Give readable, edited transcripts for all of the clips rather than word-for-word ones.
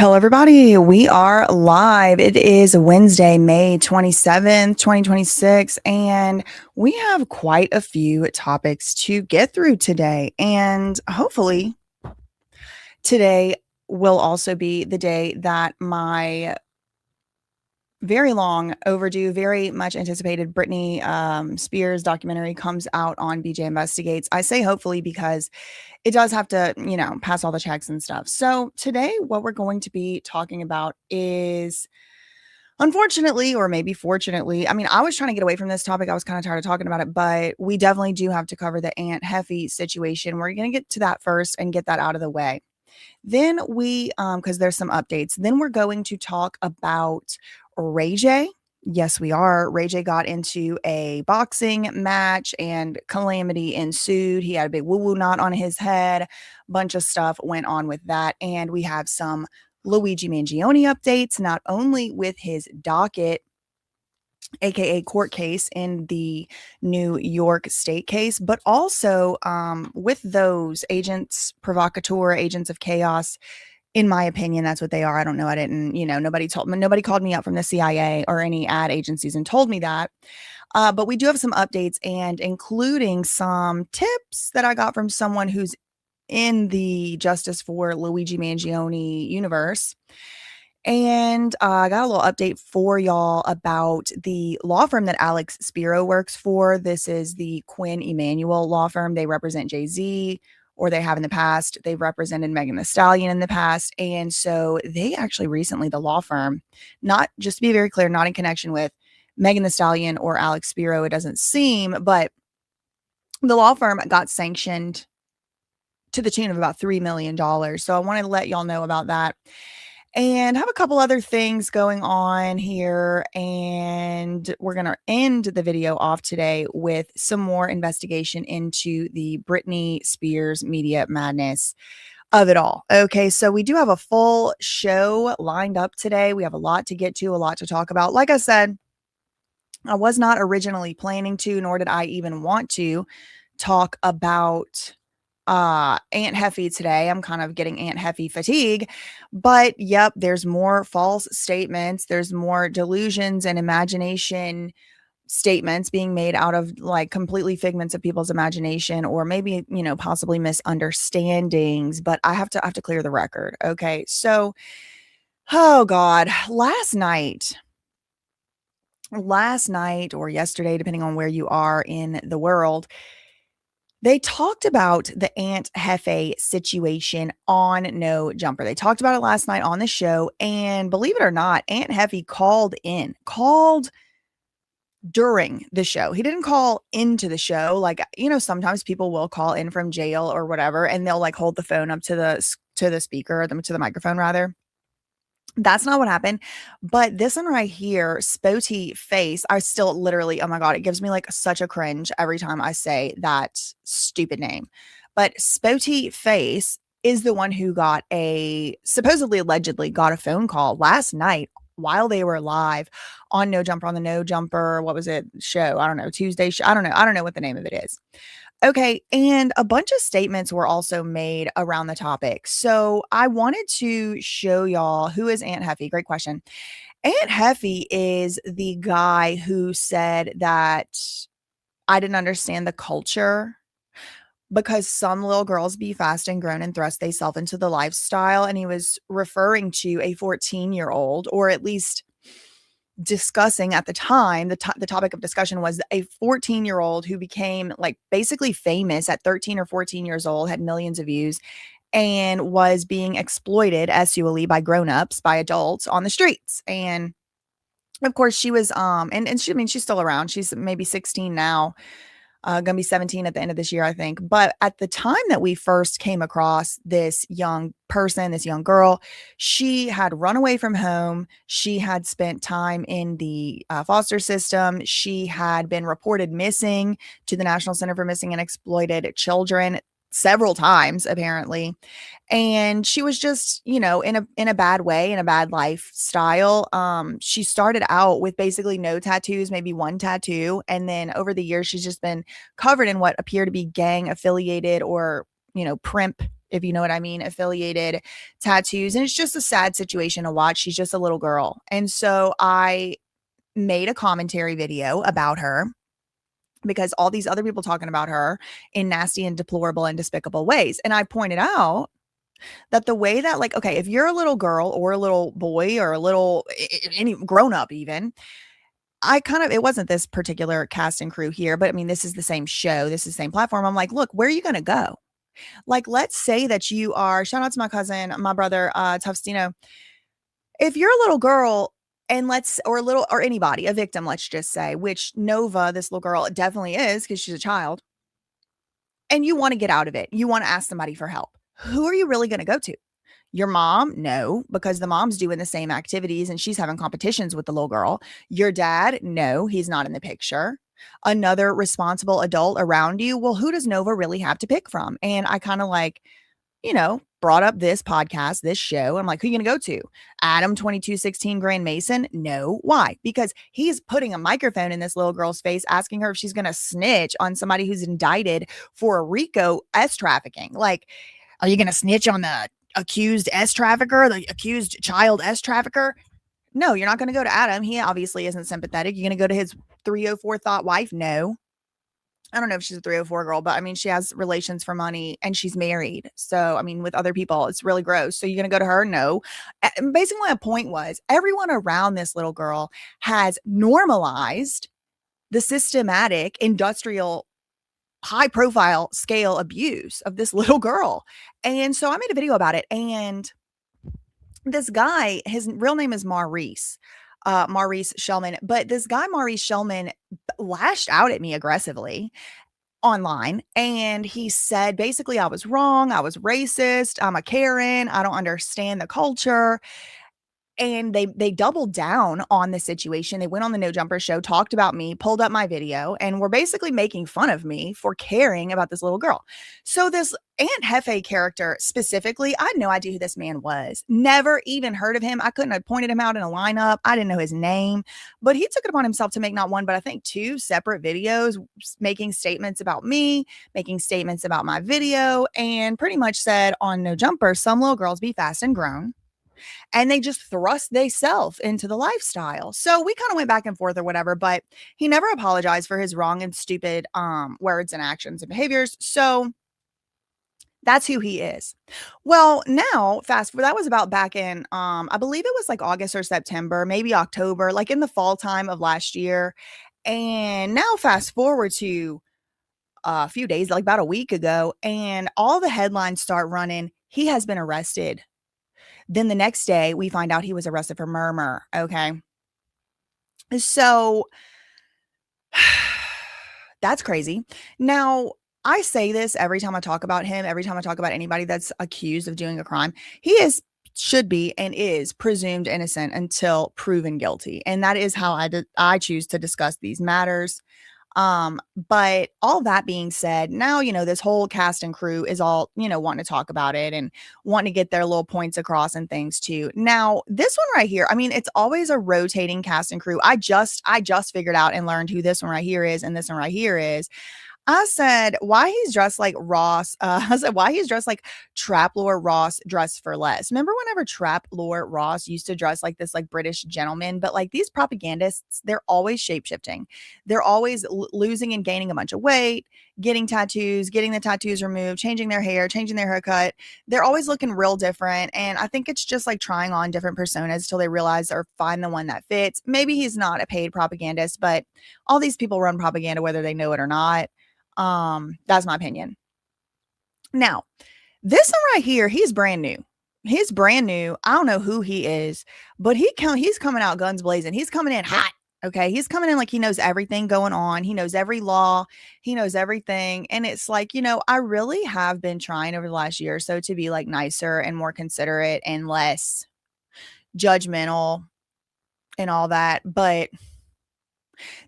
Hello, everybody. We are live. It is Wednesday, May 27th, 2026, and we have quite a few topics to get through today. And hopefully, today will also be the day that my very long overdue, very much anticipated Britney Spears documentary comes out on BJ Investigates. I say hopefully because it does have to, pass all the checks and stuff. So today, what we're going to be talking about is, unfortunately, or maybe fortunately, I mean, I was trying to get away from this topic. I was kind of tired of talking about it, but we definitely do have to cover the Aunt Heffy situation. We're going to get to that first and get that out of the way. Then because there's some updates. Then we're going to talk about Ray J. Yes, we are. Ray J got into a boxing match and calamity ensued. He had a big woo-woo knot on his head. Bunch of stuff went on with that. And we have some Luigi Mangione updates, not only with his docket, aka court case in the New York state case, but also with those agents provocateur, agents of chaos. In my opinion, that's what they are. I don't know. I didn't, nobody called me up from the CIA or any ad agencies and told me that. But we do have some updates, and including some tips that I got from someone who's in the Justice for Luigi Mangione universe. And I got a little update for y'all about the law firm that Alex Spiro works for. This is the Quinn Emanuel law firm. They represent Jay-Z, or they have in the past. They've represented Megan Thee Stallion in the past. And so they actually recently, the law firm, not just to be very clear, not in connection with Megan Thee Stallion or Alex Spiro, it doesn't seem, but the law firm got sanctioned to the tune of about $3 million. So I wanted to let y'all know about that. And have a couple other things going on here. And we're going to end the video off today with some more investigation into the Britney Spears media madness of it all. Okay, so we do have a full show lined up today. We have a lot to get to, a lot to talk about. Like I said, I was not originally planning to, nor did I even want to talk about Aunt Heffy today. I'm kind of getting Aunt Heffy fatigue, but yep, there's more false statements. There's more delusions and imagination statements being made out of like completely figments of people's imagination, or maybe, possibly misunderstandings, but I have to clear the record. Okay. So, oh God, last night or yesterday, depending on where you are in the world, they talked about the Aunt Heffy situation on No Jumper. They talked about it last night on the show, and believe it or not, Aunt Heffy called during the show. He didn't call into the show. Like, sometimes people will call in from jail or whatever, and they'll like hold the phone up to the speaker, to the microphone rather. That's not what happened. But this one right here, Spotty Face, I still literally, oh my God, it gives me like such a cringe every time I say that stupid name. But Spotty Face is the one who supposedly allegedly got a phone call last night while they were live on No Jumper, on the No Jumper, what was it, show? I don't know, Tuesday show. I don't know what the name of it is. Okay, and a bunch of statements were also made around the topic. So I wanted to show y'all, who is Aunt Heffy? Great question. Aunt Heffy is the guy who said that I didn't understand the culture because some little girls be fast and grown and thrust theyself into the lifestyle. And he was referring to a 14-year-old, or at least discussing at the time, the topic of discussion was a 14-year-old who became like basically famous at 13 or 14 years old, had millions of views, and was being exploited sexually by grown-ups, by adults on the streets. And of course she was and she, I mean, she's still around. She's maybe 16 now. Gonna be 17 at the end of this year, I think. But at the time that we first came across this young person, this young girl, she had run away from home. She had spent time in the foster system. She had been reported missing to the National Center for Missing and Exploited Children several times, apparently. And she was just, in a bad way, in a bad lifestyle. She started out with basically no tattoos, maybe one tattoo. And then over the years, she's just been covered in what appear to be gang affiliated or, primp if you know what I mean, affiliated tattoos. And it's just a sad situation to watch. She's just a little girl. And so I made a commentary video about her because all these other people talking about her in nasty and deplorable and despicable ways. And I pointed out that the way that, like, okay, if you're a little girl or a little boy or a little any grown up even, it wasn't this particular cast and crew here, but I mean, this is the same show, this is the same platform. I'm like, look, where are you going to go? Like, let's say that you are, shout out to my cousin, my brother, Tufstino. If you're a little girl and or anybody, a victim, let's just say, which Nova, this little girl, definitely is because she's a child, and you want to get out of it, you want to ask somebody for help. Who are you really going to go to? Your mom? No, because the mom's doing the same activities and she's having competitions with the little girl. Your dad? No, he's not in the picture. Another responsible adult around you? Well, who does Nova really have to pick from? And I kind of brought up this podcast, this show. I'm like, who are you going to go to? Adam 2216 Grand Mason? No. Why? Because he's putting a microphone in this little girl's face, asking her if she's going to snitch on somebody who's indicted for a RICO S trafficking. Like, are you going to snitch on the accused S trafficker, the accused child S trafficker? No, you're not going to go to Adam. He obviously isn't sympathetic. You're going to go to his 304 thought wife? No. I don't know if she's a 304 girl, but I mean, she has relations for money and she's married. So, I mean, with other people, it's really gross. So you're going to go to her? No. And basically, my point was everyone around this little girl has normalized the systematic, industrial, high profile scale abuse of this little girl. And so I made a video about it. And this guy, his real name is Maurice Shellman. But this guy, Maurice Shellman, lashed out at me aggressively online. And he said, basically, I was wrong. I was racist. I'm a Karen. I don't understand the culture. And they doubled down on the situation. They went on the No Jumper show, talked about me, pulled up my video, and were basically making fun of me for caring about this little girl. So this Aunt Jefe character specifically, I had no idea who this man was. Never even heard of him. I couldn't have pointed him out in a lineup. I didn't know his name. But he took it upon himself to make not one, but I think two separate videos making statements about me, making statements about my video, and pretty much said on No Jumper, some little girls be fast and grown. And they just thrust theyself into the lifestyle. So we kind of went back and forth or whatever, but he never apologized for his wrong and stupid words and actions and behaviors. So that's who he is. Well, now fast forward, that was about back in I believe it was like August or September, maybe October, like in the fall time of last year. And now fast forward to a few days, like about a week ago, and all the headlines start running. He has been arrested. Then the next day, we find out he was arrested for murder. Okay. So that's crazy. Now, I say this every time I talk about him, every time I talk about anybody that's accused of doing a crime. Should be and is presumed innocent until proven guilty. And that is how I choose to discuss these matters. But all that being said, now, this whole cast and crew is all, wanting to talk about it and wanting to get their little points across and things too. Now, this one right here, I mean, it's always a rotating cast and crew. I just figured out and learned who this one right here is and this one right here is. I said, why he's dressed like Ross. I said, why he's dressed like Trap Lord Ross dressed for less. Remember whenever Trap Lord Ross used to dress like this, like British gentleman, but like these propagandists, they're always shape-shifting. They're always losing and gaining a bunch of weight, getting tattoos, getting the tattoos removed, changing their hair, changing their haircut. They're always looking real different. And I think it's just like trying on different personas till they realize or find the one that fits. Maybe he's not a paid propagandist, but all these people run propaganda, whether they know it or not. That's my opinion. Now, this one right here, he's brand new. He's brand new. I don't know who he is, but he's coming out guns blazing. He's coming in hot. Okay. He's coming in like he knows everything going on. He knows every law. He knows everything. And it's like, I really have been trying over the last year or so to be like nicer and more considerate and less judgmental and all that. But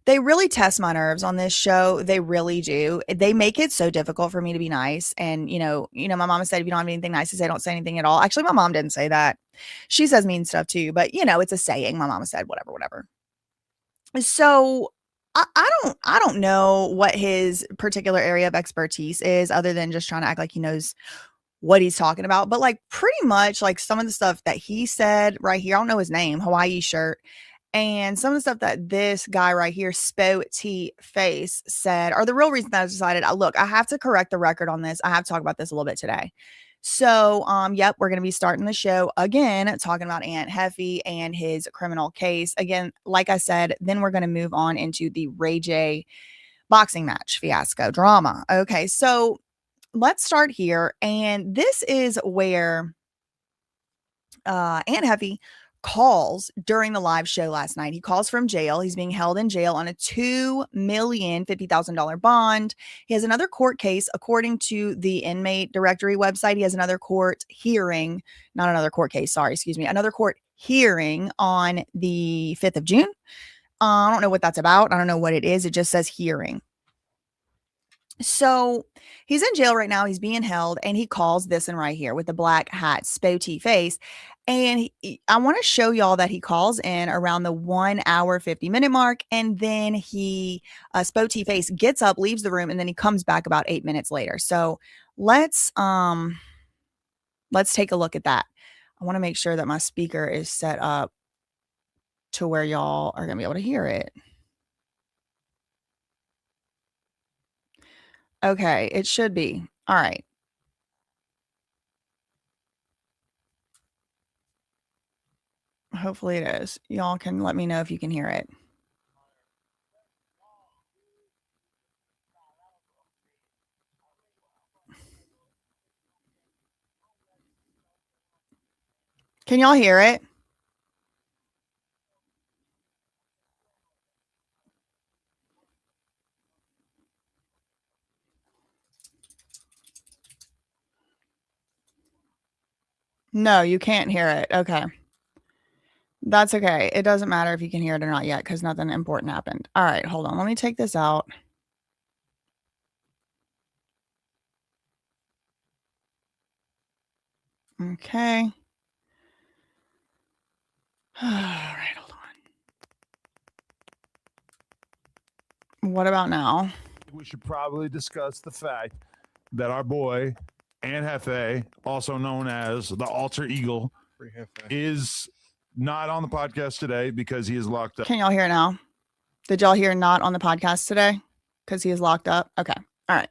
they really test my nerves on this show. They really do. They make it so difficult for me to be nice. And, my mama said, if you don't have anything nice to say, don't say anything at all. Actually, my mom didn't say that. She says mean stuff too, but it's a saying. My mama said, whatever. So I don't know what his particular area of expertise is other than just trying to act like he knows what he's talking about, but like pretty much like some of the stuff that he said right here, I don't know his name, Hawaii shirt, and some of the stuff that this guy right here, Spo Face, said are the real reason that I decided, look, I have to correct the record on this. I have to talk about this a little bit today. So, yep, we're going to be starting the show again, talking about Aunt Hefty and his criminal case. Again, like I said, then we're going to move on into the Ray J boxing match fiasco drama. Okay, so let's start here. And this is where Aunt Hefty calls during the live show last night. He calls from jail. He's being held in jail on a $2,050,000 bond. He has another court case, according to the inmate directory website. He has another court hearing, not another court case. Sorry, excuse me. Another court hearing on the 5th of June. I don't know what that's about. I don't know what it is. It just says hearing. So he's in jail right now. He's being held, and he calls this one right here with the black hat, Spotty Face. And I want to show y'all that he calls in around the 1 hour, 50-minute mark. And then he, Spotty Face, gets up, leaves the room, and then he comes back about 8 minutes later. So let's take a look at that. I want to make sure that my speaker is set up to where y'all are going to be able to hear it. Okay, it should be. All right. Hopefully it is. Y'all can let me know if you can hear it. Can y'all hear it? No, you can't hear it. Okay. That's okay. It doesn't matter if you can hear it or not yet because nothing important happened. All right, hold on. Let me take this out. Okay. All right, hold on. What about now? We should probably discuss the fact that our boy, Aunt Hefty, also known as the Alter Eagle, is not on the podcast today because he is locked up. Can y'all hear it now? Did y'all hear not on the podcast today because he is locked up? Okay. All right.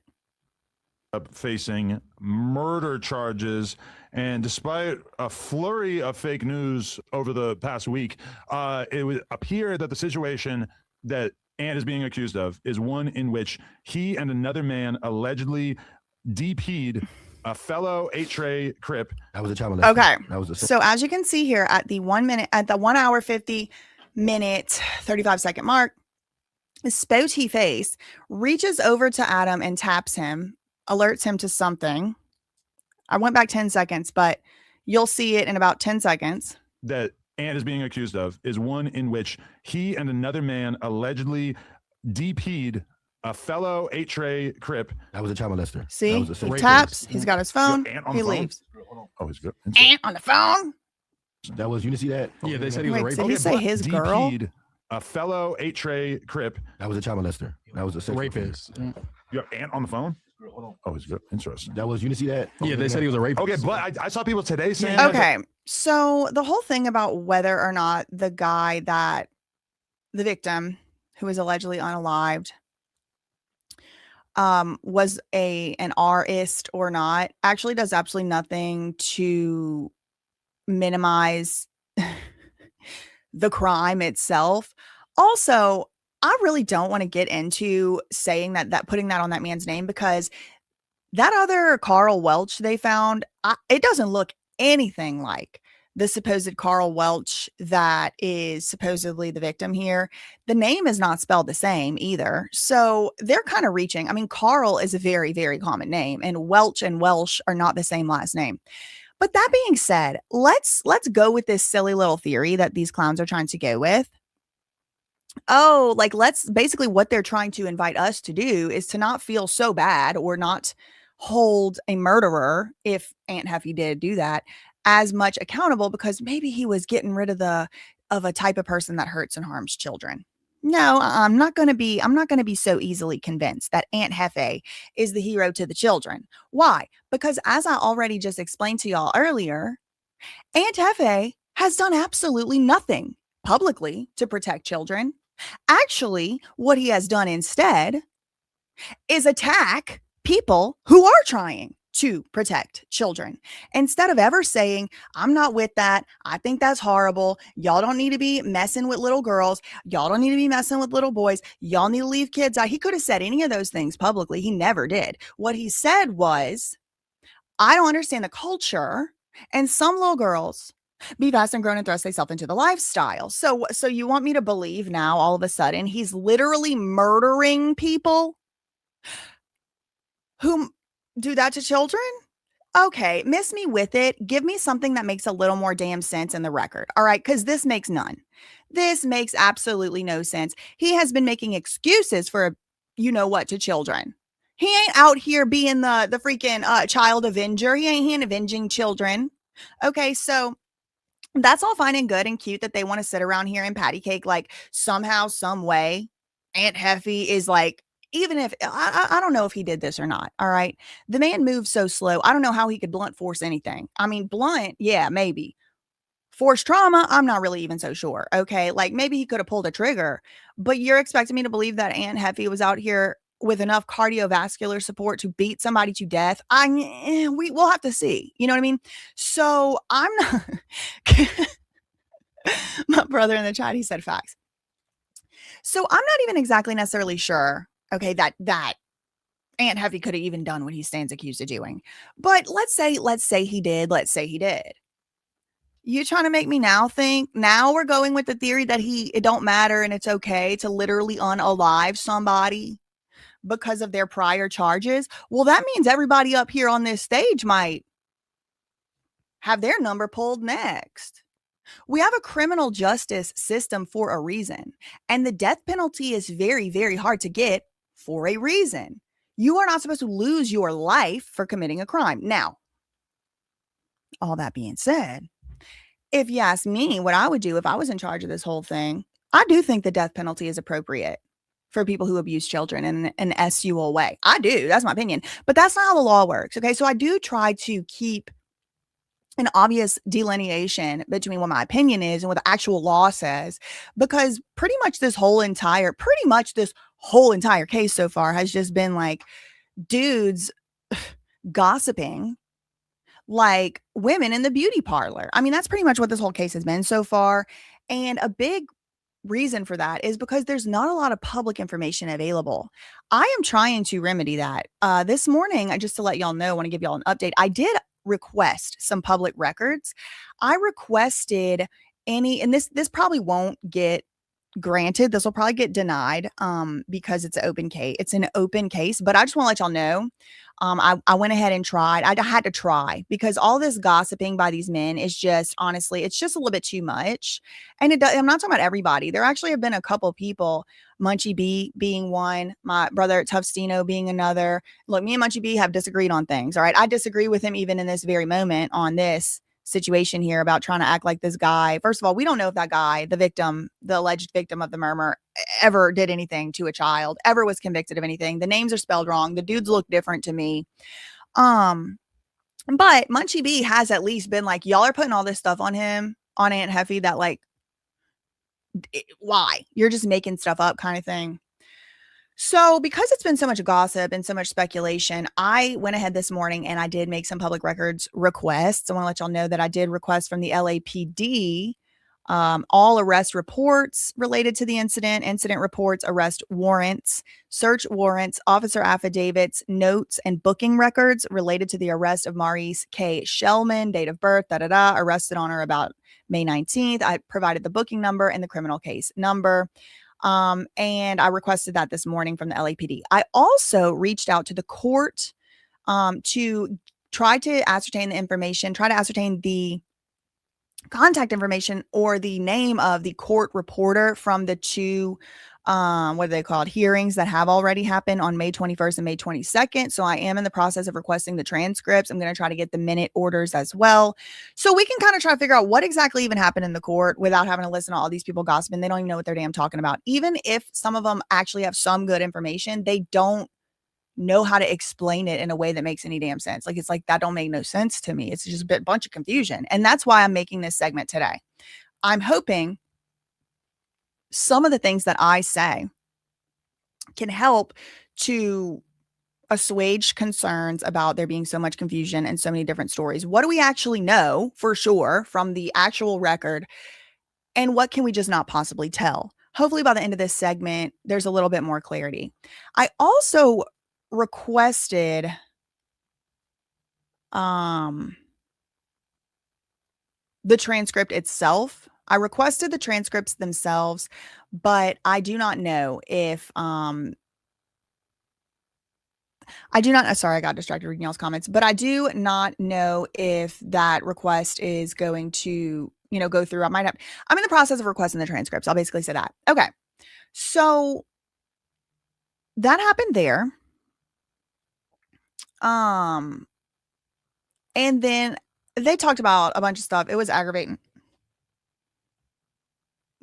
Facing murder charges. And despite a flurry of fake news over the past week, it would appear that the situation that Ant is being accused of is one in which he and another man allegedly DP'd a fellow 8-tray Crip. That was a child molester. Okay. That was So as you can see here at the 1 hour, 50-minute, 35-second mark, Spotty Face reaches over to Adam and taps him, alerts him to something. I went back 10 seconds, but you'll see it in about 10 seconds. That Ant is being accused of is one in which he and another man allegedly DP'd a fellow 8-tray Crip. That was a child molester. See, he taps, he's got his phone, he leaves. Oh, he's good. Ant on the phone. That was, you didn't see that? Yeah, they said he was a rapist. Did he say his girl? DP'd a fellow 8-tray Crip. That was a child molester. That was a rapist. You have Ant on the phone? Oh, he's good. Interesting. That was, you didn't see that? Yeah, they said he was a rapist. Okay, but I saw people today saying okay. So the whole thing about whether or not the guy that the victim who was allegedly unalived was an artist or not actually does absolutely nothing to minimize the crime itself. Also, I really don't want to get into saying that putting that on that man's name, because that other Carl Welch they found, it doesn't look anything like the supposed Carl Welch that is supposedly the victim here. The name is not spelled the same either. So they're kind of reaching. I mean, Carl is a very, very common name, and Welch and Welsh are not the same last name. But that being said, let's go with this silly little theory that these clowns are trying to go with. Oh, like let's basically what they're trying to invite us to do is to not feel so bad or not hold a murderer, if Aunt Hefty did do that, as much accountable, because maybe he was getting rid of a type of person that hurts and harms children. No, I'm not going to be so easily convinced that Aunt Hefe is the hero to the children. Why? Because as I already just explained to y'all earlier, Aunt Hefe has done absolutely nothing publicly to protect children. Actually, what he has done instead is attack people who are trying to protect children. Instead of ever saying, I'm not with that. I think that's horrible. Y'all don't need to be messing with little girls. Y'all don't need to be messing with little boys. Y'all need to leave kids out. He could have said any of those things publicly. He never did. What he said was, I don't understand the culture. And some little girls be fast and grown and thrust themselves into the lifestyle. So you want me to believe now all of a sudden he's literally murdering people who do that to children? Okay, miss me with it. Give me something that makes a little more damn sense in the record. All right, because this makes none. This makes absolutely no sense. He has been making excuses for you know what to children. He ain't out here being the freaking child avenger. He ain't avenging children. Okay, so that's all fine and good and cute that they want to sit around here and patty cake like somehow, some way. Aunt Heffy is like, even if I don't know if he did this or not. All right. The man moves so slow. I don't know how he could blunt force anything. I mean, blunt, yeah, maybe. Force trauma, I'm not really even so sure. Okay. Like maybe he could have pulled a trigger, but you're expecting me to believe that Aunt Heffy was out here with enough cardiovascular support to beat somebody to death. We'll have to see. You know what I mean? So I'm not. My brother in the chat, he said facts. So I'm not even exactly necessarily sure, okay, that Aunt Heffy could have even done what he stands accused of doing. But let's say he did. Let's say he did. You trying to make me now think, now we're going with the theory that it don't matter and it's okay to literally unalive somebody because of their prior charges? Well, that means everybody up here on this stage might have their number pulled next. We have a criminal justice system for a reason, and the death penalty is very, very hard to get for a reason. You are not supposed to lose your life for committing a crime. Now, all that being said, if you ask me what I would do if I was in charge of this whole thing, I do think the death penalty is appropriate for people who abuse children in an SUL way. I do. That's my opinion. But that's not how the law works. Okay. So I do try to keep an obvious delineation between what my opinion is and what the actual law says, because pretty much this whole entire case so far has just been like dudes gossiping like women in the beauty parlor. I mean, that's pretty much what this whole case has been so far. And a big reason for that is because there's not a lot of public information available. I am trying to remedy that. This morning, just to let y'all know, I want to give y'all an update. I did request some public records. I requested and this probably won't get granted. This will probably get denied because it's an open case. It's an open case, but I just want to let y'all know. I went ahead and tried. I had to try because all this gossiping by these men is just, honestly, it's just a little bit too much. And I'm not talking about everybody. There actually have been a couple people, Munchie B being one, my brother Tufstino being another. Look, me and Munchie B have disagreed on things. All right. I disagree with him even in this very moment on this situation here about trying to act like this guy. First of all, we don't know if that guy, the victim, the alleged victim of the murder, ever did anything to a child, ever was convicted of anything. The names are spelled wrong. The dudes look different to me. But Munchie B has at least been like, y'all are putting all this stuff on him, on Aunt Heffy, that like, why? You're just making stuff up kind of thing. So because it's been so much gossip and so much speculation, I went ahead this morning and I did make some public records requests. I want to let y'all know that I did request from the LAPD all arrest reports related to the incident reports, arrest warrants, search warrants, officer affidavits, notes, and booking records related to the arrest of Maurice K. Shellman, date of birth, arrested on or about May 19th. I provided the booking number and the criminal case number. And I requested that this morning from the LAPD. I also reached out to the court to try to ascertain the information, try to ascertain the contact information or the name of the court reporter from the two what are they called? Hearings that have already happened on May 21st and May 22nd. So I am in the process of requesting the transcripts. I'm going to try to get the minute orders as well. So we can kind of try to figure out what exactly even happened in the court without having to listen to all these people gossiping. They don't even know what they're damn talking about. Even if some of them actually have some good information, they don't know how to explain it in a way that makes any damn sense. Like, it's like, that don't make no sense to me. It's just a bunch of confusion. And that's why I'm making this segment today. I'm hoping some of the things that I say can help to assuage concerns about there being so much confusion and so many different stories. What do we actually know for sure from the actual record? And what can we just not possibly tell? Hopefully by the end of this segment, there's a little bit more clarity. I also requested the transcript itself. I requested the transcripts themselves, but I do not know if sorry, I got distracted reading y'all's comments, but I do not know if that request is going to, go through. I'm in the process of requesting the transcripts. I'll basically say that. Okay. So that happened there. And then they talked about a bunch of stuff. It was aggravating.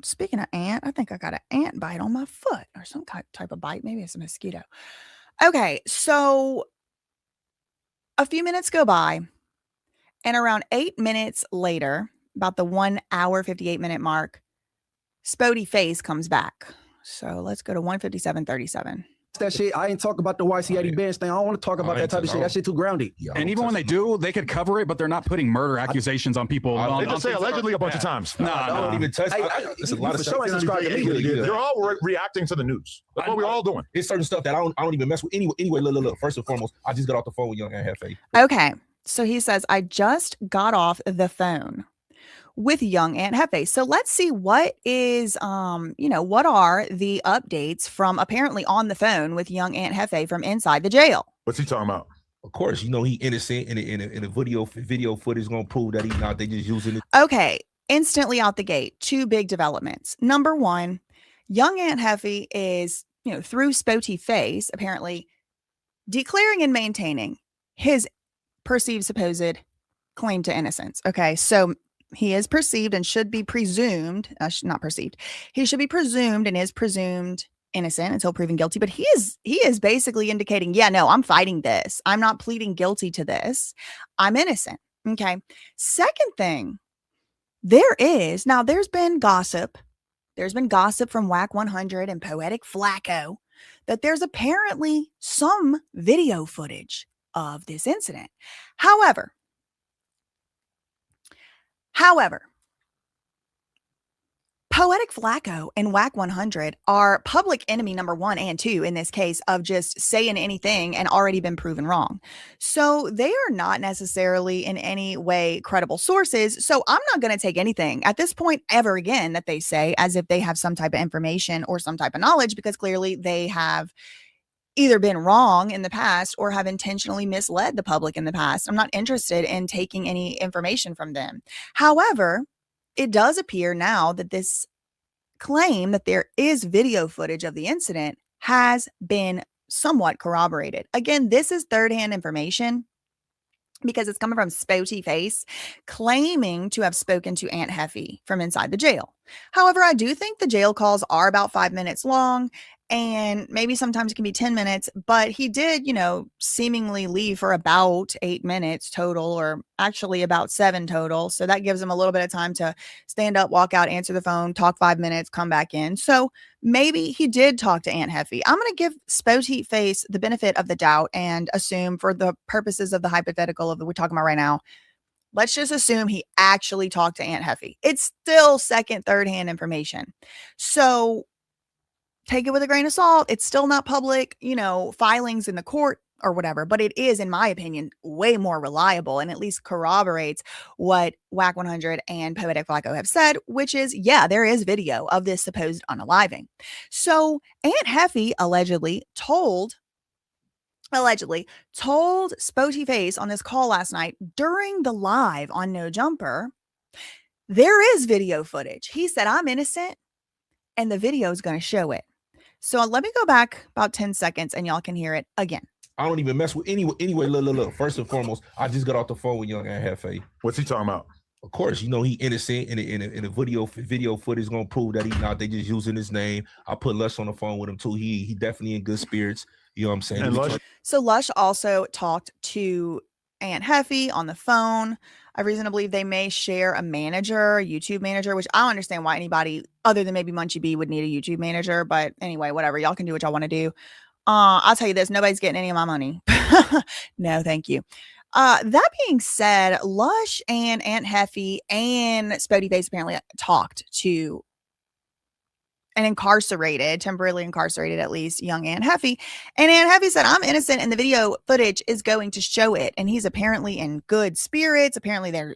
Speaking of ant, I think I got an ant bite on my foot or some type of bite. Maybe it's a mosquito. Okay, so a few minutes go by, and around 8 minutes later, about the 1 hour, 58 minute mark, Spody Face comes back. So let's go to 157:37. That shit, I ain't talk about the YC80 bench thing. I don't want to talk about that type of shit. That shit too grounded. And even when they do, they could cover it, but they're not putting murder accusations on people. They just say allegedly a bunch of times. No, I don't even touch. There's a lot of stuff. Subscribe to me. You're all reacting to the news. That's what we're all doing. It's certain stuff that I don't even mess with. Anyway, look. First and foremost, I just got off the phone with Young and Jefe. Okay, so he says, I just got off the phone with young Aunt Jefe. So let's see what is, what are the updates from apparently on the phone with young Aunt Jefe from inside the jail. What's he talking about? Of course, he innocent, and the video footage is gonna prove that he's not. They just using it. Okay, instantly out the gate, two big developments. Number one, young Aunt Jefe is, through Spody Face, apparently declaring and maintaining his perceived supposed claim to innocence. Okay, so he is perceived and should be presumed, not perceived. He should be presumed and is presumed innocent until proven guilty. But he is basically indicating, yeah, no, I'm fighting this. I'm not pleading guilty to this. I'm innocent. Okay. Second thing, there's been gossip. There's been gossip from WAC 100 and Poetic Flacco that there's apparently some video footage of this incident. However, Poetic Flacco and WAC 100 are public enemy number 1 and 2 in this case of just saying anything and already been proven wrong. So they are not necessarily in any way credible sources. So I'm not going to take anything at this point ever again that they say as if they have some type of information or some type of knowledge, because clearly they have either been wrong in the past or have intentionally misled the public in the past. I'm not interested in taking any information from them. However, it does appear now that this claim that there is video footage of the incident has been somewhat corroborated. Again, this is third-hand information because it's coming from Spody Face claiming to have spoken to Aunt Jefe from inside the jail. However, I do think the jail calls are about 5 minutes long, and maybe sometimes it can be 10 minutes, but he did, seemingly leave for about 8 minutes total, or actually about 7 total. So that gives him a little bit of time to stand up, walk out, answer the phone, talk 5 minutes, come back in. So maybe he did talk to Aunt Jefe. I'm going to give Spody Face the benefit of the doubt and assume, for the purposes of the hypothetical of that we're talking about right now, let's just assume he actually talked to Aunt Jefe. It's still second, third-hand information. So take it with a grain of salt. It's still not public, filings in the court or whatever, but it is, in my opinion, way more reliable and at least corroborates what WAC 100 and Poetic Flacco have said, which is, yeah, there is video of this supposed unaliving. So Aunt Jefe allegedly told Spody Face on this call last night during the live on No Jumper, there is video footage. He said, I'm innocent, and the video is going to show it. So let me go back about 10 seconds and y'all can hear it again. I don't even mess with anyway. Look. First and foremost, I just got off the phone with young Aunt Hefe. What's he talking about? Of course, you know he innocent, and the video footage gonna prove that he's not. They just using his name. I put Lush on the phone with him too. He definitely in good spirits. You know what I'm saying? And Lush, so Lush also talked to Aunt Hefe on the phone. I reason to believe they may share a manager, a YouTube manager, which I don't understand why anybody other than maybe Munchie B would need a YouTube manager. But anyway, whatever. Y'all can do what y'all want to do. I'll tell you this, nobody's getting any of my money. No, thank you. That being said, Lush and Aunt Hefe and Spody Face apparently talked to an temporarily incarcerated at least, young Aunt Hefe. And Aunt Hefe said, I'm innocent and the video footage is going to show it. And he's apparently in good spirits. Apparently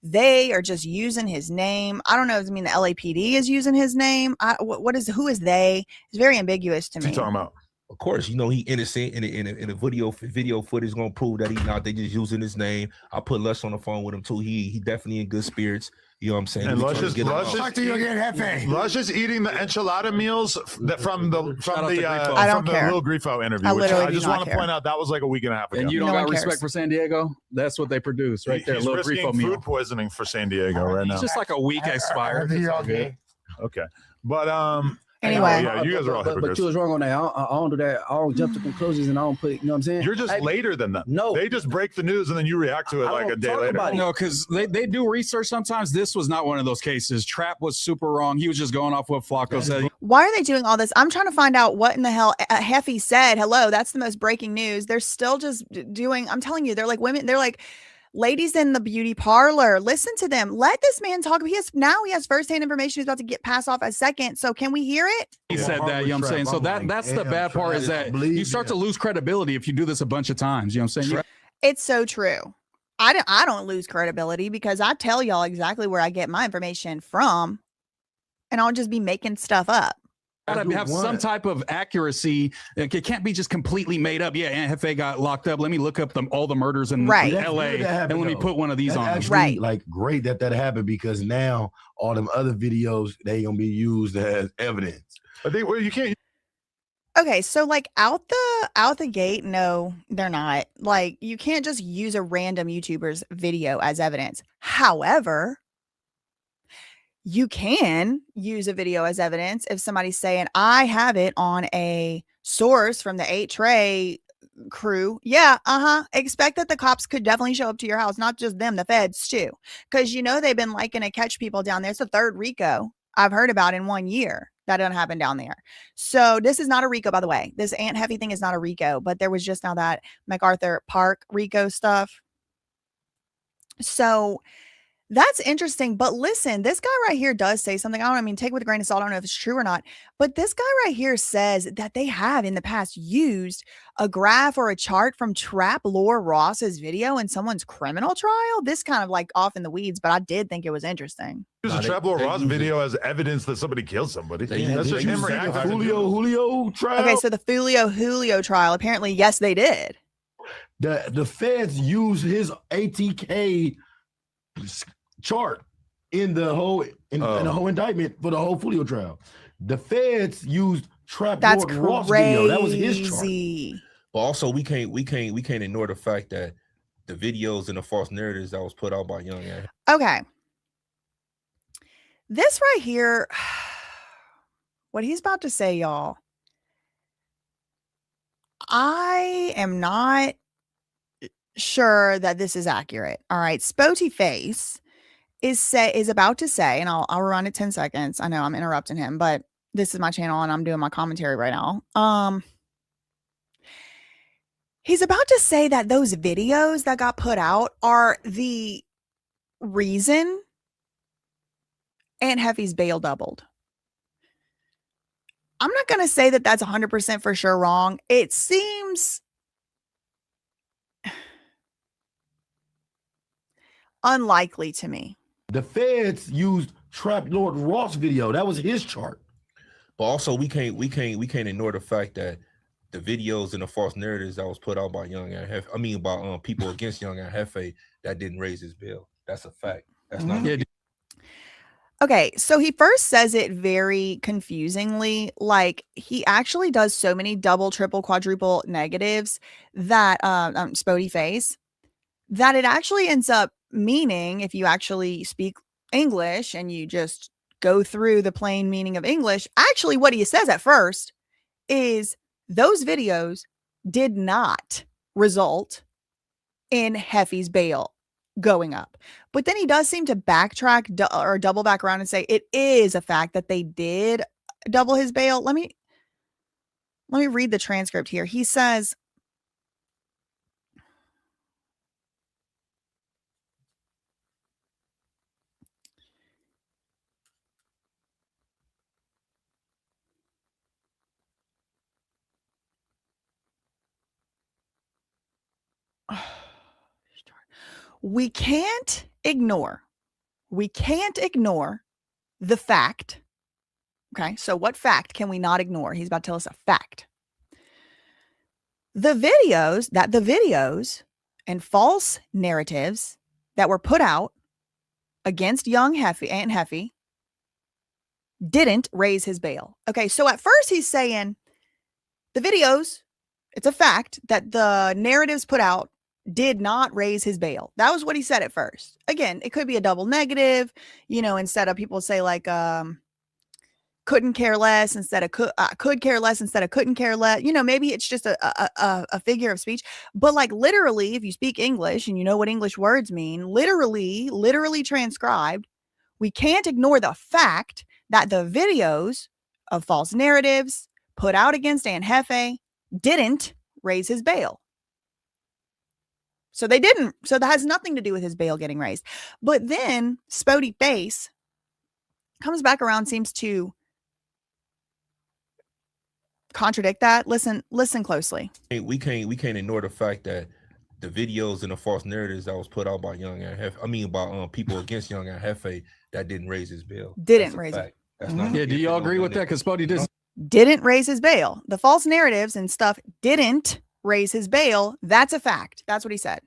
they are just using his name. I don't know. Does it mean the LAPD is using his name? Who is they? It's very ambiguous to me. what's he talking about? Of course, you know he innocent, and the video footage gonna prove that he's not. They just using his name. I put Lush on the phone with him too. He definitely in good spirits. You know what I'm saying? And Lush is eating the enchilada meals that from the Lil Grifo interview. I just want to point out that was like a week and a half ago. And you don't got respect for San Diego? That's what they produce right there. He's Lil risking Grifo meal. food poisoning for San Diego right now. It's just like a week expired. Okay, but Anyway, yeah, you guys are all hypocrites. But you was wrong on that. I don't do that. I don't jump to conclusions and I don't put, you know what I'm saying? You're just later than them. No. They just break the news and then you react to it like a day later. No, because they do research sometimes. This was not one of those cases. Trap was super wrong. He was just going off what Flacco said. why are they doing all this? I'm trying to find out what in the hell Hefe said. Hello, that's the most breaking news. They're still just doing, I'm telling you, they're like women. They're like ladies in the beauty parlor. Listen to them. Let this man talk. He has firsthand information. He's about to get passed off as second. So can we hear it? He said that, you know what I'm saying? So that's the bad part is that you start to lose credibility if you do this a bunch of times. You know what I'm saying? It's so true. I don't lose credibility because I tell y'all exactly where I get my information from and I'll just be making stuff up. Gotta have some type of accuracy. It can't be just completely made up. Yeah, Aunt Hefe got locked up. Let me look up all the murders in LA and let me put one of these on. Actually, like great that happened because now all them other videos they gonna be used as evidence. I think you can't. Okay, so like out the gate, no, they're not. Like you can't just use a random YouTuber's video as evidence. However, you can use a video as evidence if somebody's saying, I have it on a source from the 8 Tray crew. Yeah, expect that the cops could definitely show up to your house, not just them, the feds too. Because you know they've been liking to catch people down there. It's the third RICO I've heard about in 1 year. That doesn't happen down there. So this is not a RICO, by the way. This Aunt Hefe thing is not a RICO, but there was just now that MacArthur Park RICO stuff. So that's interesting. But listen, this guy right here does say something. I mean, take it with a grain of salt. I don't know if it's true or not. But this guy right here says that they have in the past used a graph or a chart from Trap Lore Ross's video in someone's criminal trial. This kind of like off in the weeds, but I did think it was interesting. Use a Trap Lore Ross video as evidence that somebody killed somebody. That's just him reacting. Julio trial. Okay, so the Julio trial, apparently, yes, they did. The feds use his ATK chart in the whole indictment for the whole Julio trial. The feds used Trap Lord Ross video. That was his chart. But also we can't ignore the fact that the videos and the false narratives that was put out by Young Aunt. Okay. This right here, what he's about to say, y'all, I am not sure that this is accurate. All right. Spody Face is about to say, and I'll run it 10 seconds. I know I'm interrupting him, but this is my channel and I'm doing my commentary right now. He's about to say that those videos that got put out are the reason Aunt Hefe's bail doubled. I'm not going to say that that's 100% for sure wrong. It seems unlikely to me. The feds used Trap Lord Ross video. That was his chart. But also we can't ignore the fact that the videos and the false narratives that was put out by Young Aunt Hefe, I mean by people against Young Aunt Hefe, that didn't raise his bail. That's a fact. That's not Okay, so he first says it very confusingly, like, he actually does so many double, triple, quadruple negatives that, Spody face, that it actually ends up meaning, if you actually speak English and you just go through the plain meaning of English, actually what he says at first is those videos did not result in Heffy's bail going up. But then he does seem to backtrack or double back around and say it is a fact that they did double his bail. Let me read the transcript here. He says, we can't ignore the fact. Okay, so what fact can we not ignore? He's about to tell us a fact. The videos and false narratives that were put out against young Aunt Heffy didn't raise his bail. Okay, so at first he's saying the videos, it's a fact that the narratives put out did not raise his bail. That was what he said at first. Again, it could be a double negative, instead of people say like couldn't care less instead of could care less instead of couldn't care less. Maybe it's just a figure of speech. But like literally, if you speak English and you know what English words mean, literally transcribed, we can't ignore the fact that the videos of false narratives put out against Aunt Hefe didn't raise his bail. So they didn't. So that has nothing to do with his bail getting raised. But then Spody Face comes back around, seems to contradict that. Listen closely. We can't ignore the fact that the videos and the false narratives that was put out by young Aunt Hefe, by people against young Aunt Hefe, that didn't raise his bail. Didn't raise it. That's not. Yeah, do y'all agree with that? Because Spody didn't raise his bail. The false narratives and stuff didn't raise his bail. That's a fact. That's what he said.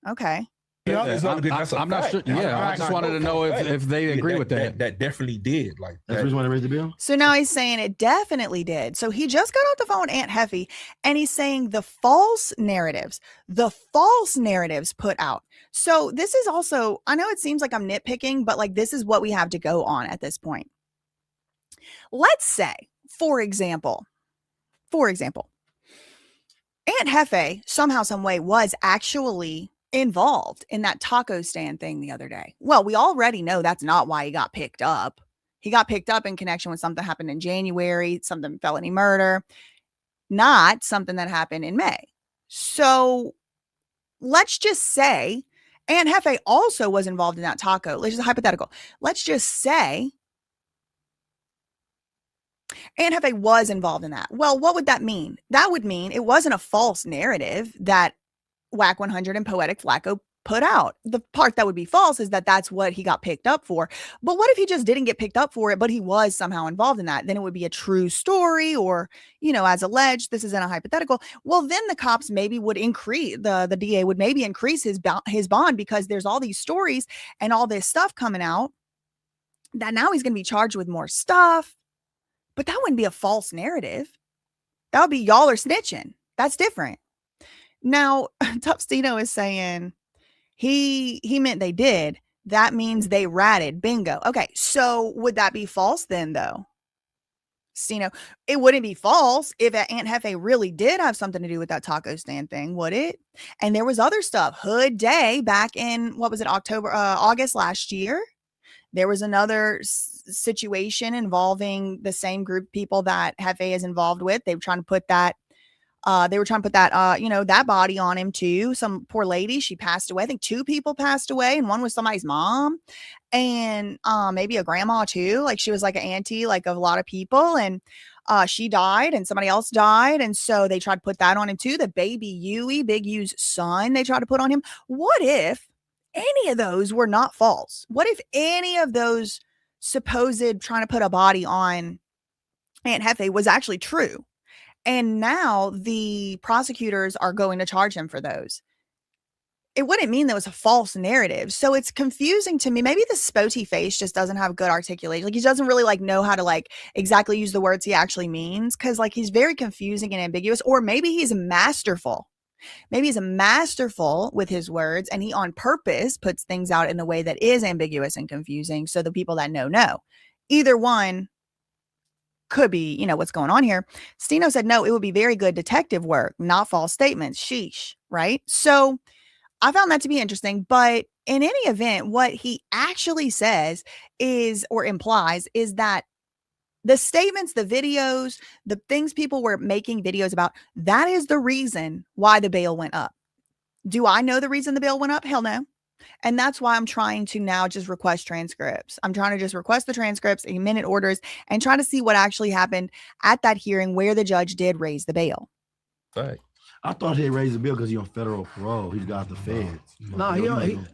Okay. Yeah, I'm not sure. Yeah, I just wanted to know if they agree with that. That definitely did. Like that's the reason why they raised the bill. So now he's saying it definitely did. So he just got off the phone with Aunt Heffy, and he's saying the false narratives put out. So this is also, I know it seems like I'm nitpicking, but like this is what we have to go on at this point. Let's say, for example, Aunt Hefe somehow, some way was actually involved in that taco stand thing the other day. Well, we already know that's not why he got picked up. He got picked up in connection with something happened in January, something felony murder, not something that happened in May. So let's just say Aunt Hefe also was involved in that taco. Let's just hypothetical. Let's just say Aunt Hefe was involved in that. Well, what would that mean? That would mean it wasn't a false narrative that Whack 100 and Poetic Flacco put out. The part that would be false is that that's what he got picked up for. But what if he just didn't get picked up for it, but he was somehow involved in that? Then it would be a true story, or, as alleged, this isn't a hypothetical. Well, then the cops maybe would increase, the DA would maybe increase his bond, because there's all these stories and all this stuff coming out that now he's going to be charged with more stuff. But that wouldn't be a false narrative. That would be y'all are snitching. That's different. Now, Tupstino is saying he meant they did. That means they ratted. Bingo. Okay, so would that be false then, though? Stino, it wouldn't be false if Aunt Hefe really did have something to do with that taco stand thing, would it? And there was other stuff. Hood Day back in, August last year. There was another situation involving the same group of people that Hefe is involved with. They were trying to put that that body on him too. Some poor lady, she passed away. I think 2 people passed away, and one was somebody's mom, and maybe a grandma too. Like she was like an auntie, like of a lot of people, and she died, and somebody else died, and so they tried to put that on him too. The baby Yui, Big U's son, they tried to put on him. What if any of those were not false? What if any of those supposed trying to put a body on Aunt Hefe was actually true? And now the prosecutors are going to charge him for those. it wouldn't mean that was a false narrative. So it's confusing to me. Maybe the spotty face just doesn't have good articulation. Like he doesn't really like know how to like exactly use the words he actually means. Cause like he's very confusing and ambiguous, or maybe he's masterful. Maybe he's masterful with his words and he on purpose puts things out in a way that is ambiguous and confusing. So the people that know. Either one could be, you know, what's going on here. Stino said, no, it would be very good detective work, not false statements. Sheesh. Right. So I found that to be interesting, but in any event, what he actually says is, or implies, is that the statements, the videos, the things people were making videos about, that is the reason why the bail went up. Do I know the reason the bail went up? Hell no. And that's why I'm trying to now just request transcripts. I'm trying to just request the transcripts, minute orders, and try to see what actually happened at that hearing where the judge did raise the bail. Right. I thought he raised the bill because he's on federal parole. He's got the feds. No, I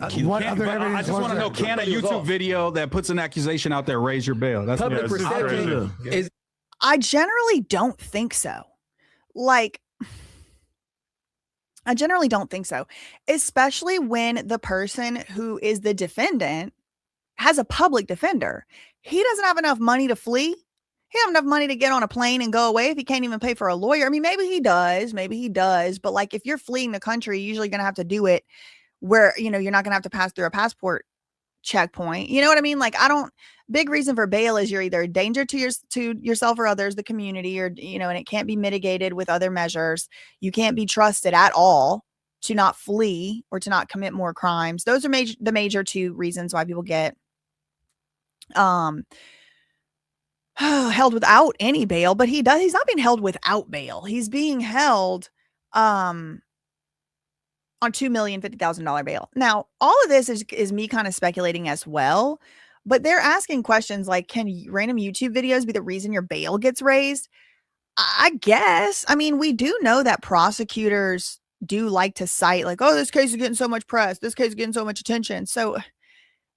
just want to know, can a YouTube video that puts an accusation out there raise your bail? That's public perception is. I generally don't think so. Like, I generally don't think so, especially when the person who is the defendant has a public defender. He doesn't have enough money to flee. He have enough money to get on a plane and go away if he can't even pay for a lawyer. I mean, maybe he does. But like if you're fleeing the country, you're usually going to have to do it where, you know, you're not going to have to pass through a passport checkpoint. You know what I mean? Like big reason for bail is you're either a danger to yourself or others, the community, or, you know, and it can't be mitigated with other measures. You can't be trusted at all to not flee or to not commit more crimes. Those are the major two reasons why people get, held without any bail, but he's not being held without bail. He's being held on $2,050,000 bail. Now, all of this is me kind of speculating as well, but they're asking questions like, can random YouTube videos be the reason your bail gets raised? I guess. I mean, we do know that prosecutors do like to cite like, oh, this case is getting so much press. This case is getting so much attention. So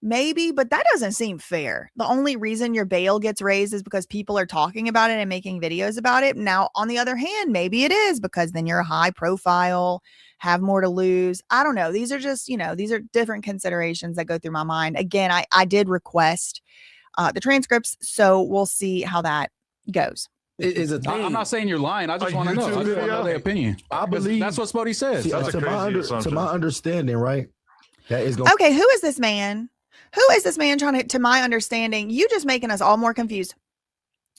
maybe, but that doesn't seem fair. The only reason your bail gets raised is because people are talking about it and making videos about it. Now, on the other hand, maybe it is because then you're a high profile, have more to lose. I don't know. These are just, you know, these are different considerations that go through my mind. Again, I did request the transcripts, so we'll see how that goes. I'm not saying you're lying. I just want to know. I just want to know their opinion. I believe that's what Spody says. See, to my understanding, right? That is going. Okay, who is this man? Who is this man trying to my understanding, you just making us all more confused.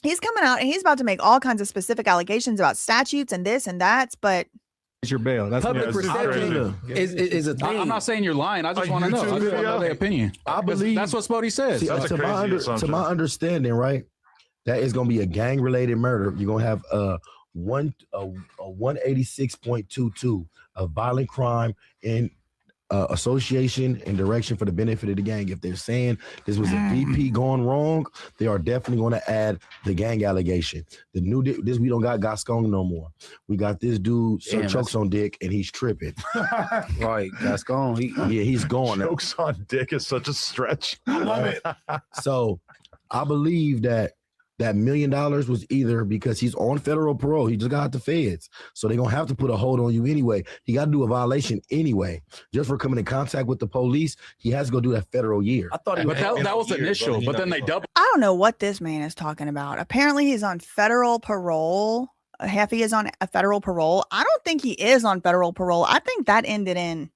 He's coming out and he's about to make all kinds of specific allegations about statutes and this and that, but it's your bail. That's public perception is a thing. I'm not saying you're lying. I just want to know. I just want to know their opinion. I believe that's what Spody says. See, to my understanding, right? That is going to be a gang-related murder. You're going to have a 186.22 of violent crime in association and direction for the benefit of the gang. If they're saying this was a VP gone wrong, they are definitely going to add the gang allegation. The new we don't got Gascon no more. We got this dude chokes on dick and he's tripping. Right, Gascon. He's gone. Chokes on dick is such a stretch. I love it. So I believe that $1 million was either because he's on federal parole. He just got out the feds. So they're going to have to put a hold on you anyway. He got to do a violation anyway. Just for coming in contact with the police, he has to go do that federal year. I thought that was initial, but then they doubled. I don't know what this man is talking about. Apparently he's on federal parole. Jefe is on a federal parole. I don't think he is on federal parole. I think that ended in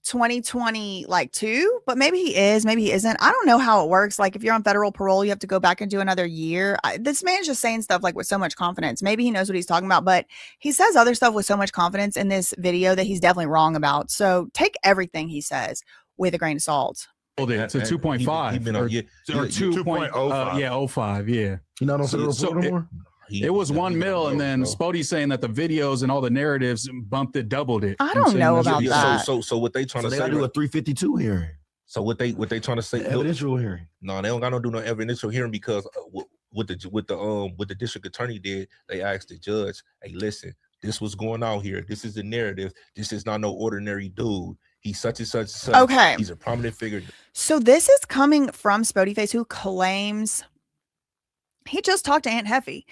2022, but maybe he is, maybe he isn't. I don't know how it works. Like if you're on federal parole, you have to go back and do another year. This man's just saying stuff like with so much confidence. Maybe he knows what he's talking about, but he says other stuff with so much confidence in this video that he's definitely wrong about. So take everything he says with a grain of salt. To 2.5 or 2.05. 05. Yeah. You're not on federal parole no more? It was 1 mil, and then Spody's saying that the videos and all the narratives bumped it, doubled it. I don't know about that. So what they trying to say? They do a 352 hearing. So what they trying to say? Evidential hearing. No, they don't got to do no evidential hearing because what the district attorney did, they asked the judge, "Hey, listen, this was going on here. This is the narrative. This is not no ordinary dude. He's such and such and such. Okay, he's a prominent figure." So this is coming from Spodyface, who claims he just talked to Aunt Jefe.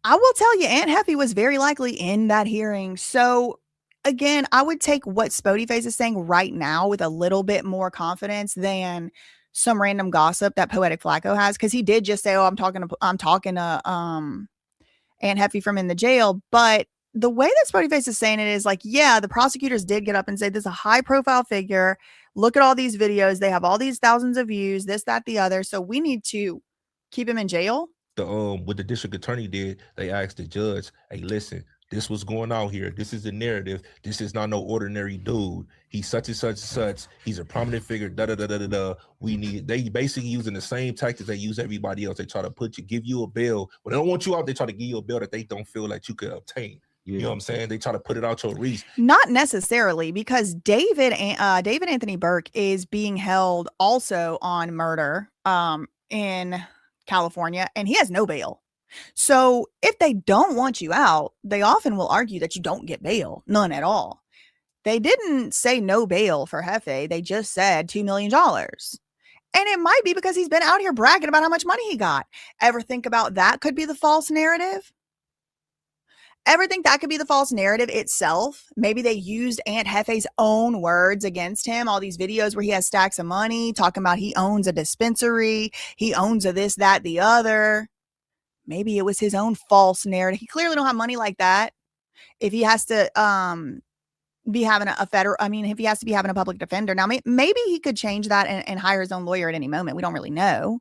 I will tell you, Aunt Jefe was very likely in that hearing. So again, I would take what Spody Face is saying right now with a little bit more confidence than some random gossip that Poetic Flacco has, because he did just say, "Oh, I'm talking to Aunt Heffy from in the jail." But the way that Spody Face is saying it is like, yeah, the prosecutors did get up and say this is a high profile figure. Look at all these videos. They have all these thousands of views, this, that, the other. So we need to keep him in jail. What the district attorney did, they asked the judge, "Hey, listen, this was going on here. This is the narrative. This is not no ordinary dude. He's such and such and such. He's a prominent figure. Da da da da da da. They basically using the same tactics they use everybody else. They try to give you a bail. When they don't want you out, they try to give you a bail that they don't feel like you could obtain. You know what I'm saying? They try to put it out your reach. Not necessarily, because David Anthony Burke is being held also on murder in California, and he has no bail. So if they don't want you out, they often will argue that you don't get bail, none at all. They didn't say no bail for Jefe. They just said $2 million. And it might be because he's been out here bragging about how much money he got. Ever think about that could be the false narrative? Ever think that could be the false narrative itself? Maybe they used Aunt Hefe's own words against him. All these videos where he has stacks of money, talking about he owns a dispensary, he owns a this, that, the other. Maybe it was his own false narrative. He clearly don't have money like that. If he has to be having if he has to be having a public defender. Now, maybe he could change that and hire his own lawyer at any moment. We don't really know.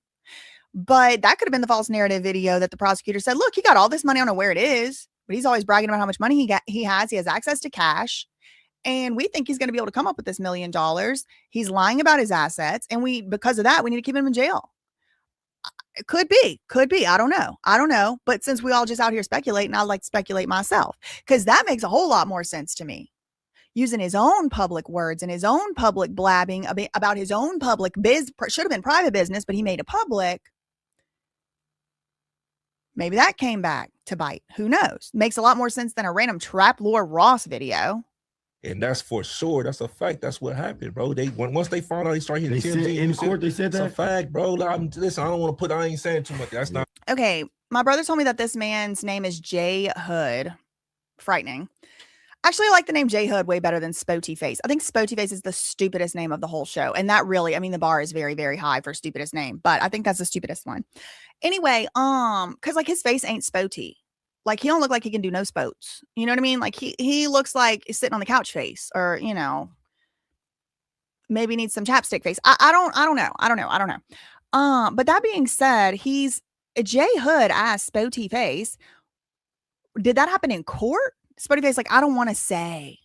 But that could have been the false narrative video that the prosecutor said, look, he got all this money. I don't know where it is, but he's always bragging about how much money he has. He has access to cash. And we think he's going to be able to come up with this $1 million. He's lying about his assets. And because of that, we need to keep him in jail. It could be. I don't know. But since we all just out here speculating, I like to speculate myself, because that makes a whole lot more sense to me. Using his own public words and his own public blabbing about his own public should have been private business, but he made it public. Maybe that came back to bite. Who knows? Makes a lot more sense than a random Trap Lord Ross video. And that's for sure. That's a fact. That's what happened, bro. Once they found out he started hitting in court. They said that. It's a fact, bro. Listen, I don't want to I ain't saying too much. That's not okay. My brother told me that this man's name is J Hood. Frightening. Actually, I like the name J Hood way better than Spody Face. I think Spody Face is the stupidest name of the whole show, and that really, the bar is very, very high for stupidest name. But I think that's the stupidest one. Anyway, because like his face ain't Spody. Like, he don't look like he can do no spots. You know what I mean? Like, he looks like he's sitting on the couch face, or, maybe needs some chapstick face. I don't know. But that being said, he's J Hood asked Spody Face, did that happen in court? Spody Face like, I don't want to say.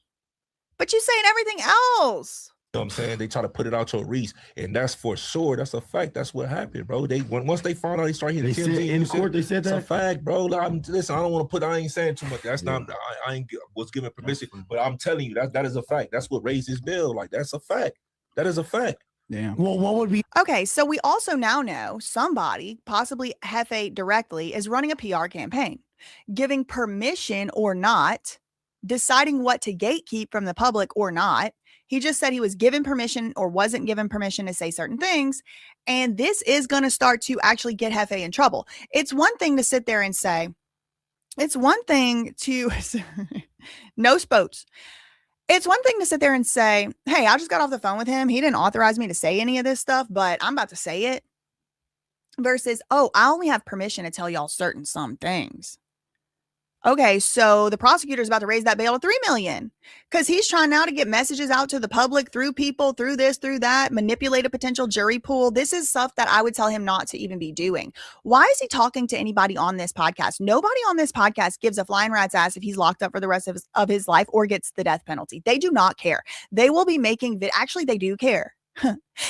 But you saying everything else. You know what I'm saying? They try to put it out your reach, and that's for sure. That's a fact. That's what happened, bro. Once they found out he started hitting in court. They said that. It's a fact, bro. Listen, I don't want to I ain't saying too much. That's not. I ain't was given permission, but I'm telling you that is a fact. That's what raised his bill. Like, that's a fact. That is a fact. Yeah. Well, what would be okay? So we also now know somebody, possibly Jefe directly, is running a PR campaign, giving permission or not, deciding what to gatekeep from the public or not. He just said he was given permission or wasn't given permission to say certain things. And this is going to start to actually get Jefe in trouble. It's one thing to sit there and say, it's one thing to, no spots. It's one thing to sit there and say, hey, I just got off the phone with him. He didn't authorize me to say any of this stuff, but I'm about to say it. Versus, oh, I only have permission to tell y'all some things. Okay, so the prosecutor is about to raise that bail to $3 million because he's trying now to get messages out to the public through people, through this, through that, manipulate a potential jury pool. This is stuff that I would tell him not to even be doing. Why is he talking to anybody on this podcast? Nobody on this podcast gives a flying rat's ass if he's locked up for the rest of his life or gets the death penalty. They do not care. They will be making actually, they do care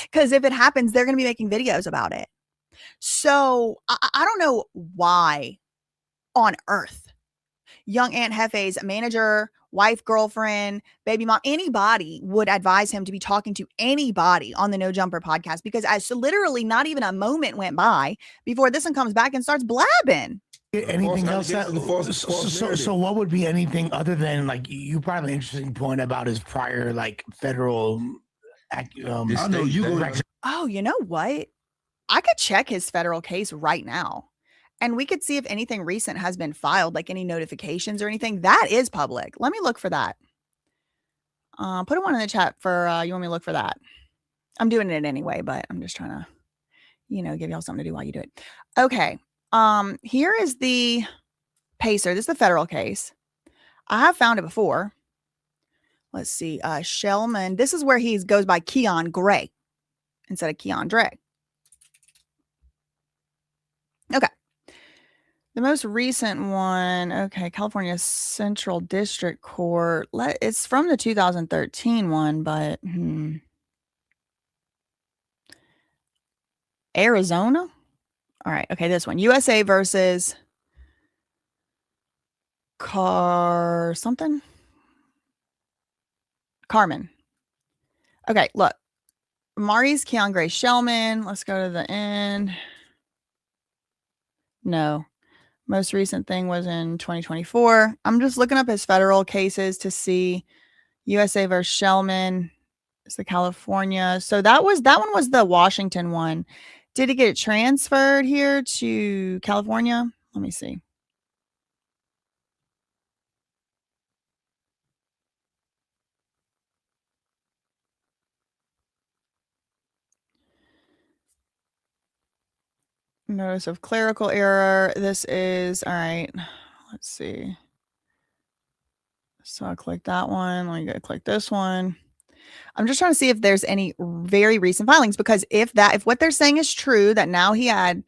because if it happens, they're going to be making videos about it. So I don't know why on earth young Aunt Hefe's manager, wife, girlfriend, baby mom, anybody would advise him to be talking to anybody on the No Jumper podcast, because literally not even a moment went by before this one comes back and starts blabbing. Anything else? So what would be anything other than, like, you brought an interesting point about his prior, like, federal oh, you know what? I could check his federal case right now. And we could see if anything recent has been filed, like any notifications or anything. That is public. Let me look for that. Put one in the chat for you want me to look for that. I'm doing it anyway, but I'm just trying to, give y'all something to do while you do it. Okay. Here is the Pacer. This is the federal case. I have found it before. Let's see. Shellman. This is where he goes by Keon Gray instead of Keon Dre. Okay. The most recent one, okay, California Central District Court. It's from the 2013 one, but Arizona? All right, okay, this one. USA versus Carmen. Okay, look. Maurice Keon Gray Shellman. Let's go to the end. No. Most recent thing was in 2024. I'm just looking up his federal cases to see USA versus Shellman. It's the California. So that one was the Washington one. Did he get it transferred here to California? Let me see. Notice of clerical error. This is, all right, let's see. So I'll click that one. Let me go click this one. I'm just trying to see if there's any very recent filings, because if what they're saying is true, that now he had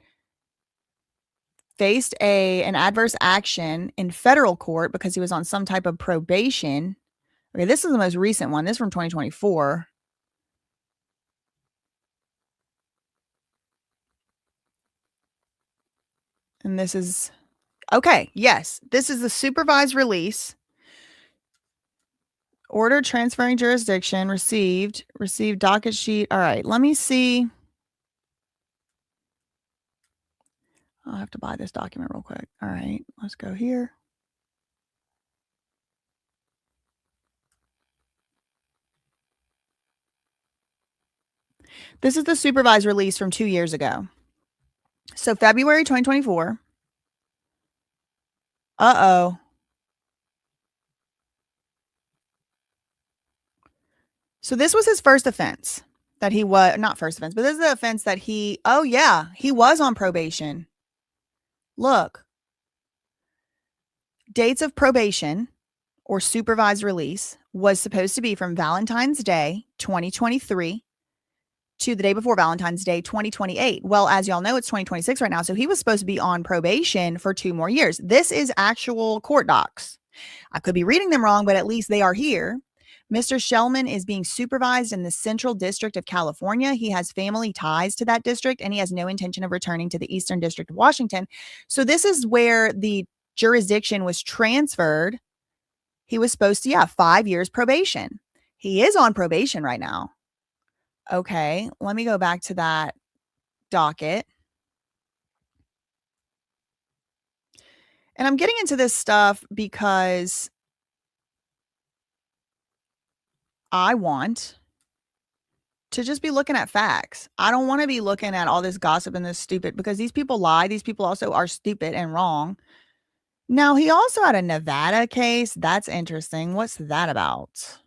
faced an adverse action in federal court because he was on some type of probation. Okay, this is the most recent one. This is from 2024. And this is, okay, yes, this is the supervised release. Order transferring jurisdiction, received docket sheet. All right, let me see. I'll have to buy this document real quick. All right, let's go here. This is the supervised release from 2 years ago. So February 2024. Uh-oh. So this was his first offense that he was, not first offense, but this is the offense that he was on probation. Look. Dates of probation or supervised release was supposed to be from Valentine's Day 2023 to the day before Valentine's Day 2028. Well, as y'all know, it's 2026 right now. So he was supposed to be on probation for 2 more years. This is actual court docs. I could be reading them wrong, but at least they are here. Mr. Shellman is being supervised in the Central District of California. He has family ties to that district, and he has no intention of returning to the Eastern District of Washington. So this is where the jurisdiction was transferred. He was supposed to, 5 years probation. He is on probation right now. Okay, let me go back to that docket. And I'm getting into this stuff because I want to just be looking at facts. I don't want to be looking at all this gossip and this stupid, because these people lie. These people also are stupid and wrong. Now, he also had a Nevada case. That's interesting. What's that about?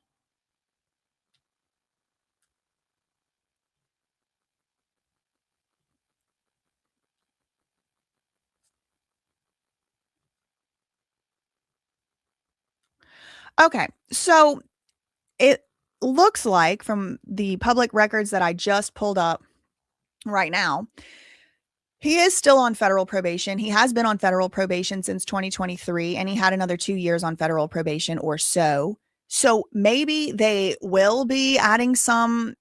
Okay, so it looks like from the public records that I just pulled up right now, he is still on federal probation. He has been on federal probation since 2023, and he had another 2 years on federal probation or so. So maybe they will be adding some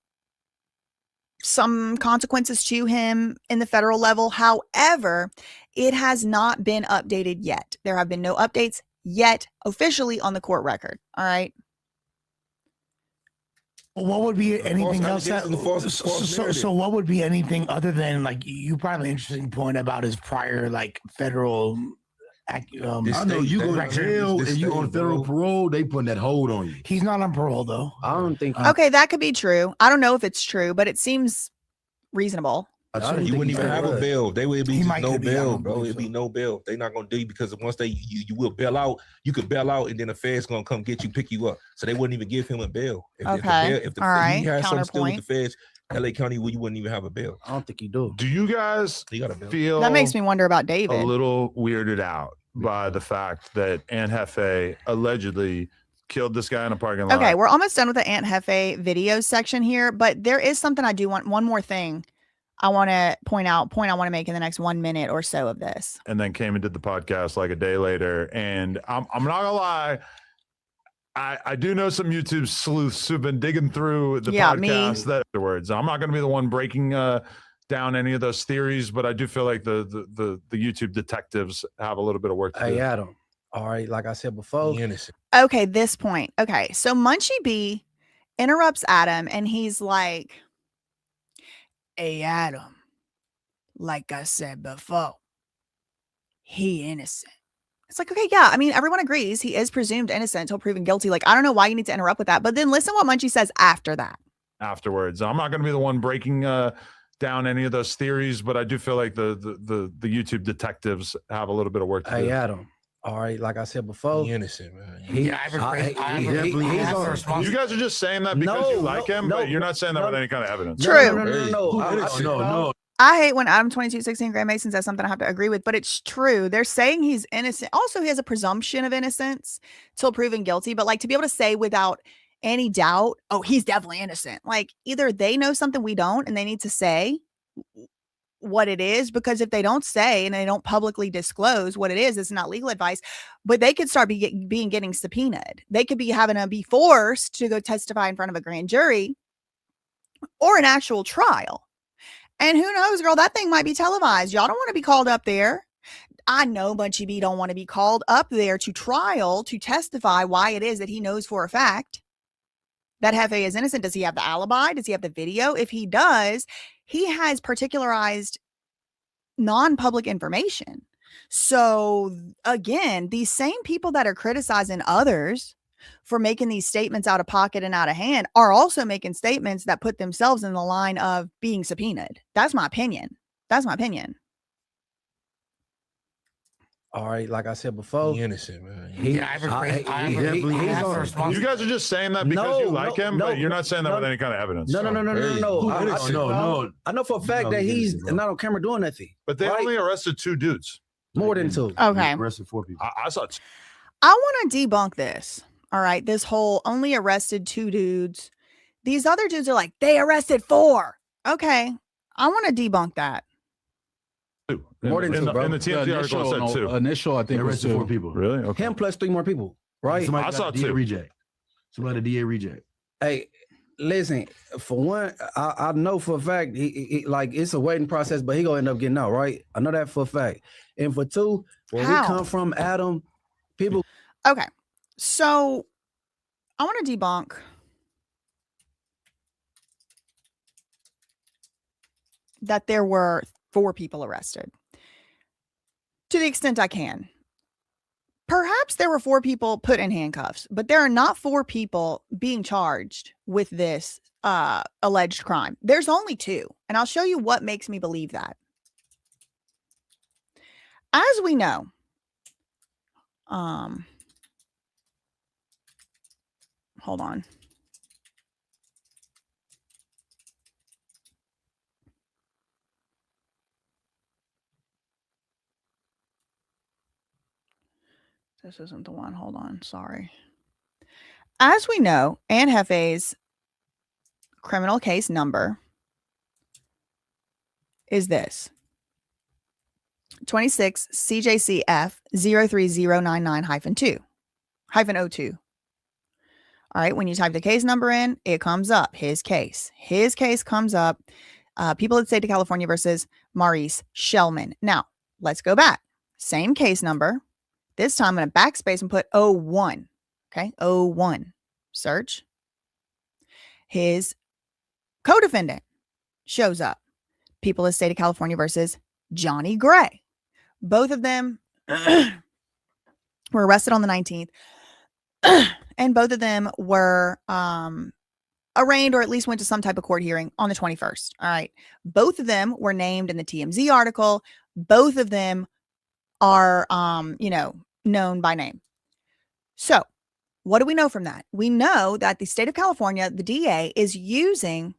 consequences to him in the federal level. However, it has not been updated yet. There have been no updates yet officially on the court record. All right. What would be anything else? So what would be anything other than, like, you brought an interesting point about his prior, like, federal. I know you go to jail and you on federal parole. They putting that hold on you. He's not on parole though. I don't think. Okay, that could be true. I don't know if it's true, but it seems reasonable. You wouldn't even have a bail. They would be just no bail, bro. It'd be no bail. They're not gonna do you because once you will bail out, you could bail out and then the Fed's gonna come get you, pick you up. So they wouldn't even give him a bail. If All he right. had something still with the Feds, LA County, you wouldn't even have a bail. I don't think you do. Do you guys feel that makes me wonder about David? A little weirded out by the fact that Aunt Hefe allegedly killed this guy in a parking lot. Okay, we're almost done with the Aunt Hefe video section here, but there is something I do want. One more thing I want to point I want to make in the next 1 minute or so of this. And then came and did the podcast like a day later. And I'm not gonna lie, I do know some YouTube sleuths who've been digging through the podcast that afterwards. I'm not gonna be the one breaking down any of those theories, but I do feel like the YouTube detectives have a little bit of work to do. Hey, Adam. All right, like I said before. Okay, this point. Okay, so Munchie B interrupts Adam and he's like, hey, Adam, like I said before, he innocent. It's like, okay, yeah. I mean, everyone agrees he is presumed innocent until proven guilty. Like, I don't know why you need to interrupt with that. But then listen what Munchie says after that. Afterwards. I'm not going to be the one breaking down any of those theories, but I do feel like the YouTube detectives have a little bit of work to do. Hey, Adam. All right, like I said before, innocent, man. You guys are just saying that because you like him, but you're not saying that with any kind of evidence. True. No. I hate when Adam 2216 Graham Mason says something I have to agree with, but it's true. They're saying he's innocent. Also, he has a presumption of innocence till proven guilty, but like to be able to say without any doubt, oh, he's definitely innocent. Like either they know something we don't and they need to say what it is, because if they don't say and they don't publicly disclose what it is, it's not legal advice, but they could start getting subpoenaed. They could be having to be forced to go testify in front of a grand jury or an actual trial. And who knows, girl, that thing might be televised. Y'all don't want to be called up there. I know Munchie B don't want to be called up there to trial to testify why it is that he knows for a fact that Hefe is innocent. Does he have the alibi? Does he have the video? If he does, he has particularized non-public information. So again, these same people that are criticizing others for making these statements out of pocket and out of hand are also making statements that put themselves in the line of being subpoenaed. That's my opinion. That's my opinion. All right, like I said before, innocent, man. You guys are just saying that because you like him, but you're not saying that with any kind of evidence. No. I know for a fact that he's not on camera doing nothing. But they only arrested 2 dudes. More than 2. Okay. Arrested 4 people. I saw 2. I want to debunk this. All right. This whole only arrested 2 dudes. These other dudes are like, they arrested 4. Okay. I want to debunk that. More than 2, bro. In the TMZ article said 2. Initial, I think it was 2. 4 people. Really? Okay. Him plus 3 more people, right? Somebody I saw got a DA 2. reject. Somebody got a DA reject. Hey, listen, for one, I know for a fact, he like it's a waiting process, but he gonna end up getting out, right? I know that for a fact. And for 2, where we come from, Adam, people. Okay. So I want to debunk that there were 4 people arrested. To the extent I can. Perhaps there were 4 people put in handcuffs, but there are not 4 people being charged with this alleged crime. There's only 2, and I'll show you what makes me believe that. As we know, hold on. This isn't the one. Hold on. Sorry. As we know, Aunt Hefe's criminal case number is this. 26 CJCF 03099-2 -02. All right. When you type the case number in, it comes up. His case. His case comes up. People at the state of California versus Maurice Shellman. Now, let's go back. Same case number. This time I'm going to backspace and put 01. Okay. 01. Search. His co-defendant shows up. People of the state of California versus Johnny Gray. Both of them were arrested on the 19th. And both of them were arraigned or at least went to some type of court hearing on the 21st. All right. Both of them were named in the TMZ article. Both of them are, known by name. So what do we know from that? We know that the state of California, the DA, is using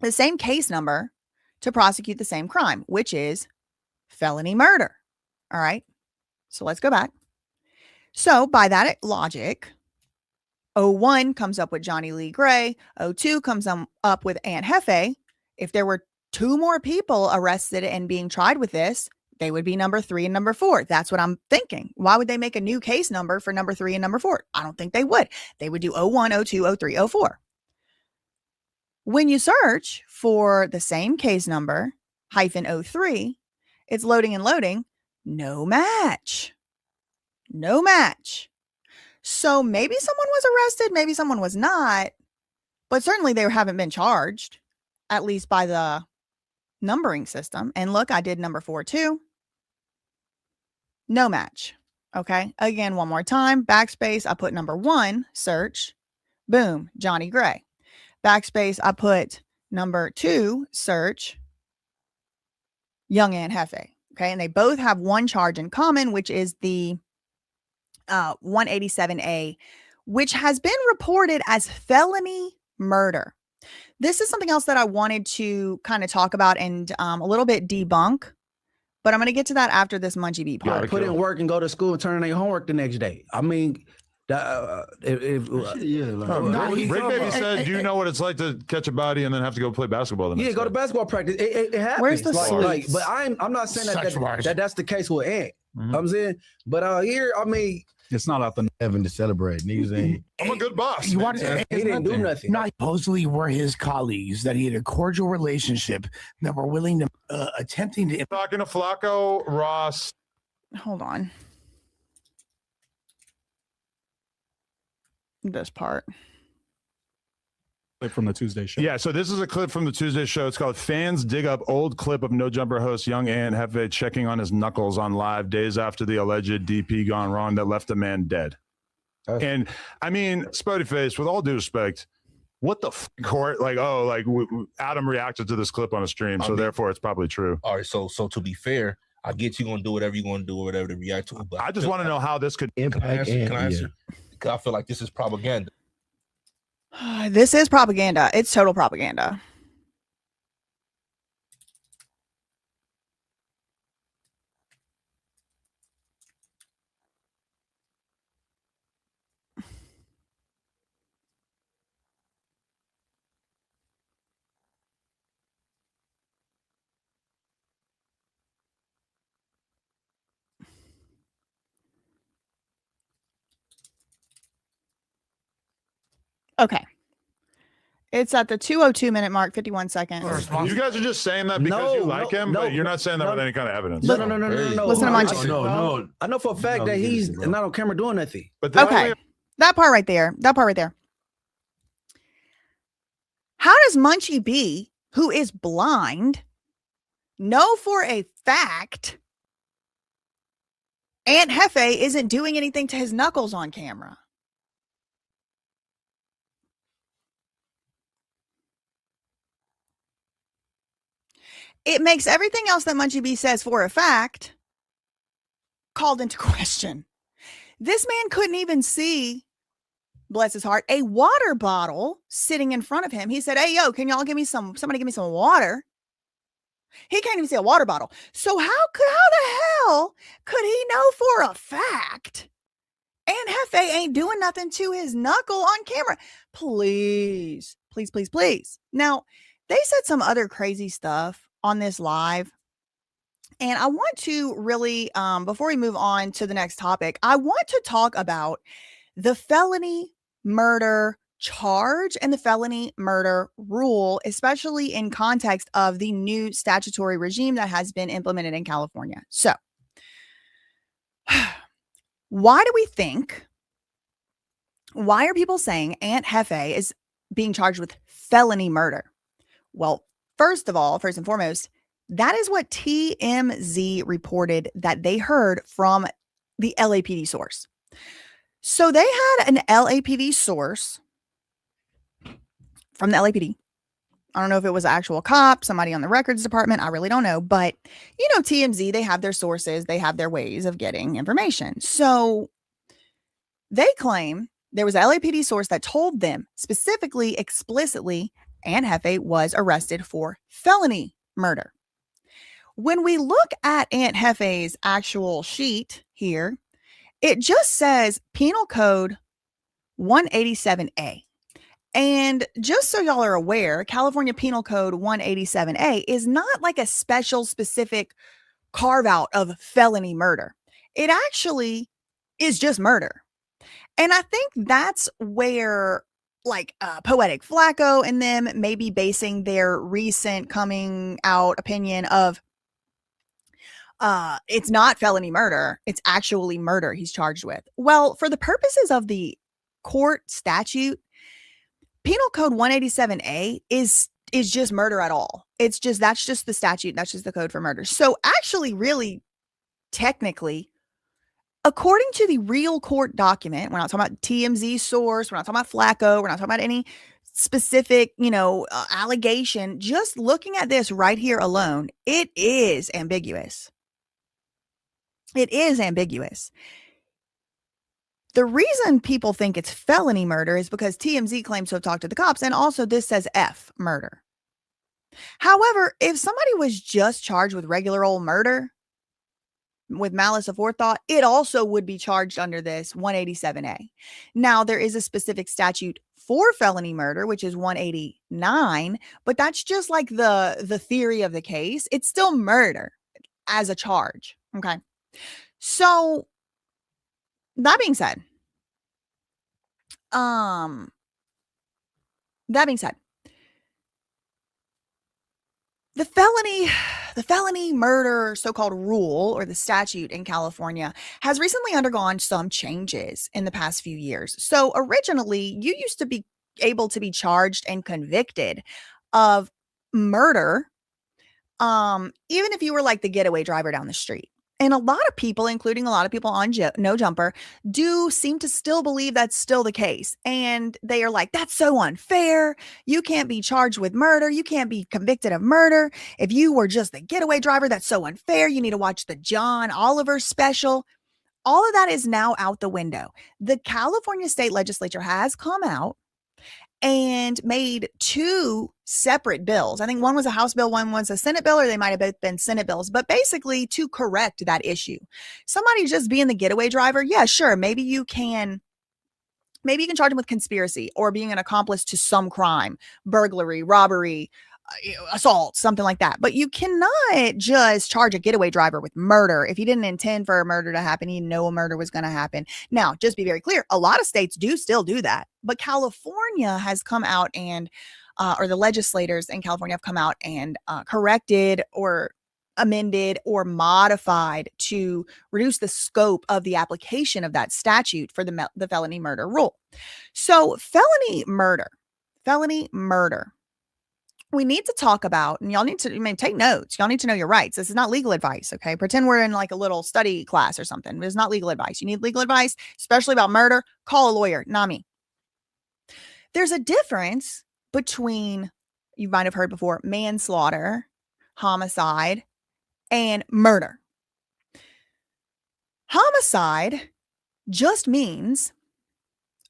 the same case number to prosecute the same crime, which is felony murder. All right. So let's go back. So by that logic, 01 comes up with Johnny Lee Gray. 02 comes up with Aunt Jefe. If there were 2 more people arrested and being tried with this, they would be number 3 and number 4. That's what I'm thinking. Why would they make a new case number for number 3 and number 4? I don't think they would. They would do 01, 02, 03, 04. When you search for the same case number, -03, it's loading and loading. No match. No match. So maybe someone was arrested, maybe someone was not, but certainly they haven't been charged, at least by the numbering system. And look, I did number 4 too. No match. Okay. Again, one more time, backspace, I put number 1, search, boom, Johnny Gray. Backspace, I put number 2, search, young Aunt Jefe. Okay. And they both have one charge in common, which is the 187A, which has been reported as felony murder. This is something else that I wanted to kind of talk about and a little bit debunk, but I'm going to get to that after this Munchie Beat part. Put in work and go to school and turn in their homework the next day. I mean, Rick Baby said, "Do you know what it's like to catch a body and then have to go play basketball the next day?" Go to basketball practice. It happens. Where's the like, but I'm not saying that's the case with Ant. I'm saying, but here, I mean, it's not out the heaven to celebrate. Niggas ain't. I'm a good boss. He didn't do nothing. Not supposedly were his colleagues that he had a cordial relationship that were willing to attempting to. Talking to Flacco, Ross. Hold on. This part. From the Tuesday show. Yeah, so this is a clip from the Tuesday show. It's called "Fans Dig Up Old Clip of No Jumper Host Young Aunt Jefe Checking on His Knuckles on Live Days After the Alleged DP Gone Wrong That Left a Man Dead." And I mean, Spody Face, with all due respect, what the court? Like, Adam reacted to this clip on a stream, so therefore it's probably true. All right, so to be fair, I get you gonna do whatever you're gonna do, or whatever to react to. But I just want to know how this could impact. Can I answer? I feel like this is propaganda. This is propaganda. It's total propaganda. Okay. It's at the 2:02 mark, 51 seconds. You guys are just saying that because you like him, but you're not saying that with any kind of evidence. No. Listen to Munchie. No. I know for a fact that he's not on camera doing nothing. But okay. That part right there. How does Munchie B, who is blind, know for a fact Aunt Jefe isn't doing anything to his knuckles on camera? It makes everything else that Munchie B says for a fact called into question. This man couldn't even see, bless his heart, a water bottle sitting in front of him. He said, "Hey, yo, can y'all somebody give me some water?" He can't even see a water bottle. So how the hell could he know for a fact Aunt Jefe ain't doing nothing to his knuckle on camera? Please. Now, they said some other crazy stuff on this live. And I want to really, before we move on to the next topic, I want to talk about the felony murder charge and the felony murder rule, especially in context of the new statutory regime that has been implemented in California. So why are people saying Aunt Jefe is being charged with felony murder? Well, first and foremost, that is what TMZ reported that they heard from the LAPD source. So they had an LAPD source from the LAPD. I don't know if it was an actual cop, somebody on the records department. I really don't know. But, TMZ, they have their sources. They have their ways of getting information. So they claim there was an LAPD source that told them specifically, explicitly, Aunt Jefe was arrested for felony murder. When we look at Aunt Jefe's actual sheet here, it just says Penal Code 187A. And just so y'all are aware, California Penal Code 187A is not like a special specific carve out of felony murder. It actually is just murder. And I think that's where Poetic Flacco and them may be basing their recent coming out opinion of it's not felony murder. It's actually murder he's charged with. Well, for the purposes of the court statute, Penal Code 187A is just murder at all. That's just the statute. That's just the code for murder. So actually, really, technically, according to the real court document, we're not talking about TMZ source. We're not talking about Flacco. We're not talking about any specific, allegation. Just looking at this right here alone, it is ambiguous. It is ambiguous. The reason people think it's felony murder is because TMZ claims to have talked to the cops, and also this says F, murder. However, if somebody was just charged with regular old murder, with malice aforethought, it also would be charged under this 187A. Now, there is a specific statute for felony murder, which is 189, but that's just like the theory of the case. It's still murder as a charge. Okay. So that being said, the felony murder so-called rule or the statute in California has recently undergone some changes in the past few years. So originally, you used to be able to be charged and convicted of murder, even if you were like the getaway driver down the street. And a lot of people, including a lot of people on No Jumper, do seem to still believe that's still the case. And they are like, that's so unfair. You can't be charged with murder. You can't be convicted of murder. If you were just the getaway driver, that's so unfair. You need to watch the John Oliver special. All of that is now out the window. The California state legislature has come out and made two separate bills. I think one was a House bill, one was a Senate bill, or they might have both been Senate bills, but basically to correct that issue. Somebody just being the getaway driver, yeah, sure, maybe you can charge them with conspiracy or being an accomplice to some crime, burglary, robbery, assault, something like that. But you cannot just charge a getaway driver with murder if he didn't intend for a murder to happen. He knew a murder was going to happen. Now, just be very clear, a lot of states do still do that, but California has come out and or the legislators in California have come out and corrected or amended or modified to reduce the scope of the application of that statute for the felony murder rule. So felony murder, we need to talk about, and y'all need to take notes. Y'all need to know your rights. This is not legal advice, okay? Pretend we're in like a little study class or something. It's not legal advice. You need legal advice, especially about murder, call a lawyer, not me. There's a difference between, you might have heard before, manslaughter, homicide, and murder. Homicide just means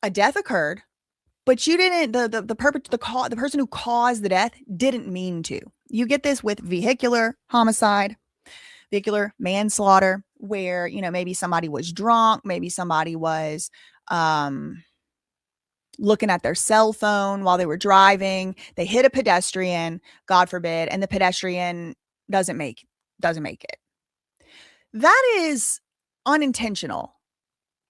a death occurred, but you didn't, the person who caused the death didn't mean to. You get this with vehicular homicide, vehicular manslaughter, where, maybe somebody was drunk, maybe somebody was looking at their cell phone while they were driving. They hit a pedestrian, God forbid, and the pedestrian doesn't make it. That is unintentional.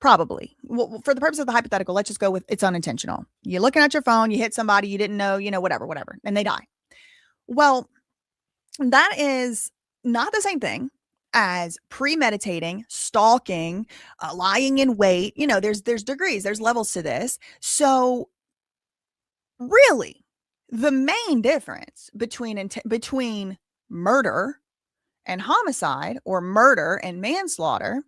Probably. Well, for the purpose of the hypothetical, let's just go with it's unintentional. You're looking at your phone, you hit somebody, you didn't know, whatever, and they die. Well, that is not the same thing as premeditating, stalking, lying in wait. There's degrees, there's levels to this. So really, the main difference between murder and homicide, or murder and manslaughter,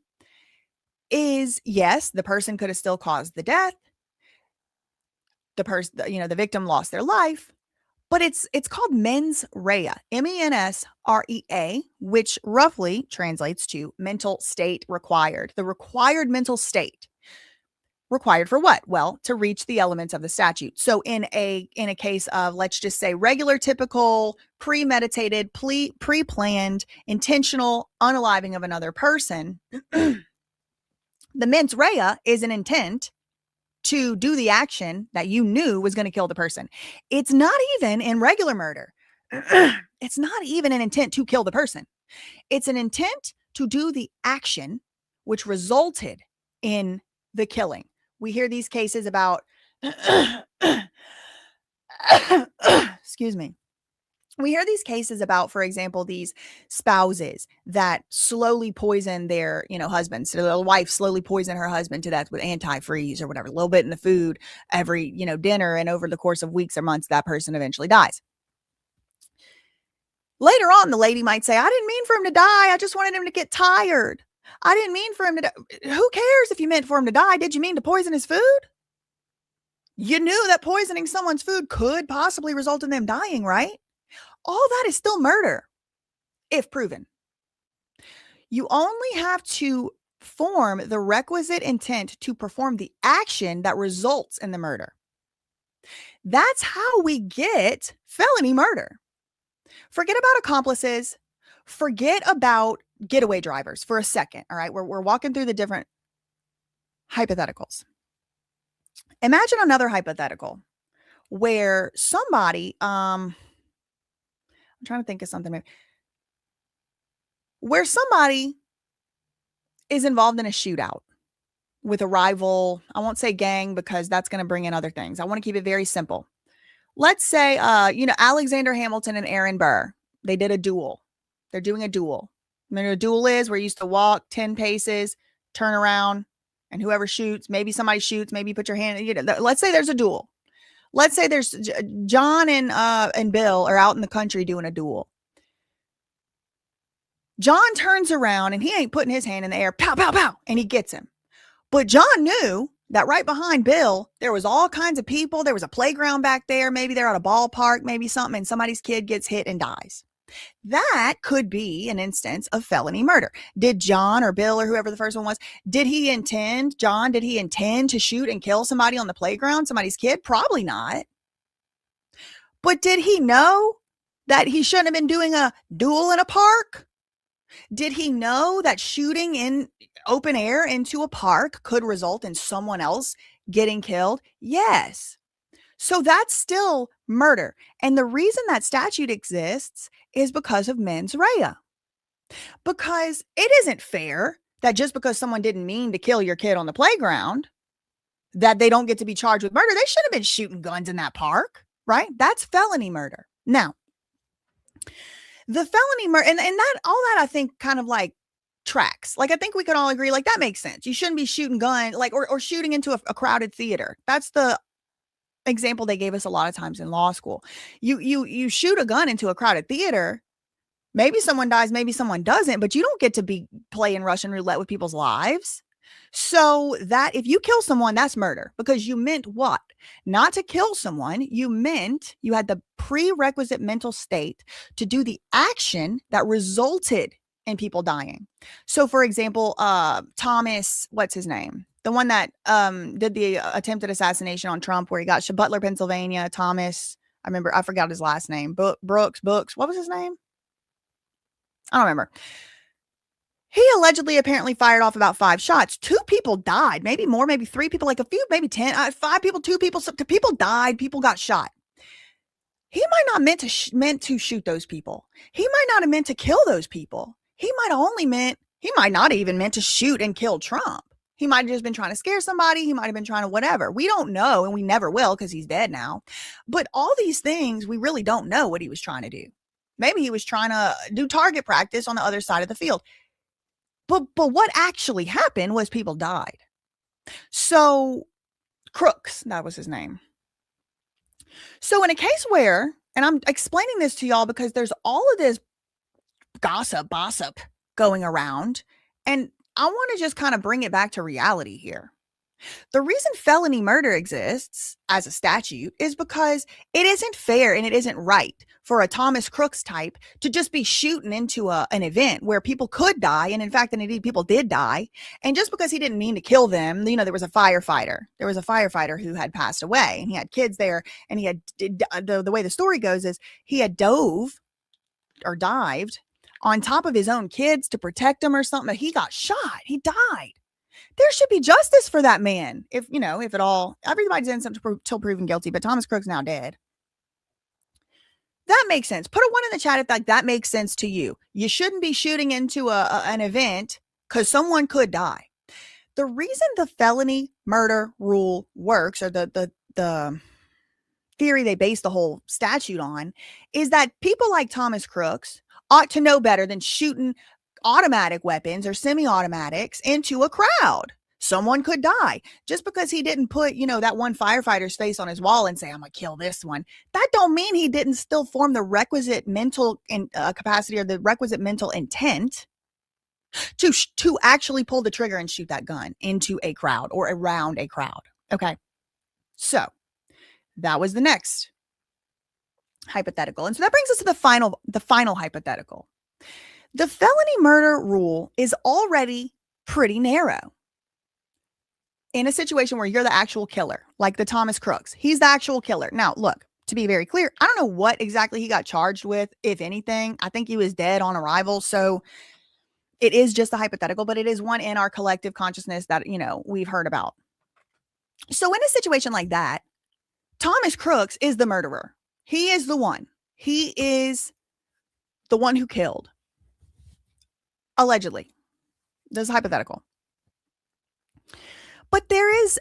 is, yes, the person could have still caused the death. the victim lost their life, but it's called mens rea, MENSREA, which roughly translates to mental state required. The required mental state. Required for what? Well, to reach the elements of the statute. So in a case of, let's just say, regular, typical, premeditated, pre-planned, intentional unaliving of another person, the mens rea is an intent to do the action that you knew was going to kill the person. It's not even in regular murder. It's not even an intent to kill the person. It's an intent to do the action which resulted in the killing. We hear these cases about, excuse me. We hear these cases about, for example, these spouses that slowly poison their, husbands. So the wife slowly poison her husband to death with antifreeze or whatever, a little bit in the food every, dinner. And over the course of weeks or months, that person eventually dies. Later on, the lady might say, I didn't mean for him to die. I just wanted him to get tired. I didn't mean for him to die. Who cares if you meant for him to die? Did you mean to poison his food? You knew that poisoning someone's food could possibly result in them dying, right? All that is still murder, if proven. You only have to form the requisite intent to perform the action that results in the murder. That's how we get felony murder. Forget about accomplices. Forget about getaway drivers for a second. All right. We're walking through the different hypotheticals. Imagine another hypothetical where somebody, I'm trying to think of something where somebody is involved in a shootout with a rival. I won't say gang because that's going to bring in other things. I want to keep it very simple. Let's say, Alexander Hamilton and Aaron Burr, they did a duel. They're doing a duel. Remember what a duel is? Where you used to walk 10 paces, turn around, and whoever shoots, maybe somebody shoots, maybe you put your hand. Let's say there's a duel. Let's say there's John and Bill are out in the country doing a duel. John turns around and he ain't putting his hand in the air, pow, pow, pow, and he gets him. But John knew that right behind Bill, there was all kinds of people. There was a playground back there. Maybe they're at a ballpark, maybe something, and somebody's kid gets hit and dies. That could be an instance of felony murder. Did John or Bill or whoever the first one was, did he intend to shoot and kill somebody on the playground, somebody's kid? Probably not. But did he know that he shouldn't have been doing a duel in a park? Did he know that shooting in open air into a park could result in someone else getting killed? Yes. So that's still murder. And the reason that statute exists is because of mens rea. Because it isn't fair that just because someone didn't mean to kill your kid on the playground, that they don't get to be charged with murder. They shouldn't have been shooting guns in that park, right? That's felony murder. Now, the felony murder, and that all that I think kind of like tracks. Like I think we could all agree, like that makes sense. You shouldn't be shooting guns, like or shooting into a crowded theater. That's the example they gave us a lot of times in law school. You shoot a gun into a crowded theater. Maybe someone dies, maybe someone doesn't, but you don't get to be playing Russian roulette with people's lives. So that if you kill someone, that's murder because you meant what? Not to kill someone. You meant you had the prerequisite mental state to do the action that resulted in people dying. So for example, Thomas, what's his name? The one that did the attempted assassination on Trump where he got Butler, Pennsylvania, Thomas. I forgot his last name. Brooks. What was his name? I don't remember. He allegedly apparently fired off about 5 shots. 2 people died, maybe more, maybe 3 people, like a few, maybe 10, 5 people, 2 people, people died, people got shot. He might not meant to shoot those people. He might not have meant to kill those people. He might not even meant to shoot and kill Trump. He might have just been trying to scare somebody. He might have been trying to whatever. We don't know, and we never will because he's dead now. But all these things, we really don't know what he was trying to do. Maybe he was trying to do target practice on the other side of the field. But what actually happened was people died. So Crooks, that was his name. So in a case where, and I'm explaining this to y'all because there's all of this gossip going around, and I want to just kind of bring it back to reality here. The reason felony murder exists as a statute is because it isn't fair and it isn't right for a Thomas Crooks type to just be shooting into an event where people could die. And in fact, indeed, people did die. And just because he didn't mean to kill them, there was a firefighter. There was a firefighter who had passed away, and he had kids there. And he had, the way the story goes is he had dived on top of his own kids to protect them or something. He got shot. He died. There should be justice for that man. If at all, everybody's innocent till proven guilty, but Thomas Crooks now dead. That makes sense. Put a 1 in the chat if that makes sense to you. You shouldn't be shooting into an event because someone could die. The reason the felony murder rule works, or the theory they base the whole statute on, is that people like Thomas Crooks ought to know better than shooting automatic weapons or semi-automatics into a crowd. Someone could die just because he didn't put, that one firefighter's face on his wall and say, I'm going to kill this one. That don't mean he didn't still form the requisite mental capacity or the requisite mental intent to actually pull the trigger and shoot that gun into a crowd or around a crowd. Okay. So that was the next hypothetical. And so that brings us to the final hypothetical. The felony murder rule is already pretty narrow. In a situation where you're the actual killer, like the Thomas Crooks, he's the actual killer. Now, look, to be very clear, I don't know what exactly he got charged with, if anything. I think he was dead on arrival. So it is just a hypothetical, but it is one in our collective consciousness that, we've heard about. So in a situation like that, Thomas Crooks is the murderer. He is the one. He is the one who killed. Allegedly. This is hypothetical. But there is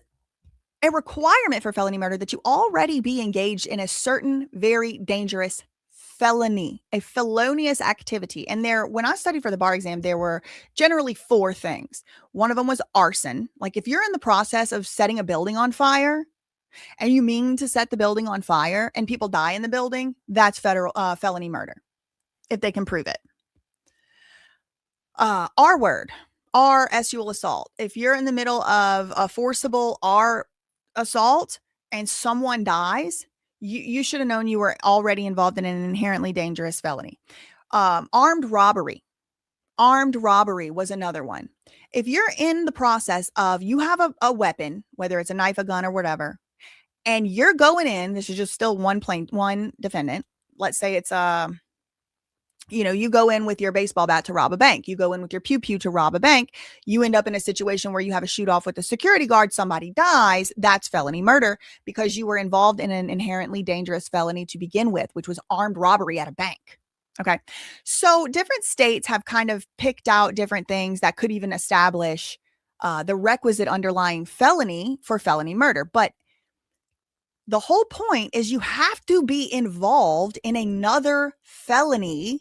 a requirement for felony murder that you already be engaged in a certain very dangerous felony, a felonious activity. And when I studied for the bar exam, there were generally 4 things. One of them was arson. Like if you're in the process of setting a building on fire and you mean to set the building on fire and people die in the building, that's felony murder if they can prove it. Sexual assault. If you're in the middle of a forcible assault and someone dies, you should have known you were already involved in an inherently dangerous felony. Armed robbery. Armed robbery was another one. If you're in the process of, you have a weapon, whether it's a knife, a gun, or whatever, and you're going in, this is just still one defendant. Let's say it's you go in with your baseball bat to rob a bank. You go in with your pew-pew to rob a bank. You end up in a situation where you have a shoot off with the security guard. Somebody dies. That's felony murder because you were involved in an inherently dangerous felony to begin with, which was armed robbery at a bank. Okay. So different states have kind of picked out different things that could even establish the requisite underlying felony for felony murder. But the whole point is you have to be involved in another felony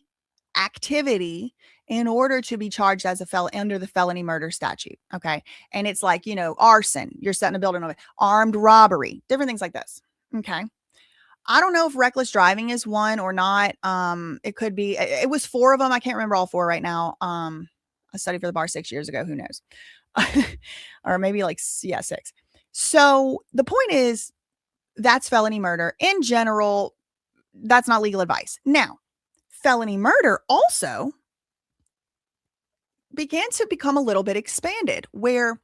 activity in order to be charged as a felon under the felony murder statute. Okay. And it's like, arson, you're setting a building on it, armed robbery, different things like this. Okay. I don't know if reckless driving is one or not. It could be, it was 4 of them. I can't remember all 4 right now. I studied for the bar 6 years ago. Who knows? Or maybe 6. So the point is, that's felony murder. In general, that's not legal advice. Now, felony murder also began to become a little bit expanded, where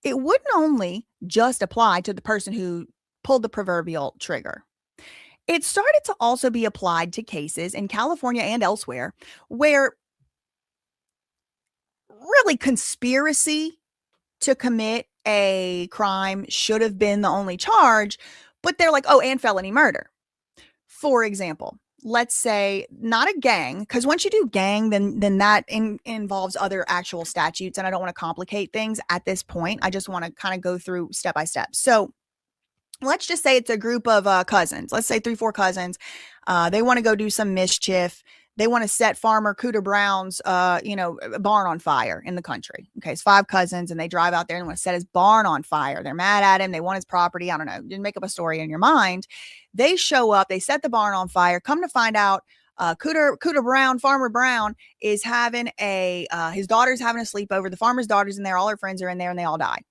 it wouldn't only just apply to the person who pulled the proverbial trigger. It started to also be applied to cases in California and elsewhere where really conspiracy to commit a crime should have been the only charge, but they're like, oh, and felony murder. For example, let's say not a gang, because once you do gang, then that involves other actual statutes, and I don't want to complicate things at this point. I just want to kind of go through step by step. So let's just say it's a group of cousins. Let's say 3-4 cousins. They want to go do some mischief. They want to set Farmer Cooter Brown's, barn on fire in the country. Okay, it's 5 cousins, and they drive out there and want to set his barn on fire. They're mad at him. They want his property. I don't know. You make up a story in your mind. They show up. They set the barn on fire. Come to find out, Cooter Brown, Farmer Brown, is having his daughter's having a sleepover. The farmer's daughter's in there. All her friends are in there, and they all die.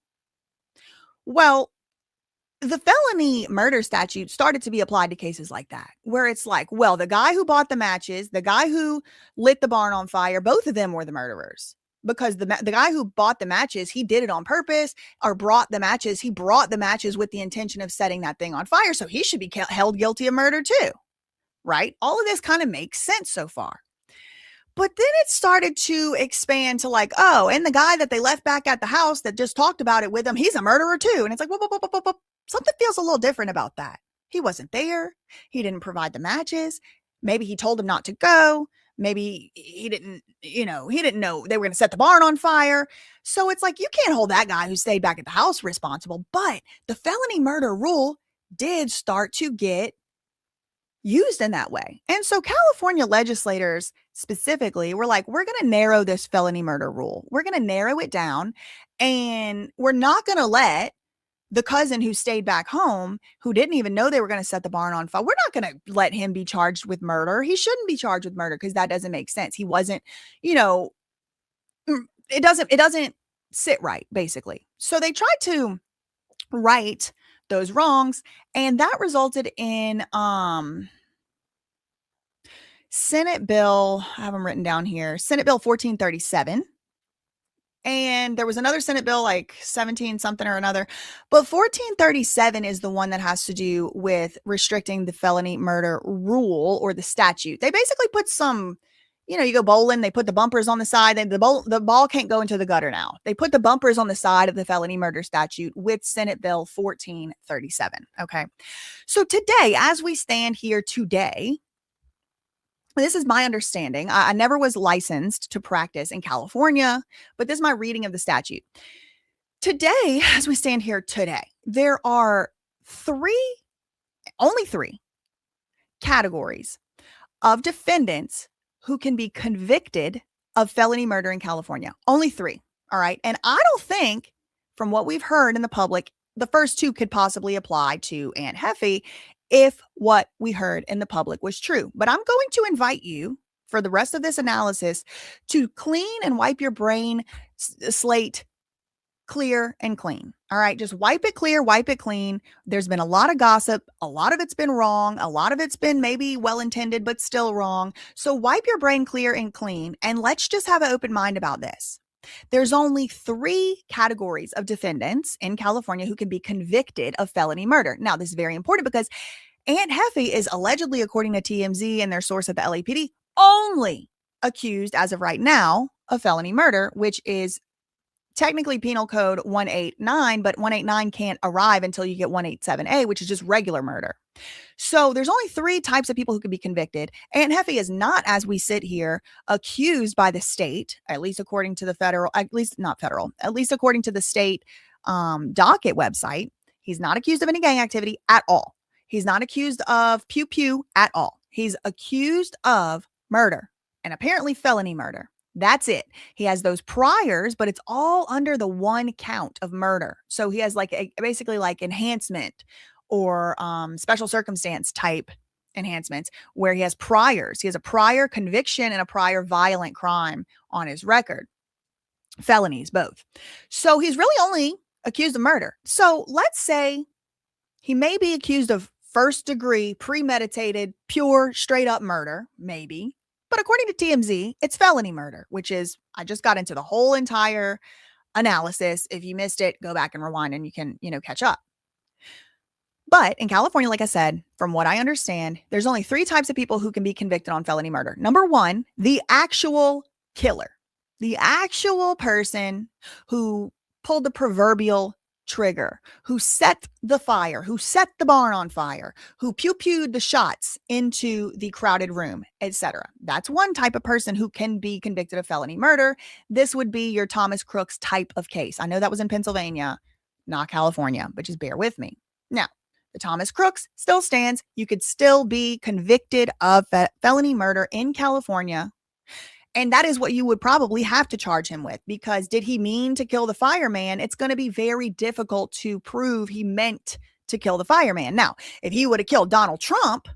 Well, the felony murder statute started to be applied to cases like that, where it's like, well, the guy who bought the matches, the guy who lit the barn on fire, both of them were the murderers. Because the guy who bought the matches, he did it on purpose, or brought the matches. He brought the matches with the intention of setting that thing on fire. So he should be held guilty of murder too, right? All of this kind of makes sense so far. But then it started to expand to like, oh, and the guy that they left back at the house that just talked about it with them, he's a murderer too. And it's like, whoa. Something feels a little different about that. He wasn't there. He didn't provide the matches. Maybe he told them not to go. Maybe he didn't know they were going to set the barn on fire. So it's like, you can't hold that guy who stayed back at the house responsible. But the felony murder rule did start to get used in that way. And so California legislators specifically were like, we're going to narrow this felony murder rule. We're going to narrow it down, and we're not going to let the cousin who stayed back home, who didn't even know they were going to set the barn on fire, we're not going to let him be charged with murder. He shouldn't be charged with murder because that doesn't make sense. He wasn't, it doesn't sit right, basically. So they tried to right those wrongs, and that resulted in Senate Bill, I have them written down here, Senate Bill 1437. And there was another Senate bill, like 17 something or another. But 1437 is the one that has to do with restricting the felony murder rule or the statute. They basically put some, you go bowling, they put the bumpers on the side. The ball can't go into the gutter now. They put the bumpers on the side of the felony murder statute with Senate Bill 1437. Okay. So today, as we stand here today, this is my understanding. I never was licensed to practice in California, but this is my reading of the statute. Today, as we stand here today, there are only three categories of defendants who can be convicted of felony murder in California. Only three. All right. And I don't think, from what we've heard in the public, the first two could possibly apply to Aunt Jeffe if what we heard in the public was true. But I'm going to invite you for the rest of this analysis to clean and wipe your brain slate clear and clean. All right. Just wipe it clear, wipe it clean. There's been a lot of gossip. A lot of it's been wrong. A lot of it's been maybe well-intended, but still wrong. So wipe your brain clear and clean. And let's just have an open mind about this. There's only three categories of defendants in California who can be convicted of felony murder. Now, this is very important because Aunt Jeffe is allegedly, according to TMZ and their source at the LAPD, only accused as of right now of felony murder, which is technically Penal Code 189, but 189 can't arrive until you get 187A, which is just regular murder. So there's only three types of people who can be convicted. Aunt Jeffe is not, as we sit here, accused by the state, at least according to the at least according to the state docket website. He's not accused of any gang activity at all. He's not accused of pew pew at all. He's accused of murder, and apparently felony murder. That's it. He has those priors, but it's all under the one count of murder. So he has basically like enhancement or special circumstance type enhancements where he has priors. He has a prior conviction and a prior violent crime on his record. Felonies, both. So he's really only accused of murder. So let's say he may be accused of first degree, premeditated, pure, straight up murder, maybe. But according to TMZ, it's felony murder, which is, I just got into the whole entire analysis. If you missed it, go back and rewind and you can, catch up. But in California, like I said, from what I understand, there's only three types of people who can be convicted on felony murder. Number one, the actual killer, the actual person who pulled the proverbial trigger, who set the fire, who set the barn on fire, who pew-pewed the shots into the crowded room, etc. That's one type of person who can be convicted of felony murder. This would be your Thomas Crooks type of case. I know that was in Pennsylvania, not California, but just bear with me. Now, the Thomas Crooks still stands. You could still be convicted of felony murder in California. And that is what you would probably have to charge him with, because did he mean to kill the fireman? It's going to be very difficult to prove he meant to kill the fireman. Now, if he would have killed Donald Trump,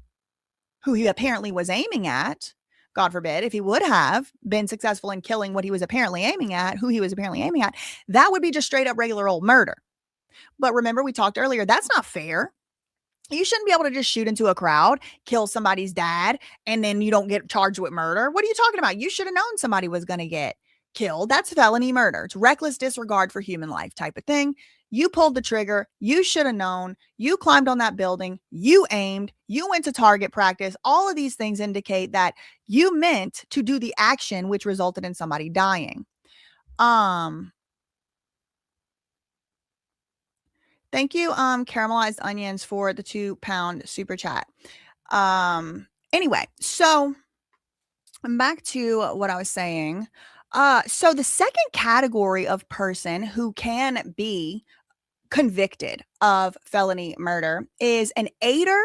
who he apparently was aiming at, God forbid, if he would have been successful in killing what he was apparently aiming at, who he was apparently aiming at, that would be just straight up regular old murder. But remember, we talked earlier, that's not fair. You shouldn't be able to just shoot into a crowd, kill somebody's dad, and then you don't get charged with murder. What are you talking about? You should have known somebody was going to get killed. That's felony murder. It's reckless disregard for human life type of thing. You pulled the trigger. You should have known. You climbed on that building. You aimed. You went to target practice. All of these things indicate that you meant to do the action which resulted in somebody dying. Thank you, Caramelized Onions, for the £2 super chat. Anyway, so I'm back to what I was saying. So the second category of person who can be convicted of felony murder is an aider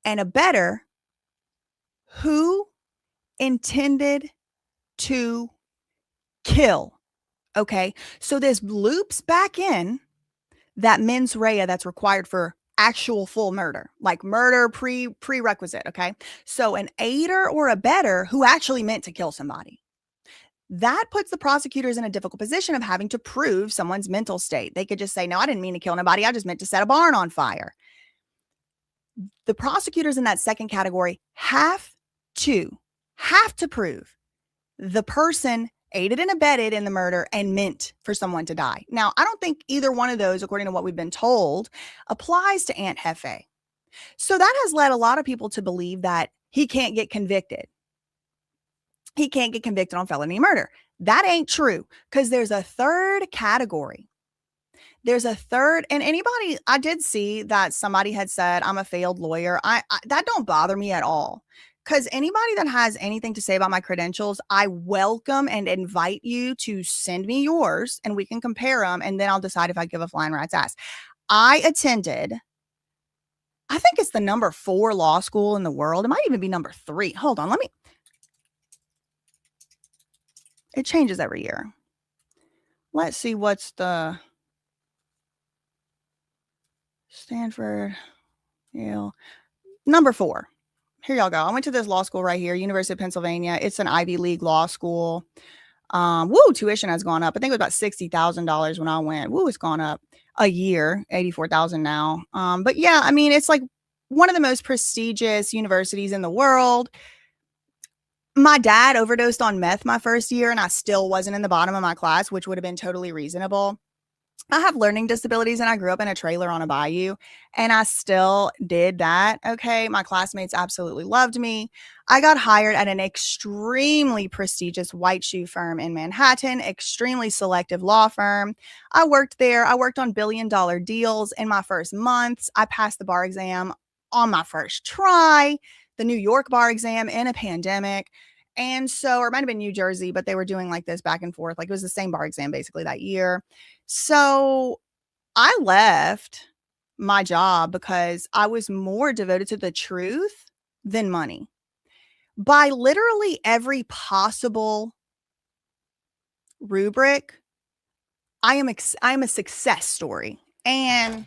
and abettor who intended to kill. Okay, so this loops back in that mens rea that's required for actual full murder, like murder prerequisite. Okay, so an aider or abettor who actually meant to kill somebody. That puts the prosecutors in a difficult position of having to prove someone's mental state. They could just say, no, I didn't mean to kill nobody. I just meant to set a barn on fire. The prosecutors in that second category have to prove the person aided and abetted in the murder and meant for someone to die. Now, I don't think either one of those, according to what we've been told, applies to Aunt Jefe. So that has led a lot of people to believe that he can't get convicted. He can't get convicted on felony murder. That ain't true, because there's a third category. There's a third, and anybody, I did see that somebody had said, I'm a failed lawyer. That don't bother me at all. Because anybody that has anything to say about my credentials, I welcome and invite you to send me yours and we can compare them. And then I'll decide if I give a flying rat's ass. I attended, I think it's the number 4 law school in the world. It might even be number 3. Hold on. It changes every year. Let's see what's the Stanford, Yale, number 4. Here y'all go. I went to this law school right here, University of Pennsylvania. It's an Ivy League law school. Tuition has gone up. I think it was about $60,000 when I went. It's gone up a year, $84,000 now. But yeah, I mean, it's like one of the most prestigious universities in the world. My dad overdosed on meth my first year, and I still wasn't in the bottom of my class, which would have been totally reasonable. I have learning disabilities and I grew up in a trailer on a bayou and I still did that. Okay. My classmates absolutely loved me. I got hired at an extremely prestigious white shoe firm in Manhattan, extremely selective law firm. I worked there. I worked on billion-dollar deals in my first months. I passed the bar exam on my first try, the New York bar exam in a pandemic. And so, or it might have been New Jersey, but they were doing like this back and forth. Like it was the same bar exam basically that year. So I left my job because I was more devoted to the truth than money. By literally every possible rubric, I am a success story. And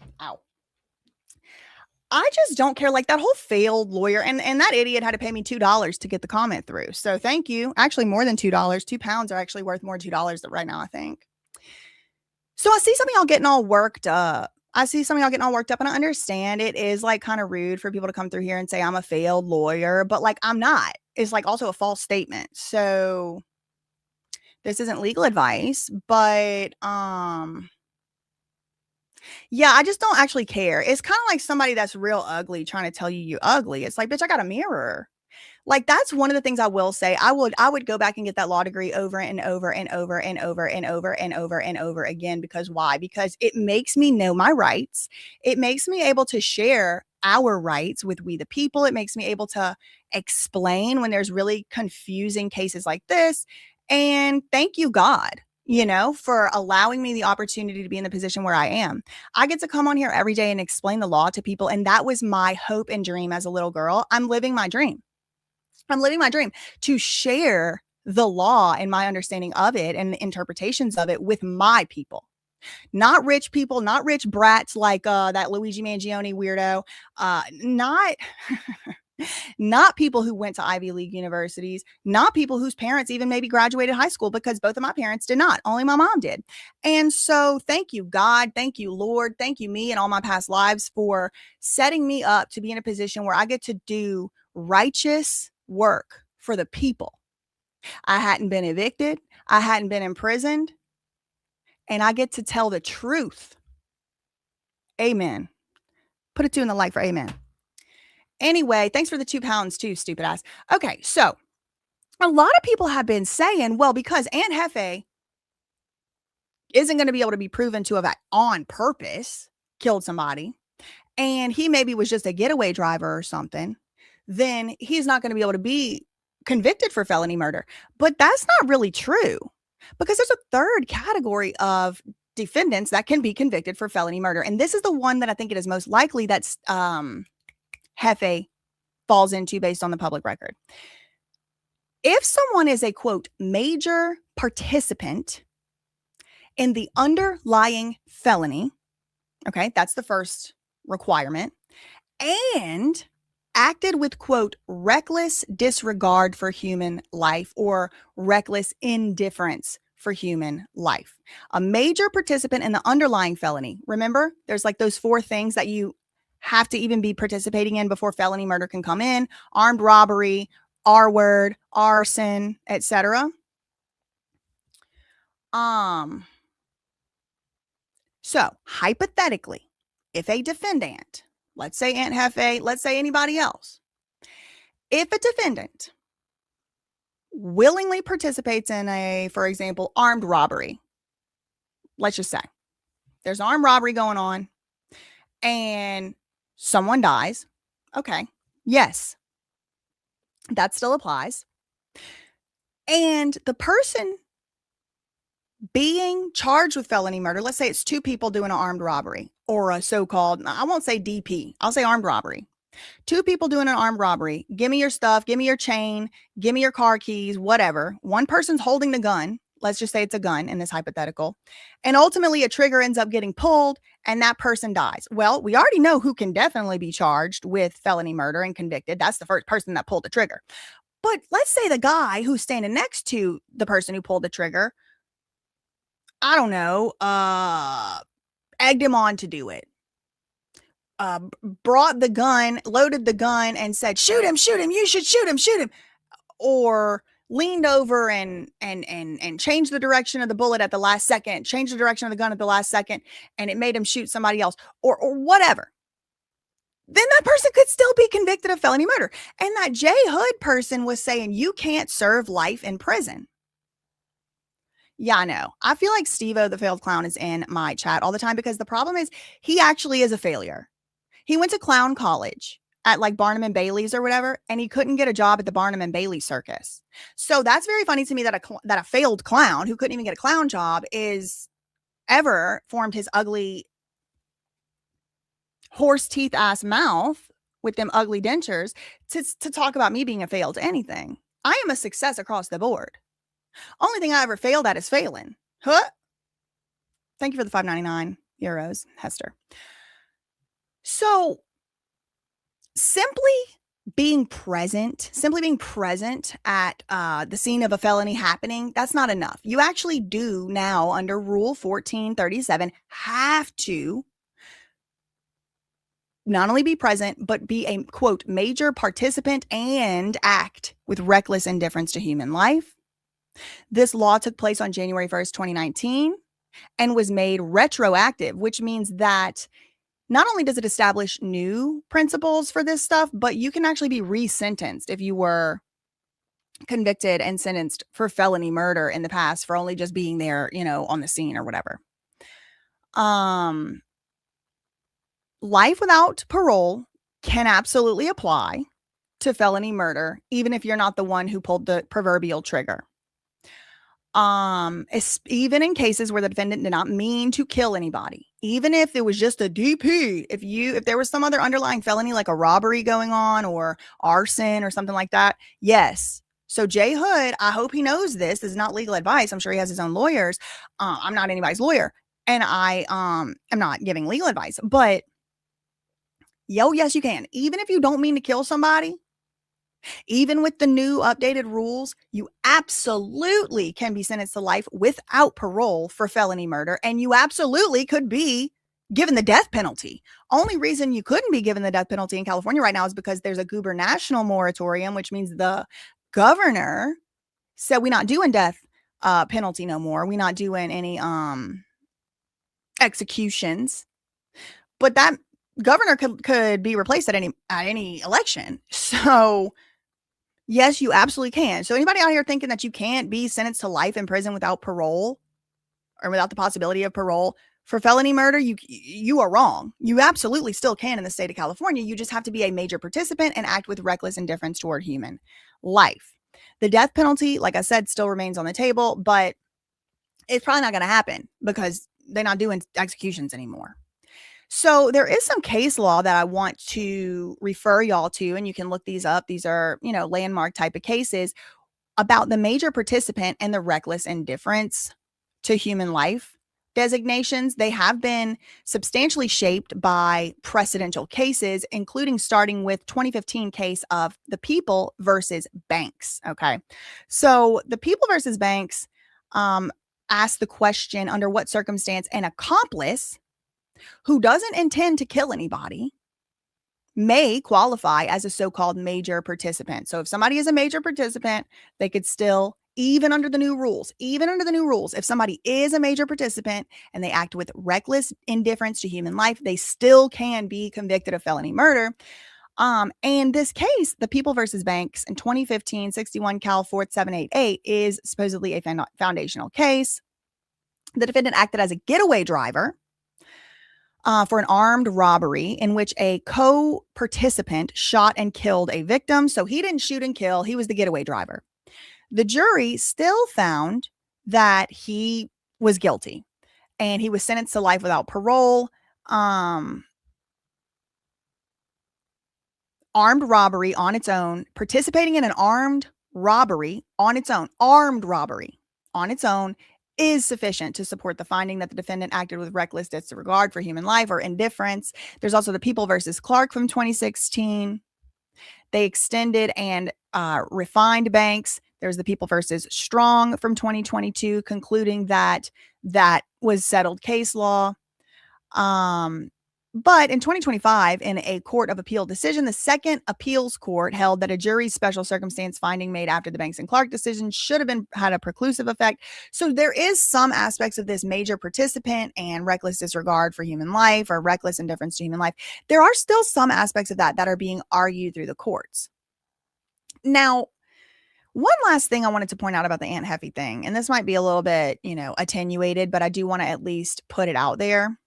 I just don't care. Like that whole failed lawyer and that idiot had to pay me $2 to get the comment through. So thank you. Actually more than $2. £2 are actually worth more than $2 right now, I think. So I see some of y'all getting all worked up. And I understand it is like kind of rude for people to come through here and say I'm a failed lawyer, but like I'm not. It's like also a false statement. So this isn't legal advice, but yeah, I just don't actually care. It's kind of like somebody that's real ugly trying to tell you you're ugly. It's like, bitch, I got a mirror. Like that's one of the things I will say. I would go back and get that law degree over and over and over and over and over and over and over again. Because why? Because it makes me know my rights. It makes me able to share our rights with we the people. It makes me able to explain when there's really confusing cases like this. And thank you, God, for allowing me the opportunity to be in the position where I am. I get to come on here every day and explain the law to people. And that was my hope and dream as a little girl. I'm living my dream to share the law and my understanding of it and the interpretations of it with my people. Not rich people, not rich brats like that Luigi Mangione weirdo. Not not people who went to Ivy League universities, not people whose parents even maybe graduated high school, because both of my parents did not. Only my mom did. And so thank you, God. Thank you, Lord. Thank you, me and all my past lives, for setting me up to be in a position where I get to do righteous work for the people. I hadn't been evicted. I hadn't been imprisoned. And I get to tell the truth. Amen. Put a 2 in the like for amen. Anyway, thanks for the £2 too, stupid ass. Okay, so a lot of people have been saying, well, because Aunt Jefe isn't going to be able to be proven to have on purpose killed somebody, and he maybe was just a getaway driver or something, then he's not going to be able to be convicted for felony murder. But that's not really true, because there's a third category of defendants that can be convicted for felony murder. And this is the one that I think it is most likely that's Jefe falls into based on the public record. If someone is a, quote, major participant in the underlying felony, okay, that's the first requirement, and acted with, quote, reckless disregard for human life or reckless indifference for human life. A major participant in the underlying felony. Remember, there's like those 4 things that you have to even be participating in before felony murder can come in: armed robbery, R-word, arson, etc. So hypothetically, if a defendant, let's say Aunt Jefe, let's say anybody else, if a defendant willingly participates in a, for example, armed robbery, let's just say there's armed robbery going on and someone dies. Okay. Yes. That still applies. And the person being charged with felony murder, let's say it's 2 people doing an armed robbery, or a so-called, I won't say DP, I'll say armed robbery. 2 people doing an armed robbery. Give me your stuff. Give me your chain. Give me your car keys, whatever. One person's holding the gun. Let's just say it's a gun in this hypothetical. And ultimately a trigger ends up getting pulled and that person dies. Well, we already know who can definitely be charged with felony murder and convicted. That's the first person that pulled the trigger. But let's say the guy who's standing next to the person who pulled the trigger, I don't know, egged him on to do it. Brought the gun, loaded the gun, and said, shoot him, you should shoot him. Or leaned over and changed the direction of the bullet at the last second, changed the direction of the gun at the last second, and it made him shoot somebody else, or whatever. Then that person could still be convicted of felony murder. And that J Hood person was saying, you can't serve life in prison. Yeah, I know. I feel like Steve-O, the failed clown, is in my chat all the time, because the problem is he actually is a failure. He went to clown college at like Barnum and Bailey's or whatever, and he couldn't get a job at the Barnum and Bailey circus. So that's very funny to me that a failed clown who couldn't even get a clown job is ever formed his ugly horse teeth ass mouth with them ugly dentures to talk about me being a failed anything. I am a success across the board. Only thing I ever failed at is failing. Huh? Thank you for the 5.99 euros, Hester. So simply being present at the scene of a felony happening, that's not enough. You actually do now, under Rule 1437, have to not only be present, but be a, quote, major participant and act with reckless indifference to human life. This law took place on January 1st, 2019, and was made retroactive, which means that not only does it establish new principles for this stuff, but you can actually be resentenced if you were convicted and sentenced for felony murder in the past for only just being there, on the scene or whatever. Life without parole can absolutely apply to felony murder, even if you're not the one who pulled the proverbial trigger. Even in cases where the defendant did not mean to kill anybody, even if it was just a DP, if there was some other underlying felony like a robbery going on or arson or something like that, yes. So J Hood, I hope he knows this. This is not legal advice. I'm sure he has his own lawyers. I'm not anybody's lawyer, and I am not giving legal advice, but yes, you can. Even if you don't mean to kill somebody, Even with the new updated rules, you absolutely can be sentenced to life without parole for felony murder, and you absolutely could be given the death penalty. Only reason you couldn't be given the death penalty in California right now is because there's a gubernational moratorium, which means the governor said we're not doing death penalty no more. We're not doing any executions. But that governor could be replaced at any election. So yes, you absolutely can. So anybody out here thinking that you can't be sentenced to life in prison without parole or without the possibility of parole for felony murder, you are wrong. You absolutely still can in the state of California. You just have to be a major participant and act with reckless indifference toward human life. The death penalty, like I said, still remains on the table, but it's probably not going to happen because they're not doing executions anymore. So there is some case law that I want to refer y'all to, and you can look these up. These are, landmark type of cases about the major participant and the reckless indifference to human life designations. They have been substantially shaped by precedential cases, including starting with 2015 case of the People versus Banks. Okay. So the People versus Banks asked the question, under what circumstance an accomplice who doesn't intend to kill anybody may qualify as a so-called major participant. So if somebody is a major participant, they could still, even under the new rules, if somebody is a major participant and they act with reckless indifference to human life, they still can be convicted of felony murder. And this case, the People versus Banks in 2015, 61 Cal 4788, is supposedly a foundational case. The defendant acted as a getaway driver for an armed robbery in which a co-participant shot and killed a victim. So he didn't shoot and kill. He was the getaway driver. The jury still found that he was guilty and he was sentenced to life without parole. Armed robbery on its own, participating in an armed robbery on its own is sufficient to support the finding that the defendant acted with reckless disregard for human life or indifference. There's also the People versus Clark from 2016. They extended and refined Banks. There's the People versus Strong from 2022, concluding that that was settled case law. But in 2025, in a court of appeal decision, the Second Appeals Court held that a jury's special circumstance finding made after the Banks and Clark decision should have had a preclusive effect. So there is some aspects of this major participant and reckless disregard for human life or reckless indifference to human life. There are still some aspects of that are being argued through the courts. Now, one last thing I wanted to point out about the Aunt Heffy thing, and this might be a little bit, attenuated, but I do want to at least put it out there.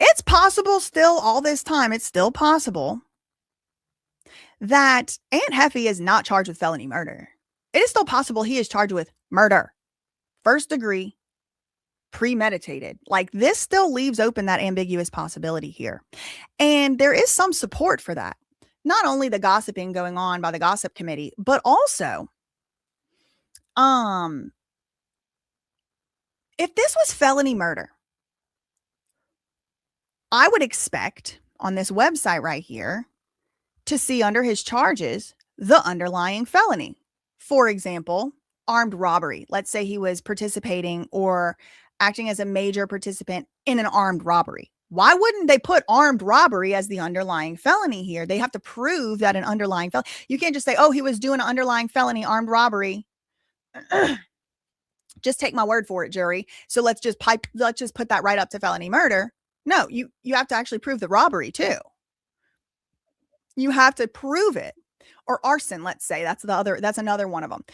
It's possible still all this time, it's still possible that Aunt Heffy is not charged with felony murder. It is still possible he is charged with murder, first degree, premeditated. Like, this still leaves open that ambiguous possibility here. And there is some support for that. Not only the gossiping going on by the gossip committee, but also, if this was felony murder, I would expect on this website right here to see under his charges the underlying felony. For example, armed robbery. Let's say he was participating or acting as a major participant in an armed robbery. Why wouldn't they put armed robbery as the underlying felony here? They have to prove that an underlying felony. You can't just say, oh, he was doing an underlying felony, armed robbery. Just take my word for it, jury. So let's just put that right up to felony murder. No, you have to actually prove the robbery too. You have to prove it. Or arson, let's say. That's another one of them.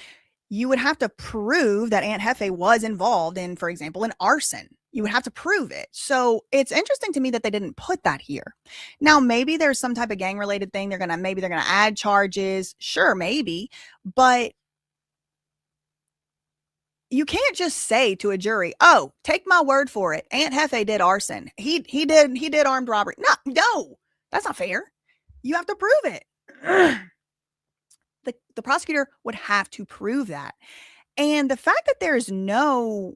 You would have to prove that Aunt Hefe was involved in, for example, an arson. You would have to prove it. So it's interesting to me that they didn't put that here. Now, maybe there's some type of gang related thing. Maybe they're gonna add charges. Sure, maybe, but you can't just say to a jury, oh, take my word for it, Aunt Hefe did arson. He did armed robbery. No, that's not fair. You have to prove it. The prosecutor would have to prove that. And the fact that there's no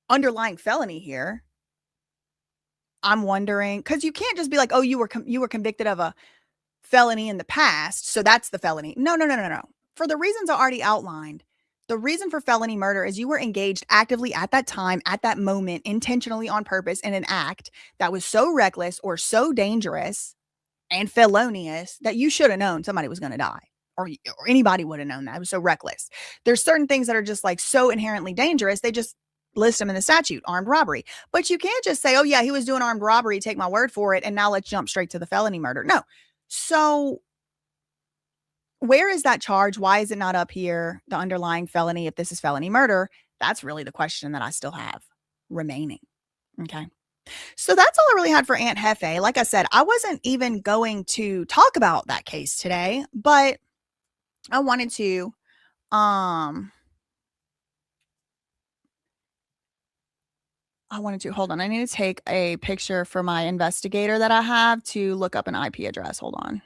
underlying felony here I'm wondering, because you can't just be like, oh, you were convicted of a felony in the past, so that's the felony. No. For the reasons I already outlined, the reason for felony murder is you were engaged actively at that time, at that moment, intentionally on purpose in an act that was so reckless or so dangerous and felonious that you should have known somebody was going to die, or anybody would have known that. It was so reckless. There's certain things that are just like so inherently dangerous. They just list them in the statute, armed robbery. But you can't just say, oh yeah, he was doing armed robbery, take my word for it, and now let's jump straight to the felony murder. No. So where is that charge? Why is it not up here? The underlying felony, if this is felony murder, that's really the question that I still have remaining. Okay. So that's all I really had for Aunt Jefe. Like I said, I wasn't even going to talk about that case today, but I wanted to, hold on. I need to take a picture for my investigator that I have to look up an IP address. Hold on.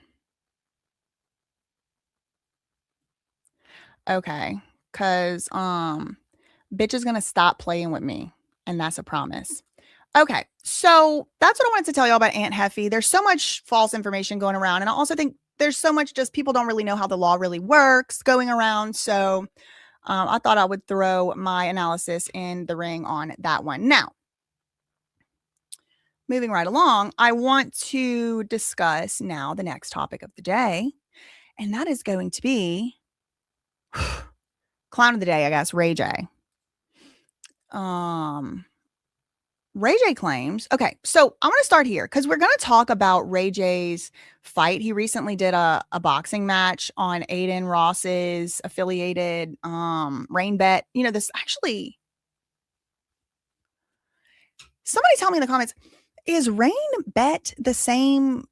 Okay. Cause, bitch is going to stop playing with me, and that's a promise. Okay. So that's what I wanted to tell y'all about Aunt Jefe. There's so much false information going around. And I also think there's so much just people don't really know how the law really works going around. So, I thought I would throw my analysis in the ring on that one. Now, moving right along, I want to discuss now the next topic of the day, and that is going to be clown of the day, I guess, Ray J. Ray J claims, okay, so I'm going to start here because we're going to talk about Ray J's fight. He recently did a boxing match on Aiden Ross's affiliated Rain Bet. You know, this actually, somebody tell me in the comments, is Rain Bet the same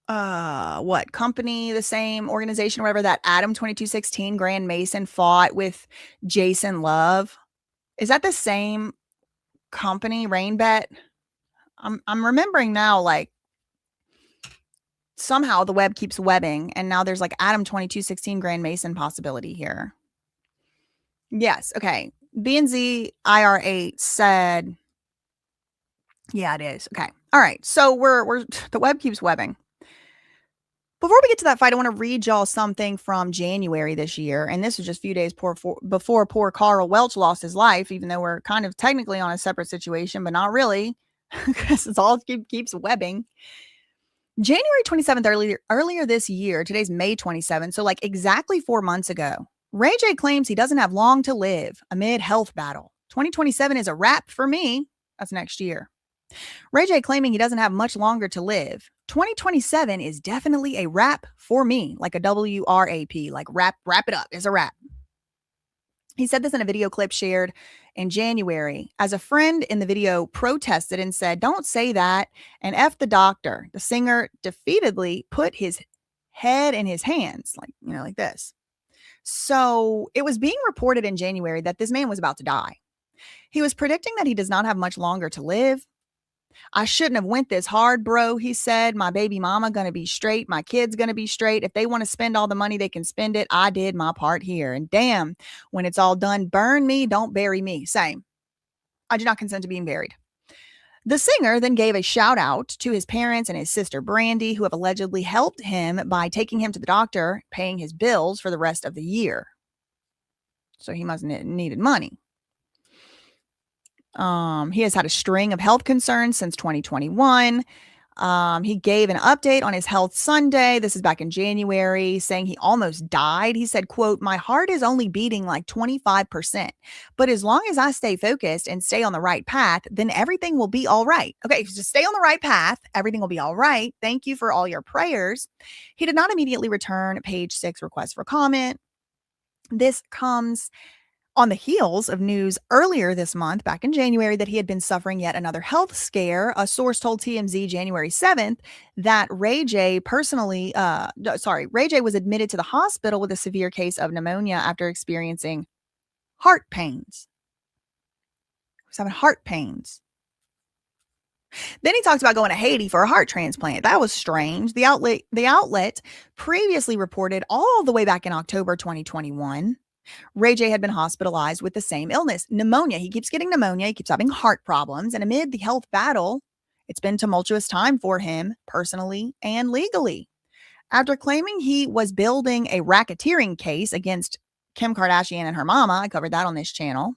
company, the same organization, whatever, that Adam 2216 Grand Mason fought with Jason Love? Is that the same company, Rain Bet? I'm remembering now, like, somehow the web keeps webbing, and now there's like Adam 2216 Grand Mason possibility here. Yes, okay. B&Z IR8 said, yeah, it is. Okay. All right. So we're the web keeps webbing. Before we get to that fight, I want to read y'all something from January this year. And this was just a few days before poor Carl Welch lost his life, even though we're kind of technically on a separate situation, but not really, because it's all keeps webbing. January 27th, earlier this year, today's May 27th, so like exactly 4 months ago, Ray J claims he doesn't have long to live amid health battle. 2027 is a wrap for me. That's next year. Ray J claiming he doesn't have much longer to live. 2027 is definitely a wrap for me, like a WRAP, like wrap it up. It's a wrap. He said this in a video clip shared in January as a friend in the video protested and said, "Don't say that," and F the doctor. The singer defeatedly put his head in his hands, like, you know, like this. So it was being reported in January that this man was about to die. He was predicting that he does not have much longer to live. "I shouldn't have went this hard, bro," he said. "My baby mama gonna be straight. My kid's gonna be straight. If they want to spend all the money, they can spend it. I did my part here. And damn, when it's all done, burn me, don't bury me." Same. I do not consent to being buried. The singer then gave a shout out to his parents and his sister Brandy, who have allegedly helped him by taking him to the doctor, paying his bills for the rest of the year. So he must have needed money. He has had a string of health concerns since 2021. He gave an update on his health Sunday. This is back in January, saying he almost died. He said, quote, "My heart is only beating like 25%, but as long as I stay focused and stay on the right path, then everything will be all right." Okay, just stay on the right path. Everything will be all right. Thank you for all your prayers. He did not immediately return page 6 request for comment. This comes on the heels of news earlier this month, back in January, that he had been suffering yet another health scare. A source told TMZ January 7th that Ray J was admitted to the hospital with a severe case of pneumonia after experiencing heart pains. He was having heart pains. Then he talks about going to Haiti for a heart transplant. That was strange. The outlet previously reported all the way back in October 2021 Ray J had been hospitalized with the same illness, pneumonia. He keeps getting pneumonia. He keeps having heart problems. And amid the health battle, it's been a tumultuous time for him personally and legally. After claiming he was building a racketeering case against Kim Kardashian and her mama, I covered that on this channel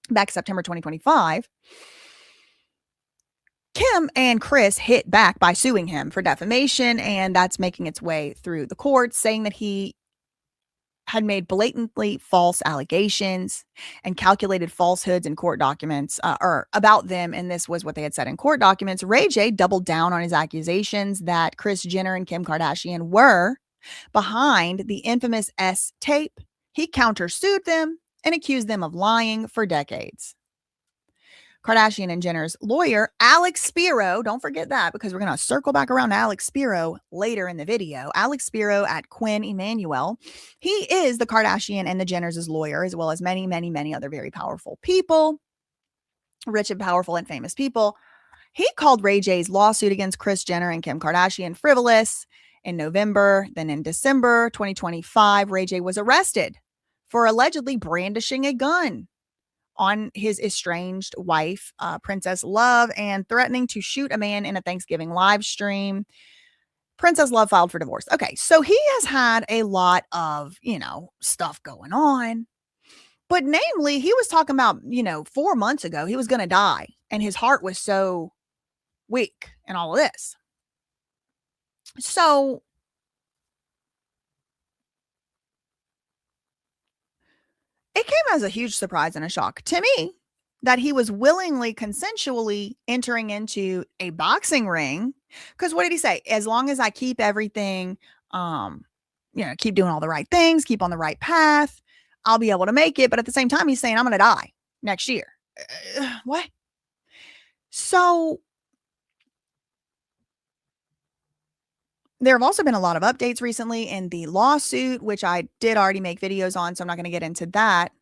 back September 2025, Kim and Kris hit back by suing him for defamation, and that's making its way through the courts, saying that he had made blatantly false allegations and calculated falsehoods in court documents or about them. And this was what they had said in court documents. Ray J doubled down on his accusations that Kris Jenner and Kim Kardashian were behind the infamous S tape. He countersued them and accused them of lying for decades. Kardashian and Jenner's lawyer, Alex Spiro, don't forget that because we're going to circle back around to Alex Spiro later in the video. Alex Spiro at Quinn Emanuel. He is the Kardashian and the Jenners' lawyer, as well as many, many, many other very powerful people, rich and powerful and famous people. He called Ray J's lawsuit against Kris Jenner and Kim Kardashian frivolous in November. Then in December 2025, Ray J was arrested for allegedly brandishing a gun on his estranged wife, Princess Love, and threatening to shoot a man in a Thanksgiving live stream. Princess Love filed for divorce. Okay, so he has had a lot of, stuff going on. But namely, he was talking about, 4 months ago, he was going to die. And his heart was so weak and all of this. So it came as a huge surprise and a shock to me that he was willingly, consensually entering into a boxing ring. Because what did he say? As long as I keep everything, keep doing all the right things, keep on the right path, I'll be able to make it. But at the same time, he's saying, I'm going to die next year. What? So there have also been a lot of updates recently in the lawsuit, which I did already make videos on, so I'm not going to get into that.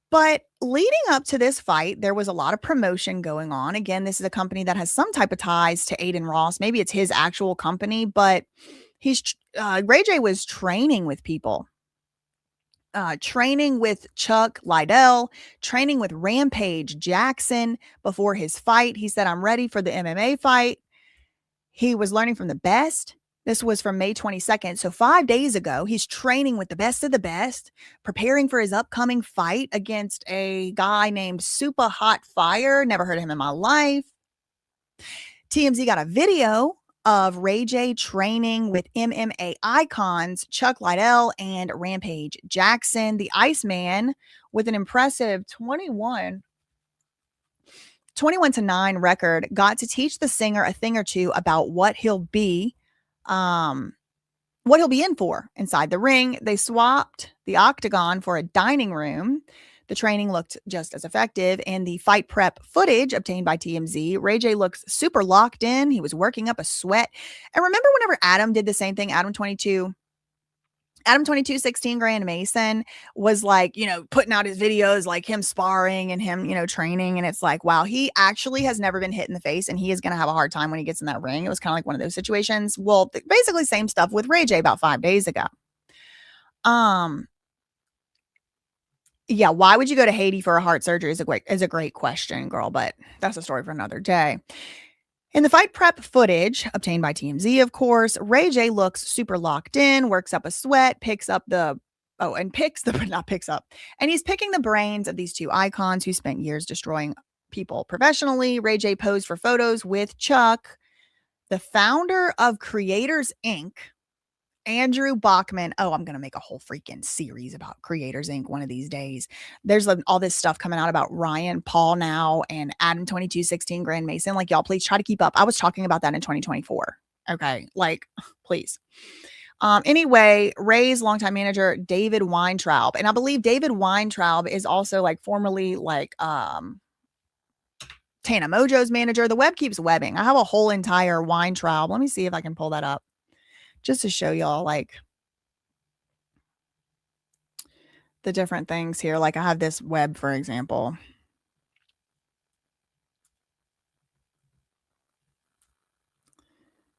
But leading up to this fight, there was a lot of promotion going on. Again, this is a company that has some type of ties to Aiden Ross. Maybe it's his actual company, but Ray J was training with people. Training with Chuck Liddell, training with Rampage Jackson before his fight. He said, I'm ready for the MMA fight. He was learning from the best. This was from May 22nd. So 5 days ago, he's training with the best of the best, preparing for his upcoming fight against a guy named Super Hot Fire. Never heard of him in my life. TMZ got a video of Ray J training with MMA icons Chuck Liddell and Rampage Jackson. The Iceman, with an impressive 21-9 record, got to teach the singer a thing or two about what he'll be in for inside the ring. They swapped the octagon for a dining room. The training looked just as effective. In the fight prep footage obtained by TMZ, Ray J looks super locked in. He was working up a sweat. And remember whenever Adam did the same thing, Adam 22, 16 Grand Mason was like, putting out his videos, like him sparring and him, training. And it's like, wow, he actually has never been hit in the face and he is going to have a hard time when he gets in that ring. It was kind of like one of those situations. Well, basically same stuff with Ray J about 5 days ago. Yeah, why would you go to Haiti for a heart surgery is a great question, girl, but that's a story for another day. In the fight prep footage obtained by TMZ, of course, Ray J looks super locked in, works up a sweat, and he's picking the brains of these two icons who spent years destroying people professionally. Ray J posed for photos with Chuck, the founder of Creators Inc., Andrew Bachman. Oh, I'm going to make a whole freaking series about Creators Inc. one of these days. There's all this stuff coming out about Ryan Paul now and Adam 22, 16 Grand Mason. Like, y'all, please try to keep up. I was talking about that in 2024. Okay. Like, please. Anyway, Ray's longtime manager, David Weintraub. And I believe David Weintraub is also like formerly like, Tana Mojo's manager. The web keeps webbing. I have a whole entire Weintraub. Let me see if I can pull that up, just to show y'all like the different things here. Like I have this web, for example.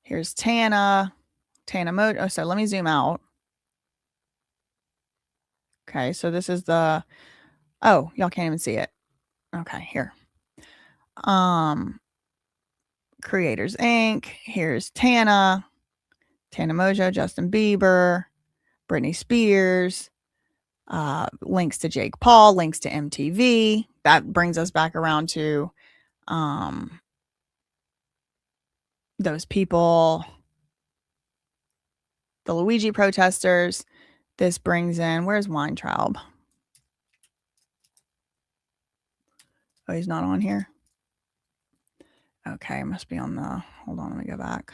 Here's Tana Mojo. So let me zoom out. Okay, so this is the, oh, y'all can't even see it. Okay, here. Creators Inc. Here's Tana Mojo, Justin Bieber, Britney Spears, links to Jake Paul, links to MTV. That brings us back around to those people, the LUIGI protesters. This brings in, where's Weintraub? Oh, he's not on here. Okay, must be on the, hold on, let me go back.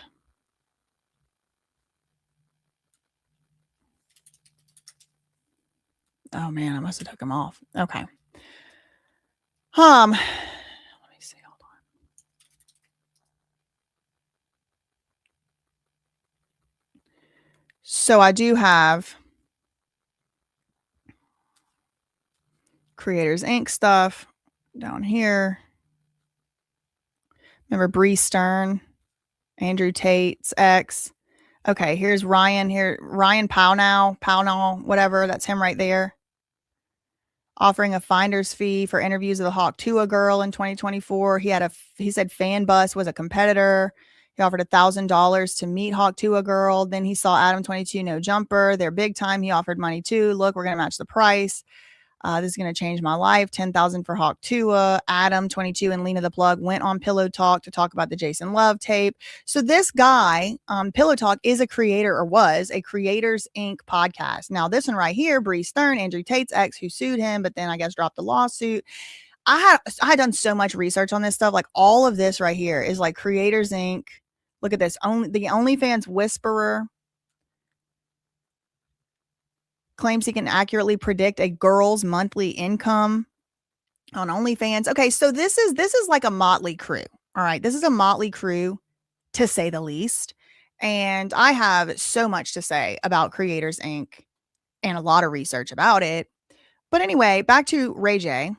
Oh man, I must have took him off. Okay. Let me see, hold on. So I do have Creators Inc. stuff down here. Remember Bree Stern, Andrew Tate's ex. Okay, here's Ryan here. Ryan Pownall, whatever. That's him right there. Offering a finder's fee for interviews of the Hawk Tuah girl in 2024. He said Fan Bus was a competitor. He offered $1,000 to meet Hawk Tuah girl. Then he saw Adam 22 No Jumper. They're big time. He offered money too. Look, we're gonna match the price. This is going to change my life. $10,000 for Hawk Tuah. Adam 22 and Lena the Plug went on Pillow Talk to talk about the Jason Love tape. So this guy, Pillow Talk, is a creator, or was a Creators Inc. podcast. Now this one right here, Bree Stern, Andrew Tate's ex, who sued him, but then I guess dropped the lawsuit. I had done so much research on this stuff. Like all of this right here is like Creators Inc. Look at this. The OnlyFans whisperer claims he can accurately predict a girl's monthly income on OnlyFans. Okay, so this is like a motley crew. All right, this is a motley crew, to say the least. And I have so much to say about Creators Inc. and a lot of research about it. But anyway, back to Ray J.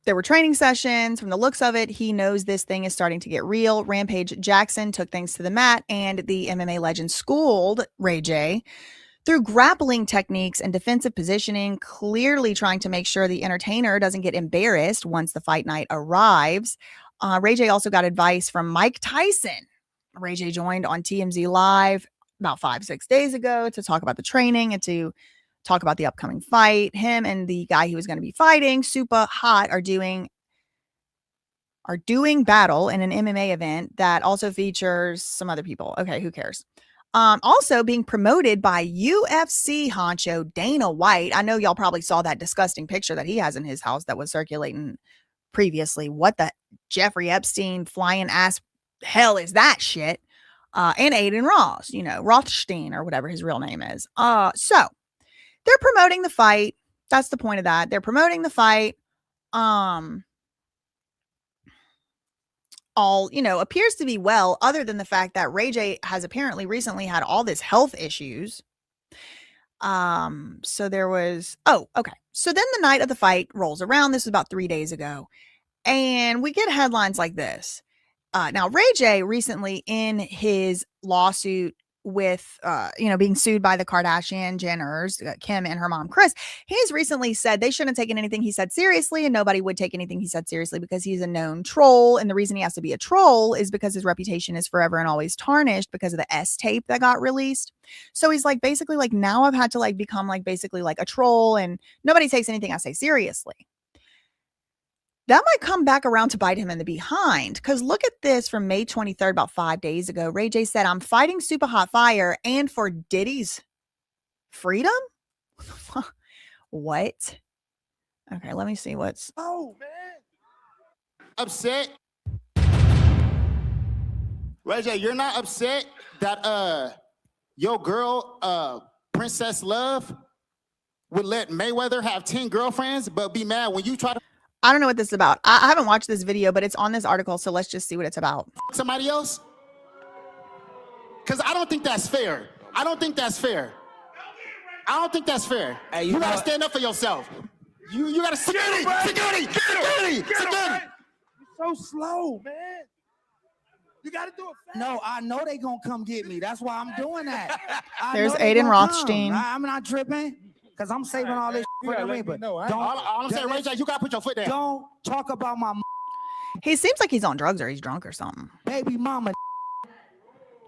There were training sessions. From the looks of it, he knows this thing is starting to get real. Rampage Jackson took things to the mat, and the MMA legend schooled Ray J through grappling techniques and defensive positioning, clearly trying to make sure the entertainer doesn't get embarrassed once the fight night arrives. Ray J also got advice from Mike Tyson. Ray J joined on TMZ Live about 5-6 days ago to talk about the training and to talk about the upcoming fight. Him and the guy he was going to be fighting, Super Hot, are doing battle in an MMA event that also features some other people. Okay, who cares? Also being promoted by UFC honcho Dana White. I know y'all probably saw that disgusting picture that he has in his house that was circulating previously. What the Jeffrey Epstein flying ass hell is that shit? And Aiden Ross, Rothstein or whatever his real name is. So they're promoting the fight. That's the point of that. They're promoting the fight. All, appears to be well, other than the fact that Ray J has apparently recently had all this health issues. So there was, okay. So then the night of the fight rolls around. This was about 3 days ago. And we get headlines like this. Now Ray J recently, in his lawsuit with, being sued by the Kardashian Jenners, Kim and her mom, Kris, he's recently said they shouldn't have taken anything he said seriously, and nobody would take anything he said seriously because he's a known troll. And the reason he has to be a troll is because his reputation is forever and always tarnished because of the S tape that got released. So he's like, basically like, now I've had to like become like basically like a troll, and nobody takes anything I say seriously. That might come back around to bite him in the behind, because look at this from May 23rd, about 5 days ago. Ray J said, I'm fighting Super Hot Fire and for Diddy's freedom? What? Okay, let me see what's... Oh, man. Upset? Ray J, you're not upset that your girl, Princess Love, would let Mayweather have 10 girlfriends, but be mad when you try to... I don't know what this is about. I haven't watched this video, but it's on this article, so let's just see what it's about. Somebody else? Because I don't think that's fair. I don't think that's fair. Hey, you gotta stand up for yourself. You gotta security. You're so slow, man. You got to do it. No, I know they gonna come get me. That's why I'm doing that. There's Aiden Rothstein. I'm not tripping because I'm saving all this for them. But all I'm saying, Ray J, you gotta put your foot down. Don't talk about my He seems like he's on drugs or he's drunk or something. baby mama.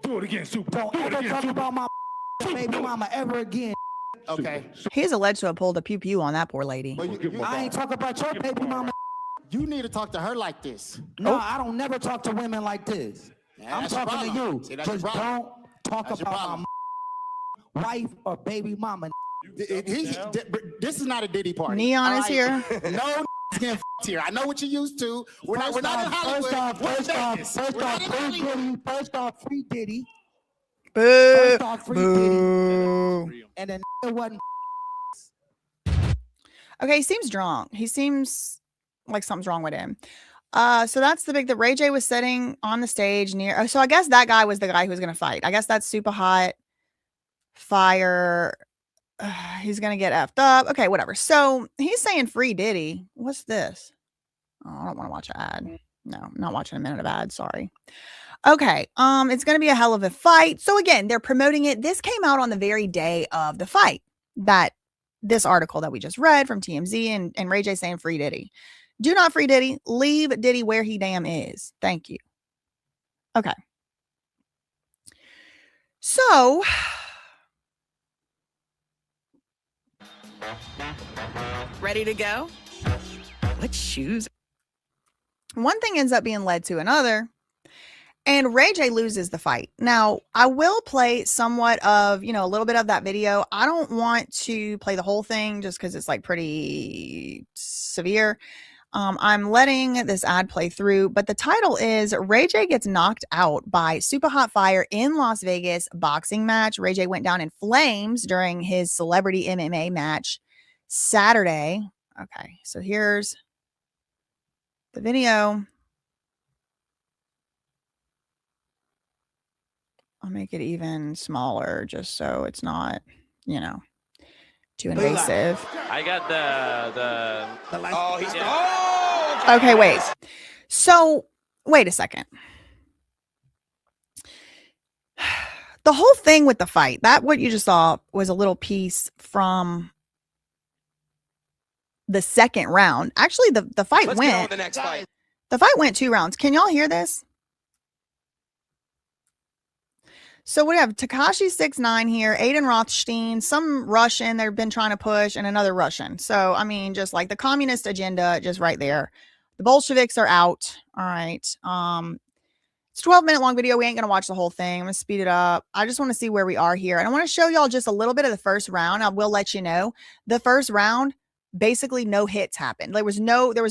Do it again, Super. Don't ever talk about my baby mama ever again. Okay. He's alleged to have pulled a pew pew on that poor lady. I ain't talking about your baby mama. You need to talk to her like this. No, I don't never talk to women like this. Yeah, I'm that's your talking to problem. you. See, that's your Just problem. don't talk That's your about problem. my wife or baby mama. This is not a Diddy party. Neon is here. No getting f***ed here. I know what you used to. We're not in Hollywood. First off, free Diddy. Boo. First off, free Boo. Diddy. And then it wasn't. Okay, he seems drunk. He seems like something's wrong with him. So that's the big that Ray J was sitting on the stage near. Oh, so I guess that guy was the guy who was gonna fight. I guess that's super hot fire. He's gonna get effed up. Okay, whatever. So he's saying free Diddy. What's this? Oh, I don't want to watch an ad. No, I'm not watching a minute of ad. Sorry. Okay. It's gonna be a hell of a fight. So again, they're promoting it. This came out on the very day of the fight. That this article that we just read from TMZ and Ray J saying free Diddy. Do not free Diddy. Leave Diddy where he damn is. Thank you. Okay. So Ready to go? What shoes? one thing ends up being led to another, and Ray J loses the fight. Now, I will play somewhat of, a little bit of that video. I don't want to play the whole thing just because it's like pretty severe. I'm letting this ad play through, but the title is Ray J gets knocked out by super hot fire in Las Vegas boxing match. Ray J went down in flames during his celebrity MMA match Saturday. Okay, so here's the video. I'll make it even smaller just so it's not, too invasive. I got the Oh, he's Okay, wait. So, wait a second. The whole thing with the fight, that what you just saw was a little piece from the second round. Actually, the fight went. The next fight. The fight went 2 rounds. Can y'all hear this? So we have Tekashi 6ix9ine here, Aiden Rothstein, some Russian they've been trying to push, and another Russian. So, I mean, just like the communist agenda, just right there. The Bolsheviks are out. All right. It's a 12-minute long video. We ain't going to watch the whole thing. I'm going to speed it up. I just want to see where we are here. And I want to show y'all just a little bit of the first round. I will let you know. The first round, basically no hits happened. There was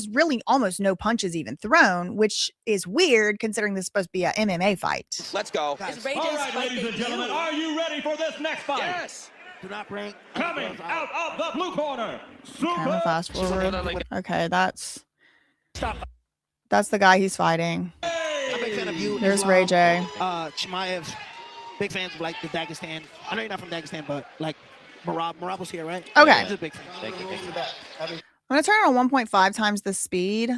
really almost no punches even thrown, which is weird considering this is supposed to be an MMA fight. Let's go. All right, ladies and gentlemen, are you ready for this next fight? Yes. Do not bring. Coming out of the blue corner, Kind of fast forward. Okay, that's Stop. the guy he's fighting. I'm a big fan of you. There's Ray J. Chimaev, big fans of like the Dagestan. I know you're not from Dagestan, but like Marab was here, right? Okay. He's a big fan. Thank you. I'm going to turn it on 1.5 times the speed.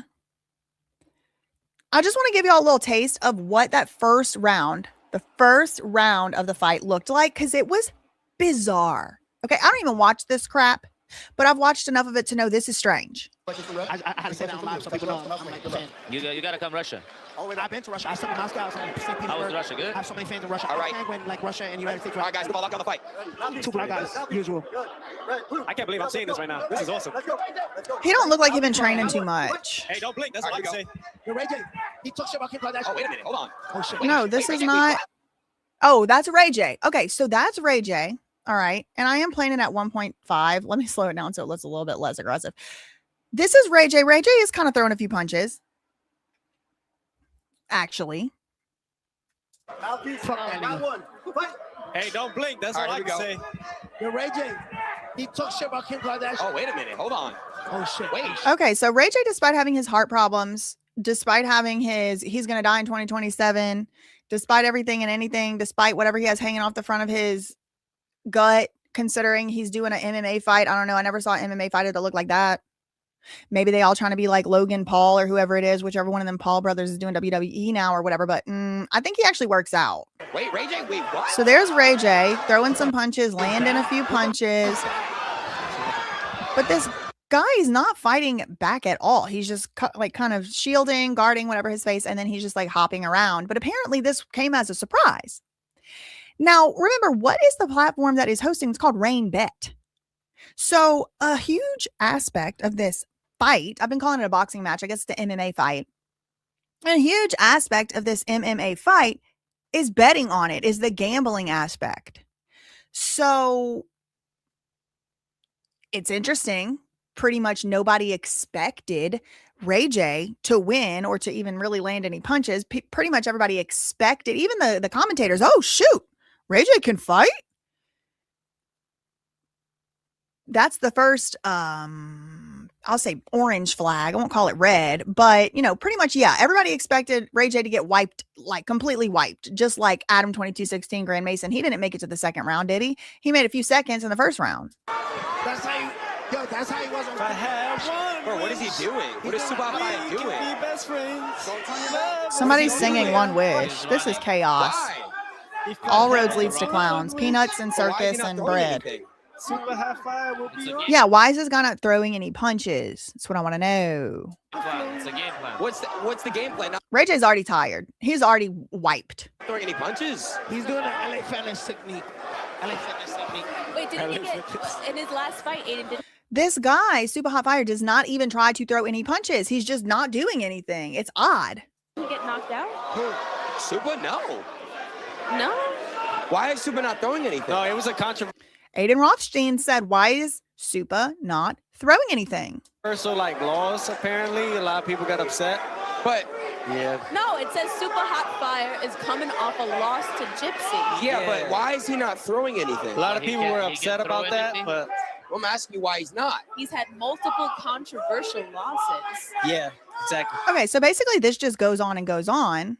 I just want to give y'all a little taste of what that first round, the first round of the fight looked like, because it was bizarre. Okay, I don't even watch this crap, but I've watched enough of it to know this is strange. I had to say that on live so people know I'm like a fan. You gotta come Russia. Oh, and I've been to Russia. I studied in Moscow. How was Russia? Good. I have so many fans in Russia. All right. When like Russia and United States. All right, guys, good luck on the fight. 2 black guys, usual. I can't believe I'm seeing this right now. This is awesome. He don't look like he's been training too much. Hey, don't blink. That's what I can say. You're Ray J. He took shit about Kim Kardashian. Oh, wait a minute. Hold on. Oh shit. No, this is not. Oh, that's Ray J. Okay, so that's Ray J. All right. And I am playing it at 1.5. Let me slow it down so it looks a little bit less aggressive. This is Ray J. Ray J is kind of throwing a few punches. Actually. Hey, don't blink. That's what I can say. You're Ray J. He took shit about Kim Kardashian. Oh, wait a minute. Hold on. Oh shit. Wait. Okay, so Ray J, despite having his heart problems, despite having he's going to die in 2027, despite everything and anything, despite whatever he has hanging off the front of his gut, considering he's doing an MMA fight. I don't know. I never saw an MMA fighter that looked like that. Maybe they all trying to be like Logan Paul or whoever it is, whichever one of them Paul brothers is doing WWE now or whatever. But I think he actually works out. Wait, Ray J, wait, what? So there's Ray J throwing some punches, landing a few punches. But this guy is not fighting back at all. He's just like kind of shielding, guarding, whatever his face. And then he's just like hopping around. But apparently this came as a surprise. Now, remember, what is the platform that is hosting? It's called Rain Bet. So a huge aspect of this fight, I've been calling it a boxing match. I guess it's the MMA fight. A huge aspect of this MMA fight is betting on it, is the gambling aspect. So it's interesting. Pretty much nobody expected Ray J to win or to even really land any punches. Pretty much everybody expected, even the commentators, oh, shoot, Ray J can fight? That's the first, I'll say orange flag. I won't call it red, but, you know, pretty much, yeah, everybody expected Ray J to get wiped, like completely wiped, just like Adam 2216 Grand Mason. He didn't make it to the second round, did he? He made a few seconds in the first round. That's how you, yo, that's how he was on. If I had one, Bro, what is he doing? What is Super Fire doing? Be best friends. Somebody's singing One Wish. This is chaos. All roads leads to clowns, peanuts and circus and bread. Super high five will be on. Yeah, why is this guy not throwing any punches? That's what I want to know. It's a game plan. What's the game plan? Not Ray J's already tired. He's already wiped. throwing any punches? He's doing an LA Fitness technique. LA Fitness technique. Wait, didn't he get in his last fight? Aiden didn't. This guy, Super Hot Fire, does not even try to throw any punches. He's just not doing anything. It's odd. He get knocked out? Who? Super? No. No. Why is Super not throwing anything? No, it was a controversial Aiden Rothstein said, why is Super not throwing anything? like loss. Apparently, a lot of people got upset. But yeah. No, it says Super Hot Fire is coming off a loss to Gypsy. yeah, but why is he not throwing anything? A lot of people were upset about that, but I'm asking you why he's not. He's had multiple controversial losses. yeah, exactly. Okay, so basically this just goes on and goes on.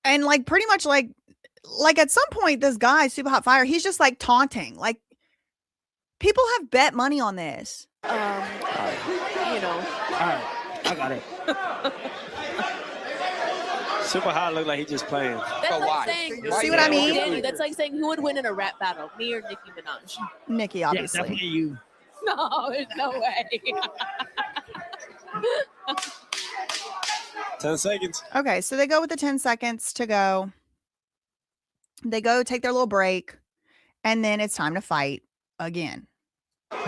And like pretty much like at some point, this guy, Super Hot Fire, he's just like taunting. Like people have bet money on this. You know. All right, I got it. Super hot look like he just playing. That's But like why? saying, You see what I mean? Danny, that's like saying who would win in a rap battle, me or Nicki Minaj? Nikki, Yeah, obviously. definitely you. No, there's no way. 10 seconds. Okay, so they go with the 10 seconds to go. They go take their little break, and then it's time to fight again.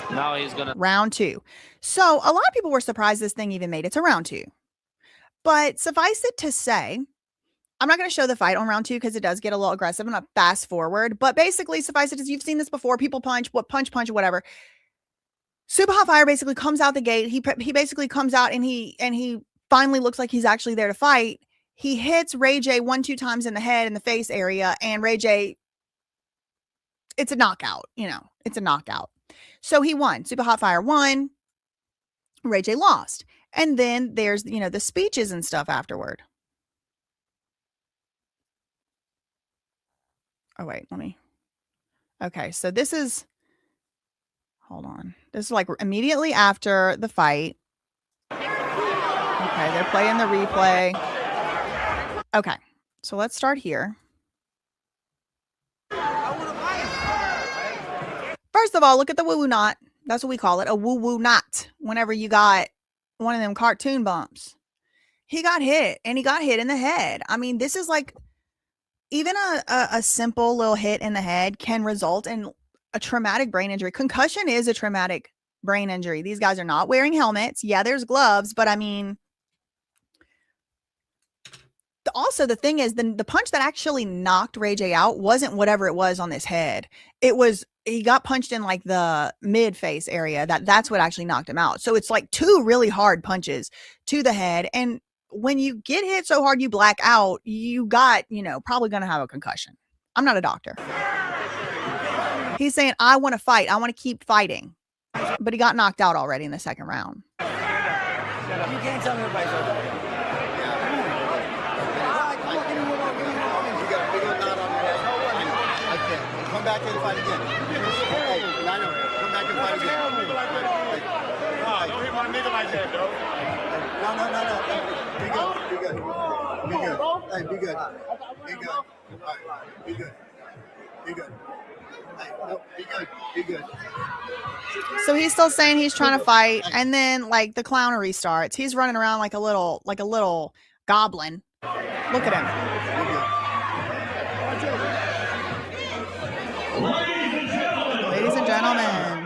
Now he's gonna. Round 2. So a lot of people were surprised this thing even made it to round 2. But suffice it to say, I'm not going to show the fight on round 2 because it does get a little aggressive. I'm going to fast forward. But basically, suffice it as you've seen this before. People punch, punch, whatever. Super Hot Fire basically comes out the gate. He basically comes out and he finally looks like he's actually there to fight. He hits Ray J 1-2 times in the head, in the face area, and Ray J, it's a knockout, you know, it's a knockout. So he won. Super Hot Fire won. Ray J lost. And then there's, you know, the speeches and stuff afterward. Oh, wait, okay, so this is, hold on. This is like immediately after the fight. Okay, they're playing the replay. Okay, so let's start here. First of all, look at the woo-woo knot. That's what we call it, a woo-woo knot. Whenever you got one of them cartoon bumps. He got hit, and he got hit in the head. I mean, this is like, even a simple little hit in the head can result in a traumatic brain injury. Concussion is a traumatic brain injury. These guys are not wearing helmets. Yeah, there's gloves, but I mean, also the thing is, the punch that actually knocked Ray J out wasn't whatever it was on this head. It was, he got punched in like the mid face area. That's what actually knocked him out. So it's like 2 really hard punches to the head. And when you get hit so hard you black out, you got, you know, probably going to have a concussion. I'm not a doctor. He's saying, I want to fight. I want to keep fighting. But he got knocked out already in the second round. You can't tell me everybody's over. Come back and fight again. Hey, I know. Come back and fight again. Be good. Hey, be good. Be good. All right. Be good. Be good. Hey, no, be good. Be good. So he's still saying he's trying to fight, and then like the clownery starts. He's running around like a little goblin. Look at him. Ladies and gentlemen.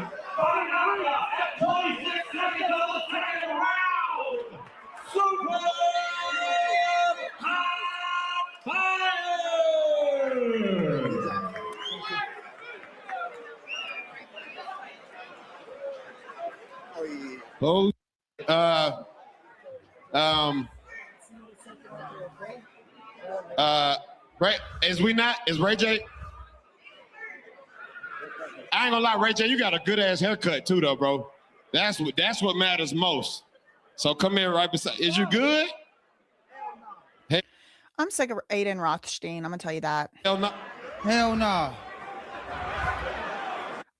Oh, right? Is Ray J? I ain't gonna lie, Ray J, you got a good ass haircut too, though, bro. That's what matters most. So come here right beside. Is you good? Hey. I'm sick of Aiden Rothstein. I'm gonna tell you that. Hell no. Hell no.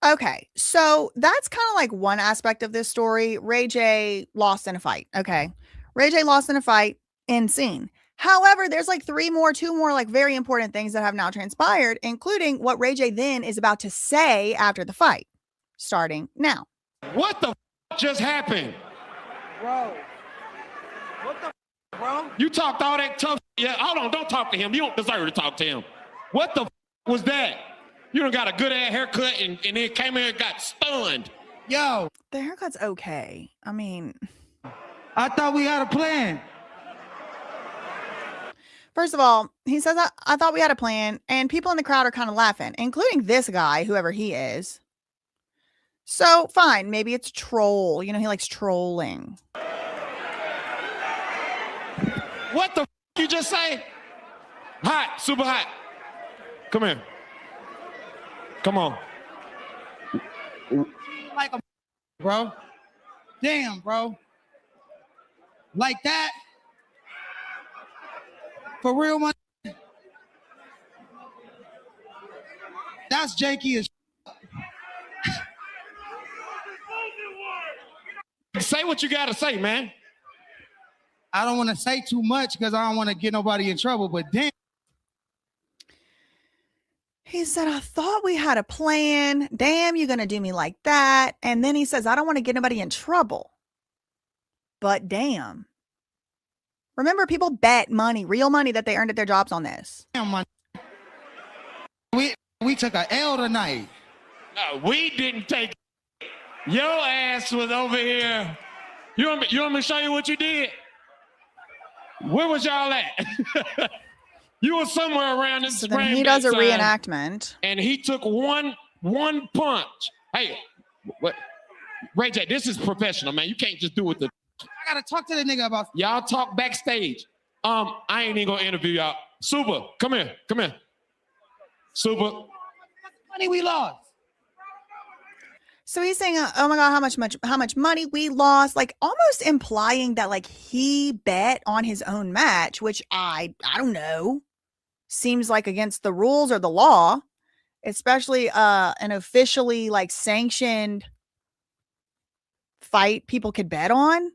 Okay, so that's kind of like one aspect of this story. Ray J lost in a fight. Okay, Ray J lost in a fight in scene. However, there's like two more like very important things that have now transpired, including what Ray J then is about to say after the fight, starting now. What the just happened? Bro. What the bro? You talked all that tough. Yeah, hold on, don't talk to him. You don't deserve to talk to him. What the was that? You done got a good ass haircut and then came here and got stunned. Yo. The haircut's okay. I mean, I thought we had a plan. First of all, he says, I thought we had a plan, and people in the crowd are kind of laughing, including this guy, whoever he is. So, fine, maybe it's troll. You know, he likes trolling. What the you just say? Hot, super hot. Come here. Come on. Like a bro. Damn, bro. Like that? For real, my that's janky as say what you gotta say, man. I don't want to say too much because I don't want to get nobody in trouble, but damn. He said, I thought we had a plan. Damn, you're going to do me like that. And then he says, I don't want to get anybody in trouble. But damn. Remember, people bet money, real money that they earned at their jobs on this. Damn, man. We took a L tonight. No, we didn't take it. Your ass was over here. You want me to show you what you did? Where was y'all at? You were somewhere around this. So then he does a reenactment. And he took one punch. Hey, what? Ray J, this is professional, man. You can't just do it. I gotta talk to the nigga about. Y'all talk backstage. I ain't even gonna interview y'all. Super, come here. Super. Money we lost. So he's saying, oh my God, how much money we lost, like almost implying that like he bet on his own match, which I don't know, seems like against the rules or the law, especially an officially like sanctioned fight people could bet on.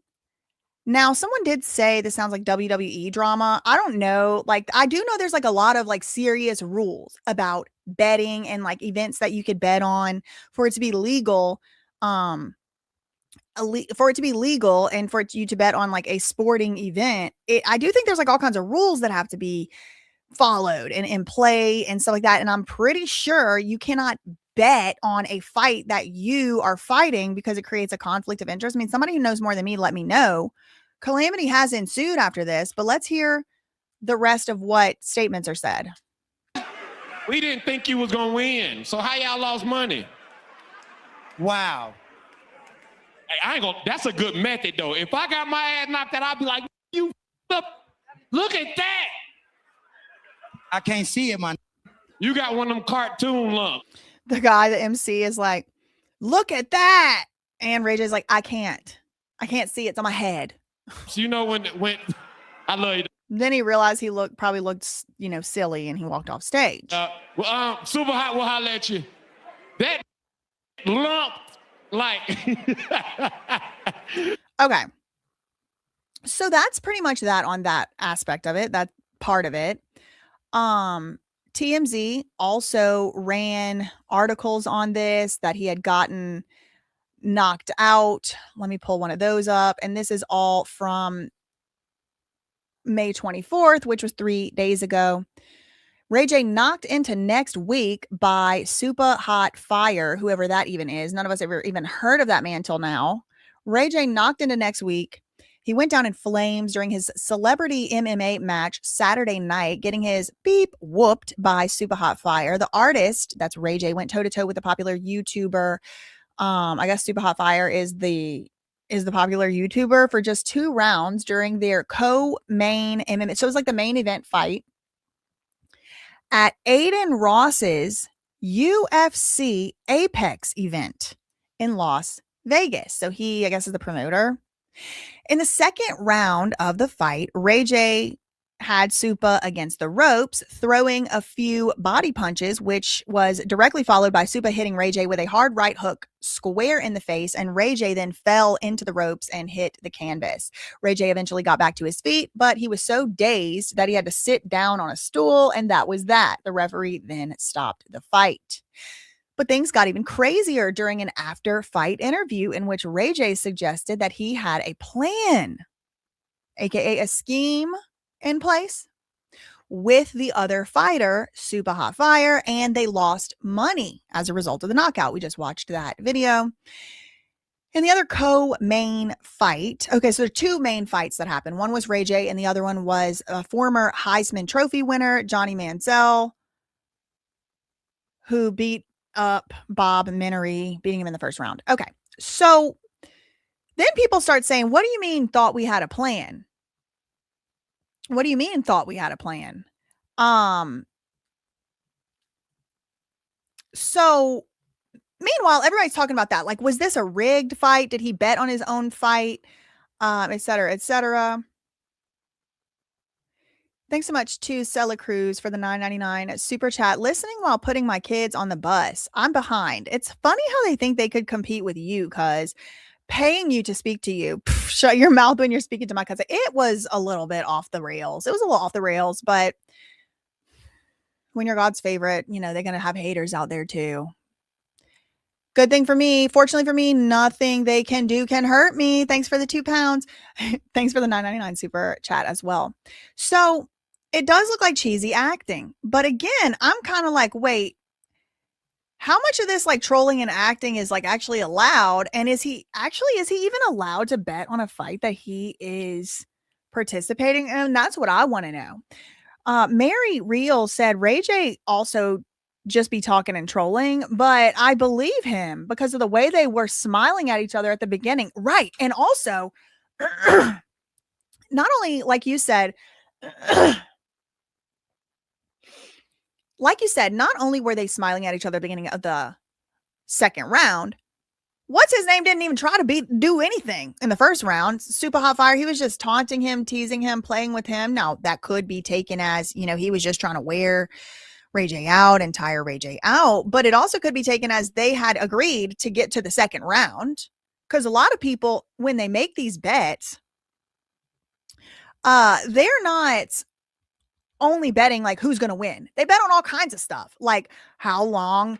Now, someone did say this sounds like WWE drama. I don't know. Like, I do know there's like a lot of like serious rules about betting and like events that you could bet on for it to be legal. For it to be legal and for you to bet on like a sporting event. I do think there's like all kinds of rules that have to be followed and in play and stuff like that. And I'm pretty sure you cannot bet on a fight that you are fighting because it creates a conflict of interest. I mean, somebody who knows more than me, let me know. Calamity has ensued after this, but let's hear the rest of what statements are said. We didn't think you was gonna win. So how y'all lost money? Wow. Hey, I ain't gonna, that's a good method though. If I got my ass knocked out, I'll be like, you up. Look at that. I can't see it, man. You got one of them cartoon lumps. The guy, the MC, is like, look at that. And Ray J's like, I can't see it. It's on my head. So you know when I love you. Then he realized he probably looked, silly, and he walked off stage. Super Hot will holler at you. That lump, like. Okay. So that's pretty much that on that aspect of it. That part of it. TMZ also ran articles on this, that he had gotten knocked out. Let me pull one of those up. And this is all from May 24th, which was 3 days ago. Ray J knocked into next week by Super Hot Fire, whoever that even is. None of us ever even heard of that man till now. Ray J knocked into next week. He went down in flames during his celebrity MMA match Saturday night, getting his beep whooped by Super Hot Fire. The artist, that's Ray J, went toe-to-toe with the popular YouTuber. I guess Super Hot Fire is the popular YouTuber for just 2 rounds during their co-main MMA. So it was like the main event fight at Aiden Ross's UFC Apex event in Las Vegas. So he, I guess, is the promoter. In the second round of the fight, Ray J had Supa against the ropes, throwing a few body punches, which was directly followed by Supa hitting Ray J with a hard right hook square in the face, and Ray J then fell into the ropes and hit the canvas. Ray J eventually got back to his feet, but he was so dazed that he had to sit down on a stool, and that was that. The referee then stopped the fight. But things got even crazier during an after-fight interview in which Ray J suggested that he had a plan, aka a scheme, in place with the other fighter, Super Hot Fire, and they lost money as a result of the knockout. We just watched that video. In the other co-main fight, okay, so there are 2 main fights that happened. One was Ray J, and the other one was a former Heisman Trophy winner, Johnny Manziel, who beat up Bob Minery, beating him in the first round. Okay, so then people start saying, what do you mean thought we had a plan? What do you mean thought we had a plan? So meanwhile, everybody's talking about that. Like, was this a rigged fight? Did he bet on his own fight? Et cetera, et cetera. Thanks so much to Stella Cruz for the $9.99 super chat. Listening while putting my kids on the bus. I'm behind. It's funny how they think they could compete with you, cuz paying you to speak to you. Shut your mouth when you're speaking to my cousin. It was a little bit off the rails. It was a little off the rails, but when you're God's favorite, you know, they're going to have haters out there too. Good thing for me. Fortunately for me, nothing they can do can hurt me. Thanks for the £2. Thanks for the $9.99 super chat as well. So it does look like cheesy acting, but again, I'm kind of like, wait, how much of this like trolling and acting is like actually allowed? And is he even allowed to bet on a fight that he is participating in? And that's what I want to know. Mary Real said Ray J also just be talking and trolling, but I believe him because of the way they were smiling at each other at the beginning. Right. And also, not only, like you said, not only were they smiling at each other at the beginning of the second round, what's his name didn't even try to do anything in the first round. Super Hot Fire, he was just taunting him, teasing him, playing with him. Now, that could be taken as, you know, he was just trying to wear Ray J out and tire Ray J out. But it also could be taken as they had agreed to get to the second round. Because a lot of people, when they make these bets, they're not only betting like who's going to win. They bet on all kinds of stuff, like how long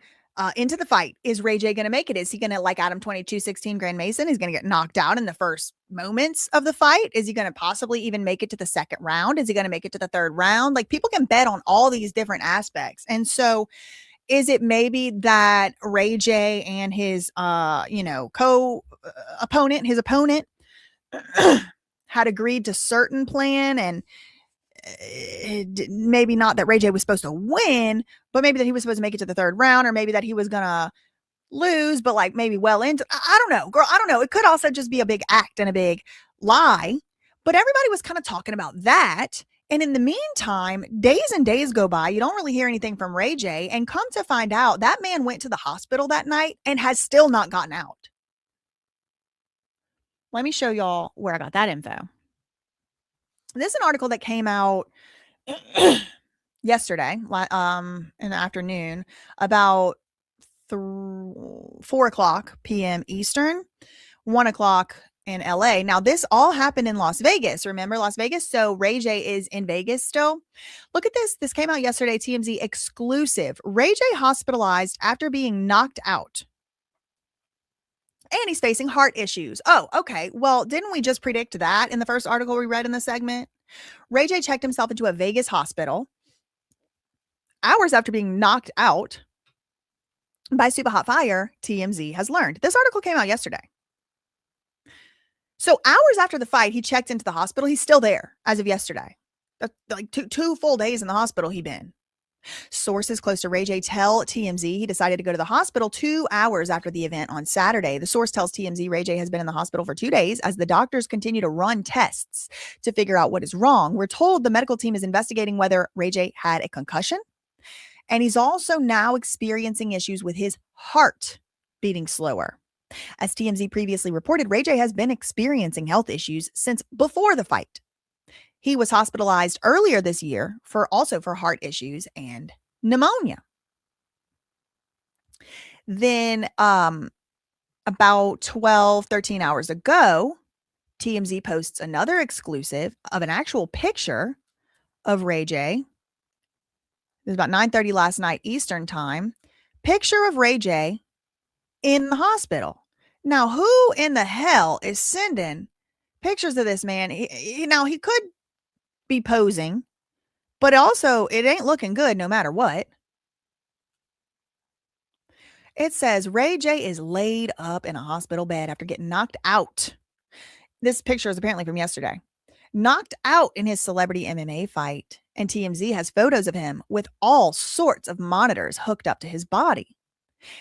into the fight is Ray J going to make it? Is he going to, like Adam 2216 Grand Mason, he's going to get knocked out in the first moments of the fight? Is he going to possibly even make it to the second round? Is he going to make it to the third round? Like, people can bet on all these different aspects. And so is it maybe that Ray J and his opponent had agreed to certain plan, and maybe not that Ray J was supposed to win, but maybe that he was supposed to make it to the third round, or maybe that he was gonna lose, but like maybe well into, I don't know, girl. I don't know. It could also just be a big act and a big lie, but everybody was kind of talking about that. And in the meantime, days and days go by. You don't really hear anything from Ray J, and come to find out, that man went to the hospital that night and has still not gotten out. Let me show y'all where I got that info. This is an article that came out yesterday, in the afternoon, about 4 o'clock p.m. Eastern, 1 o'clock in LA. Now, this all happened in Las Vegas. Remember Las Vegas? So Ray J is in Vegas still. Look at this. This came out yesterday, TMZ exclusive. Ray J hospitalized after being knocked out. And he's facing heart issues. Oh, okay. Well, didn't we just predict that in the first article we read in the segment? Ray J checked himself into a Vegas hospital hours after being knocked out by super hot fire, TMZ has learned. This article came out yesterday. So hours after the fight, he checked into the hospital. He's still there as of yesterday. That's like two full days in the hospital he'd been. Sources close to Ray J tell TMZ he decided to go to the hospital 2 hours after the event on Saturday. The source tells TMZ Ray J has been in the hospital for 2 days as the doctors continue to run tests to figure out what is wrong. We're told the medical team is investigating whether Ray J had a concussion, and he's also now experiencing issues with his heart beating slower. As TMZ previously reported, Ray J has been experiencing health issues since before the fight. He was hospitalized earlier this year for heart issues and pneumonia. Then about 13 hours ago, TMZ posts another exclusive of an actual picture of Ray J. It was about 9:30 last night Eastern time. Picture of Ray J in the hospital. Now, who in the hell is sending pictures of this man? He could be posing, but also it ain't looking good no matter what. It says Ray J is laid up in a hospital bed after getting knocked out. This picture is apparently from yesterday. Knocked out in his celebrity MMA fight, and TMZ has photos of him with all sorts of monitors hooked up to his body.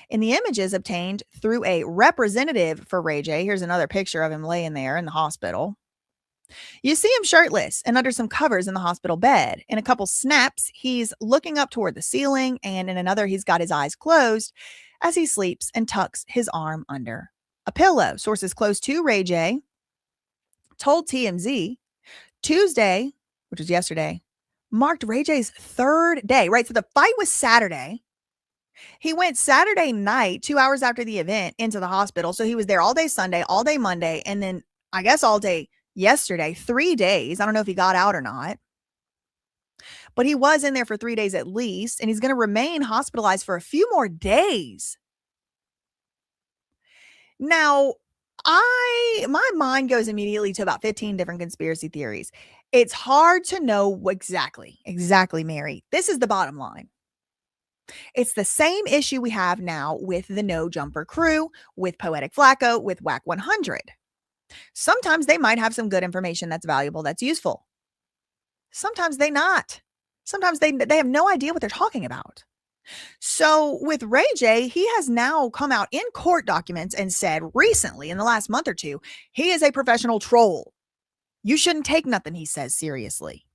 In the images obtained through a representative for Ray J, here's another picture of him laying there in the hospital. You see him shirtless and under some covers in the hospital bed. In a couple snaps, he's looking up toward the ceiling, and in another, he's got his eyes closed as he sleeps and tucks his arm under a pillow. Sources close to Ray J told TMZ Tuesday, which was yesterday, marked Ray J's 3rd day, right? So the fight was Saturday. He went Saturday night, 2 hours after the event, into the hospital. So he was there all day Sunday, all day Monday, and then I guess all day yesterday, 3 days. I don't know if he got out or not, but he was in there for 3 days at least, and he's going to remain hospitalized for a few more days. Now, my mind goes immediately to about 15 different conspiracy theories. It's hard to know exactly, Mary. This is the bottom line. It's the same issue we have now with the No Jumper crew, with Poetic Flacco, with WAC 100. Sometimes they might have some good information that's valuable, that's useful. Sometimes they not. Sometimes they have no idea what they're talking about. So with Ray J, he has now come out in court documents and said recently, in the last month or two, he is a professional troll. You shouldn't take nothing he says seriously.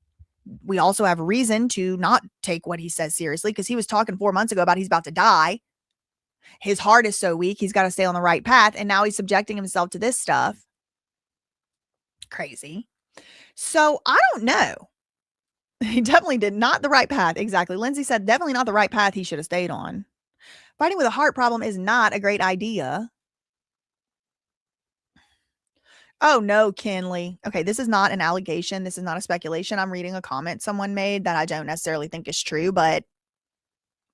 We also have reason to not take what he says seriously because he was talking 4 months ago about he's about to die. His heart is so weak, he's got to stay on the right path. And now he's subjecting himself to this stuff. Crazy. So I don't know. He definitely did not the right path. Exactly. Lindsay said definitely not the right path he should have stayed on. Fighting with a heart problem is not a great idea. Oh, no, Kinley. Okay, this is not an allegation. This is not a speculation. I'm reading a comment someone made that I don't necessarily think is true, but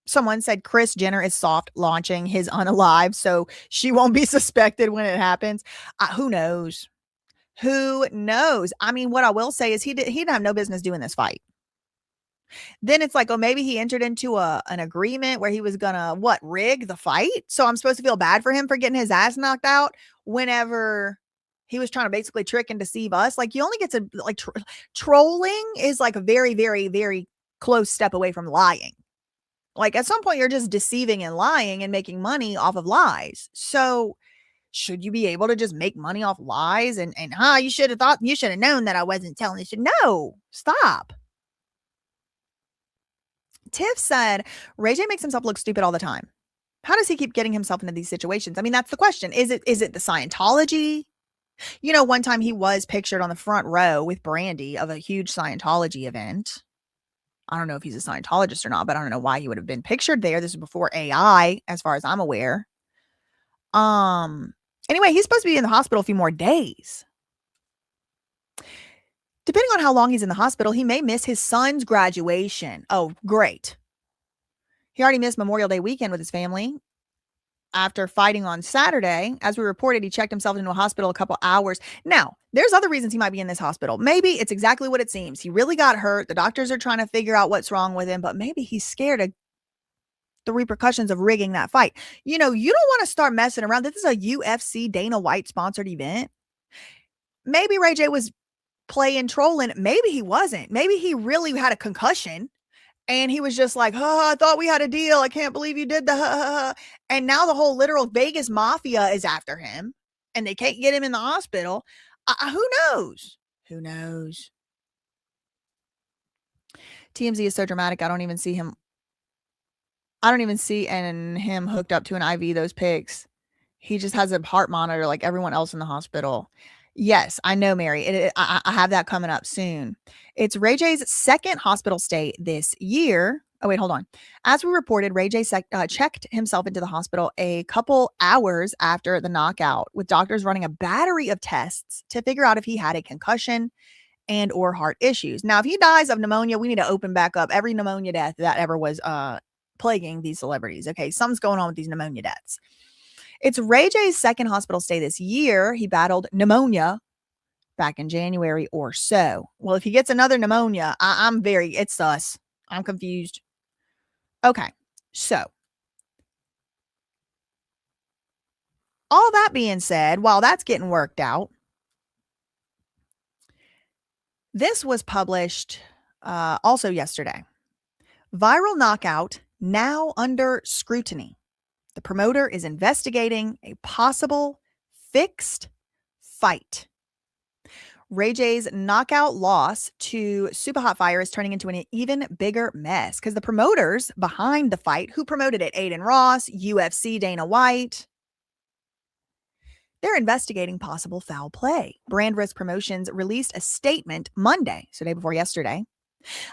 someone said Kris Jenner is soft launching his unalive, so she won't be suspected when it happens. Who knows? Who knows? I mean, what I will say is he didn't have no business doing this fight. Then it's like, oh, maybe he entered into an agreement where he was gonna rig the fight. So I'm supposed to feel bad for him for getting his ass knocked out whenever he was trying to basically trick and deceive us. Like, you only get to trolling is like a very, very, very close step away from lying. Like, at some point you're just deceiving and lying and making money off of lies. So should you be able to just make money off lies and you should have known that I wasn't telling you? No, stop. Tiff said, Ray J makes himself look stupid all the time. How does he keep getting himself into these situations? I mean, that's the question. Is it the Scientology? You know, one time he was pictured on the front row with Brandy of a huge Scientology event. I don't know if he's a Scientologist or not, but I don't know why he would have been pictured there. This is before AI, as far as I'm aware. And Anyway, he's supposed to be in the hospital a few more days. Depending on how long he's in the hospital, he may miss his son's graduation. Oh, great. He already missed Memorial Day weekend with his family after fighting on Saturday. As we reported, he checked himself into a hospital a couple hours. Now, there's other reasons he might be in this hospital. Maybe it's exactly what it seems. He really got hurt. The doctors are trying to figure out what's wrong with him, but maybe he's scared of the repercussions of rigging that fight. You know, you don't want to start messing around. This is a UFC Dana White sponsored event. Maybe Ray J was playing trolling. Maybe he wasn't. Maybe he really had a concussion and he was just like, I thought we had a deal. I can't believe you did the And now the whole literal Vegas mafia is after him and they can't get him in the hospital. Who knows? Who knows? TMZ is so dramatic. I don't even see him hooked up to an IV, those pics. He just has a heart monitor like everyone else in the hospital. Yes, I know, Mary. I have that coming up soon. It's Ray J's second hospital stay this year. Oh, wait, hold on. As we reported, Ray J checked himself into the hospital a couple hours after the knockout, with doctors running a battery of tests to figure out if he had a concussion and or heart issues. Now, if he dies of pneumonia, we need to open back up every pneumonia death that ever was plaguing these celebrities. Okay, something's going on with these pneumonia deaths. It's Ray J's second hospital stay this year. He battled pneumonia back in January or so. Well, if he gets another pneumonia, it's sus. I'm confused. Okay, so all that being said, while that's getting worked out, this was published also yesterday. Viral knockout now under scrutiny. The promoter is investigating a possible fixed fight. Ray J's knockout loss to Super Hot Fire is turning into an even bigger mess because the promoters behind the fight, who promoted it, Aiden Ross, UFC Dana White, they're investigating possible foul play. Brand Risk Promotions released a statement Monday, so day before yesterday,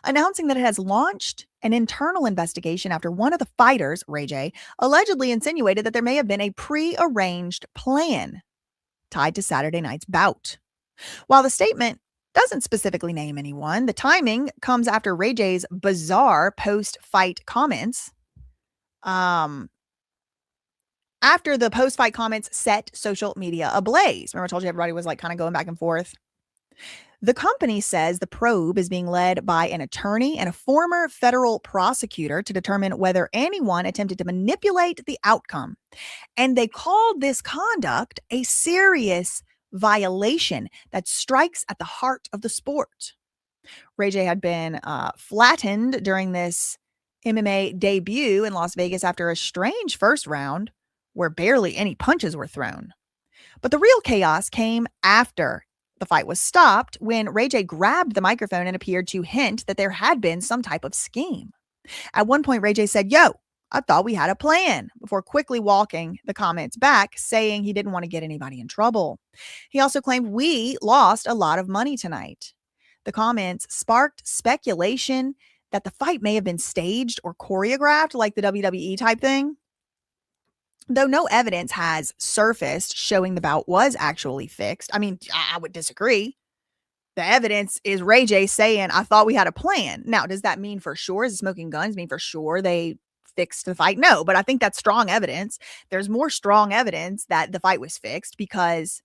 announcing that it has launched an internal investigation after one of the fighters, Ray J, allegedly insinuated that there may have been a pre-arranged plan tied to Saturday night's bout. While the statement doesn't specifically name anyone, the timing comes after Ray J's bizarre post-fight comments. After the post-fight comments set social media ablaze. Remember I told you everybody was like kind of going back and forth? The company says the probe is being led by an attorney and a former federal prosecutor to determine whether anyone attempted to manipulate the outcome. And they called this conduct a serious violation that strikes at the heart of the sport. Ray J had been flattened during this MMA debut in Las Vegas after a strange first round where barely any punches were thrown. But the real chaos came after the fight was stopped when Ray J grabbed the microphone and appeared to hint that there had been some type of scheme. At one point, Ray J said, "Yo, I thought we had a plan," before quickly walking the comments back, saying he didn't want to get anybody in trouble. He also claimed, "We lost a lot of money tonight." The comments sparked speculation that the fight may have been staged or choreographed like the WWE type thing. Though no evidence has surfaced showing the bout was actually fixed. I mean, I would disagree. The evidence is Ray J saying, "I thought we had a plan." Now, does that mean for sure? Is smoking guns mean for sure they fixed the fight? No, but I think that's strong evidence. There's more strong evidence that the fight was fixed because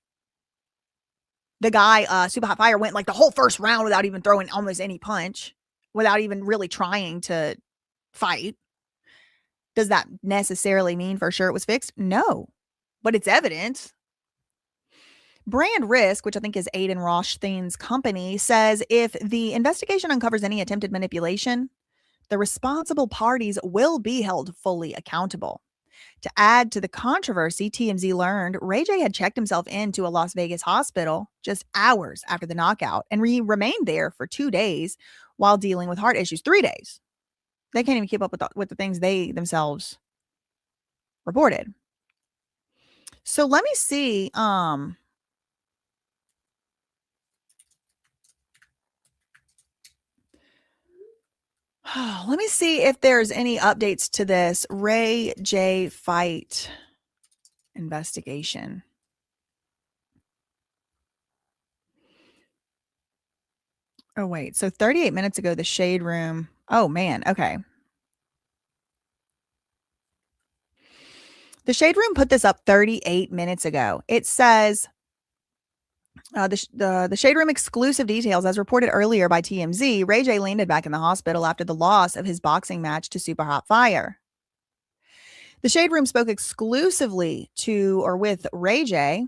the guy, Super Hot Fire, went like the whole first round without even throwing almost any punch, without even really trying to fight. Does that necessarily mean for sure it was fixed? No, but it's evidence. Brand Risk, which I think is Aiden Rothstein's company, says if the investigation uncovers any attempted manipulation, the responsible parties will be held fully accountable. To add to the controversy, TMZ learned Ray J had checked himself into a Las Vegas hospital just hours after the knockout, and he remained there for 2 days while dealing with heart issues. 3 days. They can't even keep up with the things they themselves reported. So let me see. Let me see if there's any updates to this Ray J fight investigation. Oh, wait. So 38 minutes ago, the Shade Room. Oh, man. Okay. The Shade Room put this up 38 minutes ago. It says the Shade Room exclusive details, as reported earlier by TMZ, Ray J landed back in the hospital after the loss of his boxing match to Super Hot Fire. The Shade Room spoke exclusively to or with Ray J,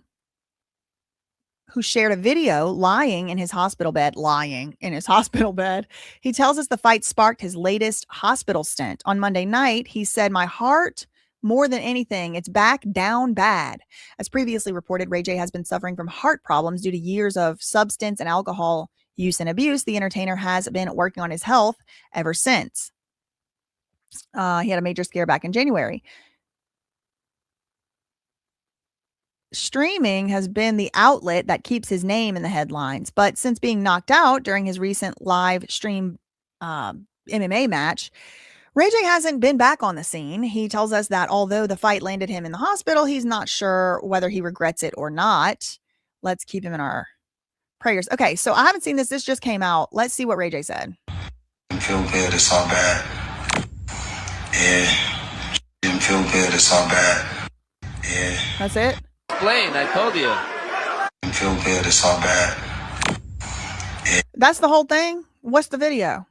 who shared a video lying in his hospital bed. He tells us the fight sparked his latest hospital stint. On Monday night, he said, "My heart, more than anything, it's back down bad." As previously reported, Ray J has been suffering from heart problems due to years of substance and alcohol use and abuse. The entertainer has been working on his health ever since. He had a major scare back in January. Streaming has been the outlet that keeps his name in the headlines, but since being knocked out during his recent live stream MMA match, Ray J hasn't been back on the scene. He tells us that although the fight landed him in the hospital, he's not sure whether he regrets it or not. Let's keep him in our prayers. Okay, so I haven't seen this. This just came out. Let's see what Ray J said. Didn't feel good. It's all bad. Yeah. Didn't feel good. It's all bad. Yeah. That's it. Explain. I told you. Didn't feel good. It's all bad. Yeah. That's the whole thing. What's the video?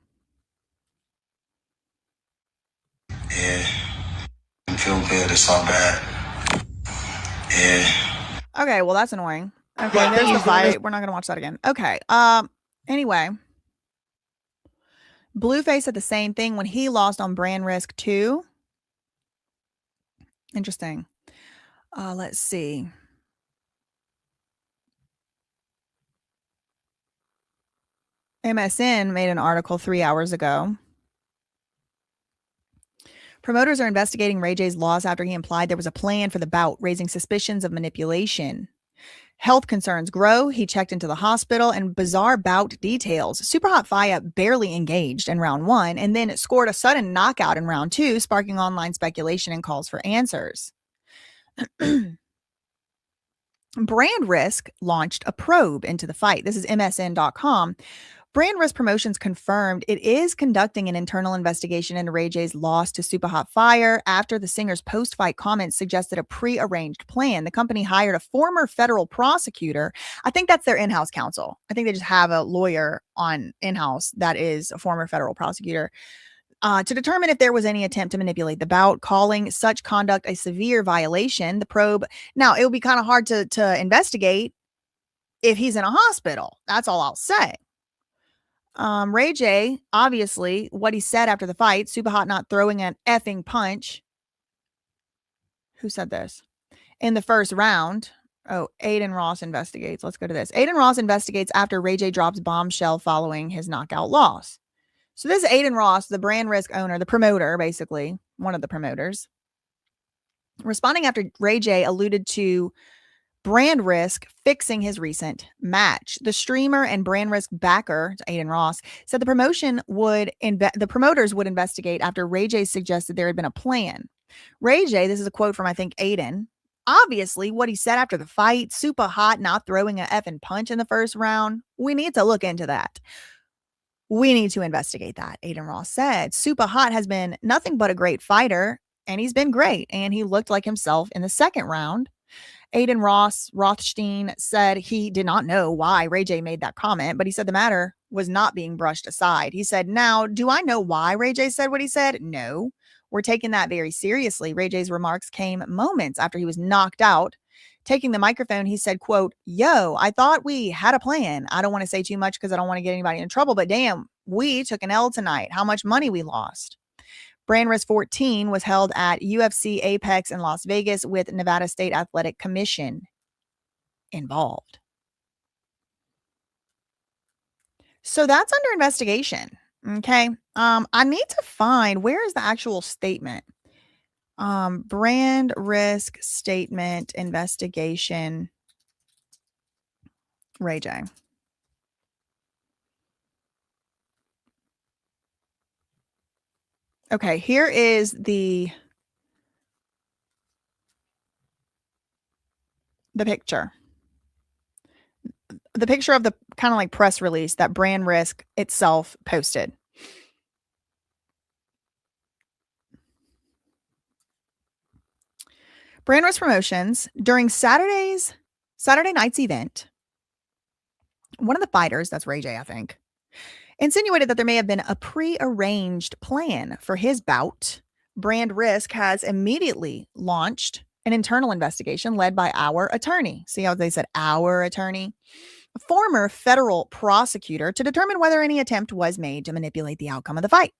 Yeah. Didn't feel good. It's all bad. Yeah. Okay, well that's annoying. Okay, there's the fight. We're not gonna watch that again. Okay. Anyway. Blueface said the same thing when he lost on Brand Risk 2. Interesting. Let's see. MSN made an article 3 hours ago. Promoters are investigating Ray J's loss after he implied there was a plan for the bout, raising suspicions of manipulation. Health concerns grow. He checked into the hospital, and bizarre bout details. Super Hot Fire barely engaged in round 1 and then scored a sudden knockout in round 2, sparking online speculation and calls for answers. Brand Risk launched a probe into the fight. This is MSN.com. Brand Risk Promotions confirmed it is conducting an internal investigation into Ray J's loss to Super Hot Fire after the singer's post-fight comments suggested a pre-arranged plan. The company hired a former federal prosecutor. I think that's their in-house counsel. I think they just have a lawyer on in-house that is a former federal prosecutor to determine if there was any attempt to manipulate the bout, calling such conduct a severe violation. The probe. Now, it would be kind of hard to investigate if he's in a hospital. That's all I'll say. Ray J, obviously, what he said after the fight, Super Hot not throwing an effing punch. Who said this? In the first round. Oh, Aiden Ross investigates. Let's go to this. Aiden Ross investigates after Ray J drops bombshell following his knockout loss. So this is Aiden Ross, the Brand Risk owner, the promoter, basically, one of the promoters. Responding after Ray J alluded to Brand Risk fixing his recent match. The streamer and Brand Risk backer, Aiden Ross, said the promoters would investigate after Ray J suggested there had been a plan. Ray J, this is a quote from, I think, Aiden. Obviously, what he said after the fight, Super Hot not throwing a effing punch in the first round, we need to look into that. We need to investigate that, Aiden Ross said. Super Hot has been nothing but a great fighter, and he's been great, and he looked like himself in the second round. Aiden Rothstein said he did not know why Ray J made that comment, but he said the matter was not being brushed aside. He said, now, do I know why Ray J said what he said? No. We're taking that very seriously. Ray J's remarks came moments after he was knocked out. Taking the microphone, he said, quote, yo, I thought we had a plan. I don't want to say too much because I don't want to get anybody in trouble, but damn, we took an L tonight. How much money we lost. Brand Risk 14 was held at UFC Apex in Las Vegas with Nevada State Athletic Commission involved. So that's under investigation. Okay. I need to find, where is the actual statement? Brand Risk statement investigation. Ray J. Okay, here is the picture. the picture of the kind of like press release that Brand Risk itself posted. Brand Risk Promotions, during Saturday night's event, one of the fighters, that's Ray J, I think, insinuated that there may have been a pre-arranged plan for his bout. Brand Risk has immediately launched an internal investigation led by our attorney. See how they said our attorney? A former federal prosecutor, to determine whether any attempt was made to manipulate the outcome of the fight.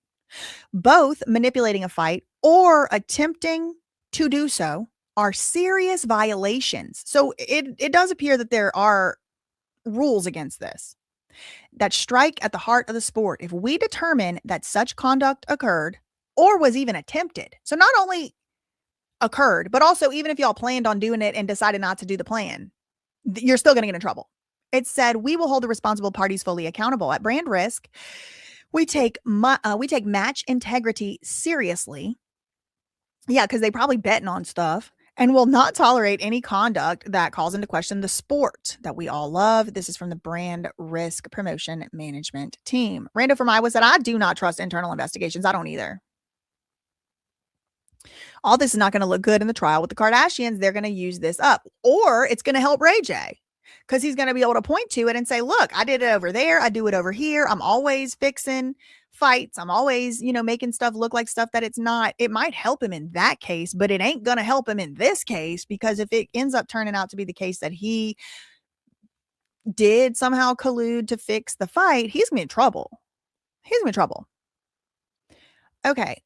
Both manipulating a fight or attempting to do so are serious violations. So it does appear that there are rules against this that strike at the heart of the sport. If we determine that such conduct occurred or was even attempted, so not only occurred, but also even if y'all planned on doing it and decided not to do the plan, you're still going to get in trouble. It said, we will hold the responsible parties fully accountable. At Brand Risk, we take match integrity seriously. Yeah, because they probably betting on stuff, and will not tolerate any conduct that calls into question the sport that we all love. This is from the Brand Risk Promotion Management Team. Rando from Iowa said, I do not trust internal investigations. I don't either. All this is not going to look good in the trial with the Kardashians. They're going to use this up, or it's going to help Ray J, because he's going to be able to point to it and say, look, I did it over there. I do it over here. I'm always fixing fights. I'm always, making stuff look like stuff that it's not. It might help him in that case, but it ain't going to help him in this case, because if it ends up turning out to be the case that he did somehow collude to fix the fight, he's going to be in trouble. He's going to be in trouble. Okay.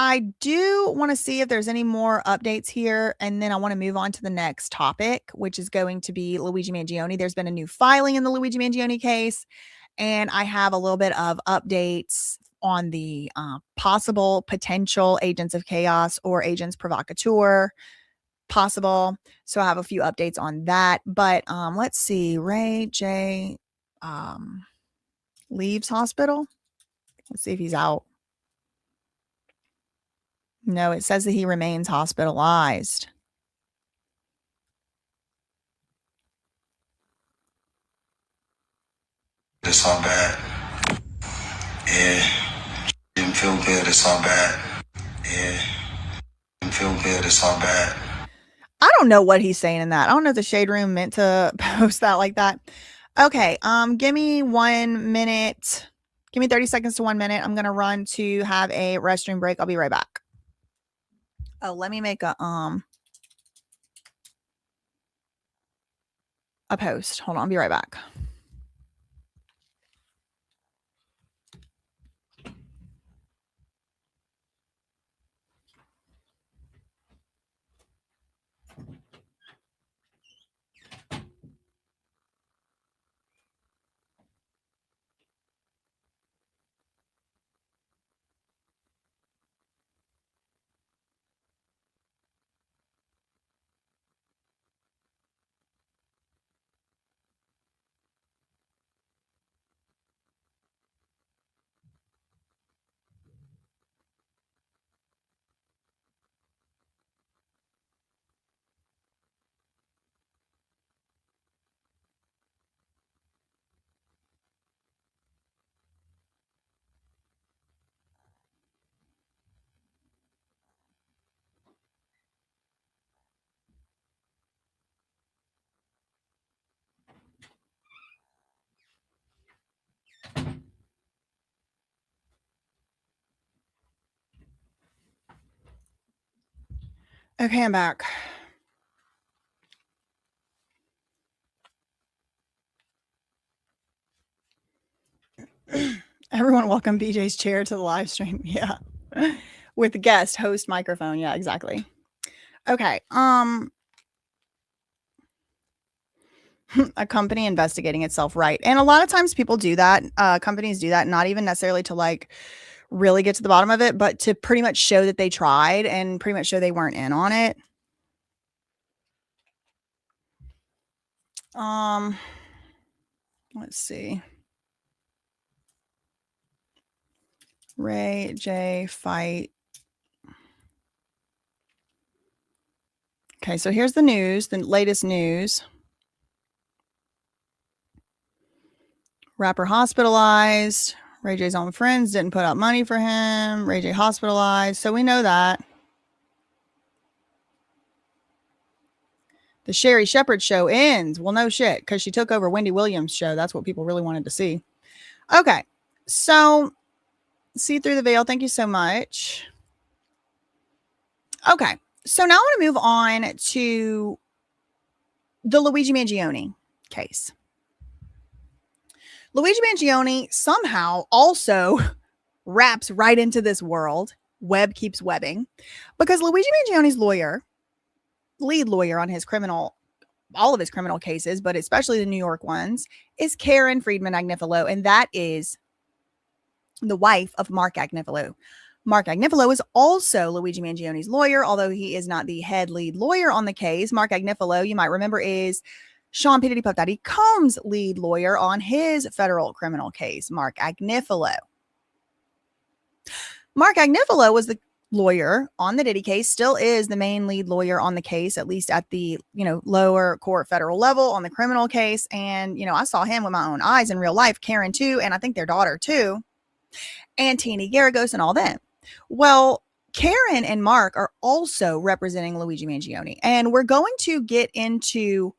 I do want to see if there's any more updates here, and then I want to move on to the next topic, which is going to be Luigi Mangione. There's been a new filing in the Luigi Mangione case, and I have a little bit of updates on the possible potential agents of chaos or agents provocateur possible. So I have a few updates on that, but let's see. Ray J leaves hospital. Let's see if he's out. No, it says that he remains hospitalized. It's all bad. Yeah. Didn't feel good. It's all bad. Yeah. Didn't feel good. It's all bad. I don't know what he's saying in that. I don't know if the Shade Room meant to post that like that. Okay. Give me 1 minute. Give me 30 seconds to 1 minute. I'm going to run to have a restroom break. I'll be right back. Oh, let me make a post. Hold on, I'll be right back. Okay, I'm back. Everyone welcome BJ's chair to the live stream. Yeah. With the guest host microphone. Yeah, exactly. Okay. A company investigating itself, right? And a lot of times people do that. Companies do that, not even necessarily to like really get to the bottom of it, but to pretty much show that they tried and pretty much show they weren't in on it. Let's see. Ray J fight. Okay, so here's the news, the latest news. Rapper hospitalized. Ray J's own friends didn't put up money for him. Ray J hospitalized. So we know that. The Sherry Shepherd show ends. Well, no shit, because she took over Wendy Williams' show. That's what people really wanted to see. Okay. So, see through the veil. Thank you so much. Okay. So now I want to move on to the Luigi Mangione case. Luigi Mangione somehow also wraps right into this world. Web keeps webbing. Because Luigi Mangione's lawyer, lead lawyer on his all of his criminal cases, but especially the New York ones, is Karen Friedman Agnifilo, and that is the wife of Mark Agnifilo. Mark Agnifilo is also Luigi Mangione's lawyer, although he is not the head lead lawyer on the case. Mark Agnifilo, you might remember, is Sean P. Diddy Puff Daddy Combs' lead lawyer on his federal criminal case. Mark Agnifilo was the lawyer on the Diddy case, still is the main lead lawyer on the case, at least at the, lower court federal level on the criminal case. And, I saw him with my own eyes in real life, Karen too, and I think their daughter too, and Teeny Garagos and all them. Well, Karen and Mark are also representing Luigi Mangione, and we're going to get into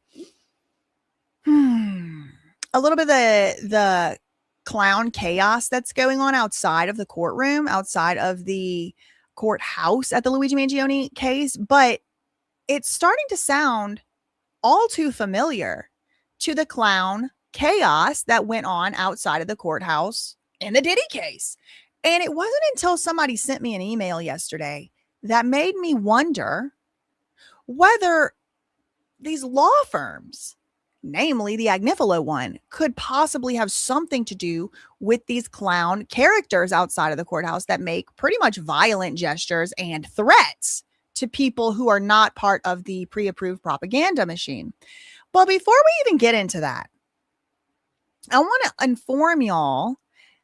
a little bit of the clown chaos that's going on outside of the courtroom, outside of the courthouse at the Luigi Mangione case, but it's starting to sound all too familiar to the clown chaos that went on outside of the courthouse in the Diddy case. And it wasn't until somebody sent me an email yesterday that made me wonder whether these law firms, namely the Agnifilo one, could possibly have something to do with these clown characters outside of the courthouse that make pretty much violent gestures and threats to people who are not part of the pre-approved propaganda machine. But before we even get into that, I want to inform y'all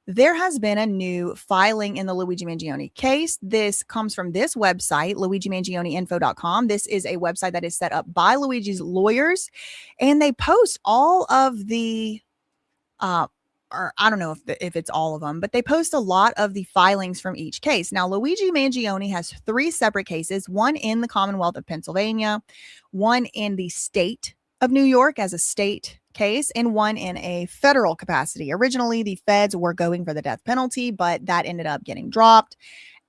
there has been a new filing in the Luigi Mangione case. This comes from this website, LuigiMangioneInfo.com. This is a website that is set up by Luigi's lawyers, and they post all of the, or I don't know if it's all of them, but they post a lot of the filings from each case. Now, Luigi Mangione has 3 separate cases, one in the Commonwealth of Pennsylvania, one in the state of New York as a state case, and one in a federal capacity. Originally, the feds were going for the death penalty, but that ended up getting dropped.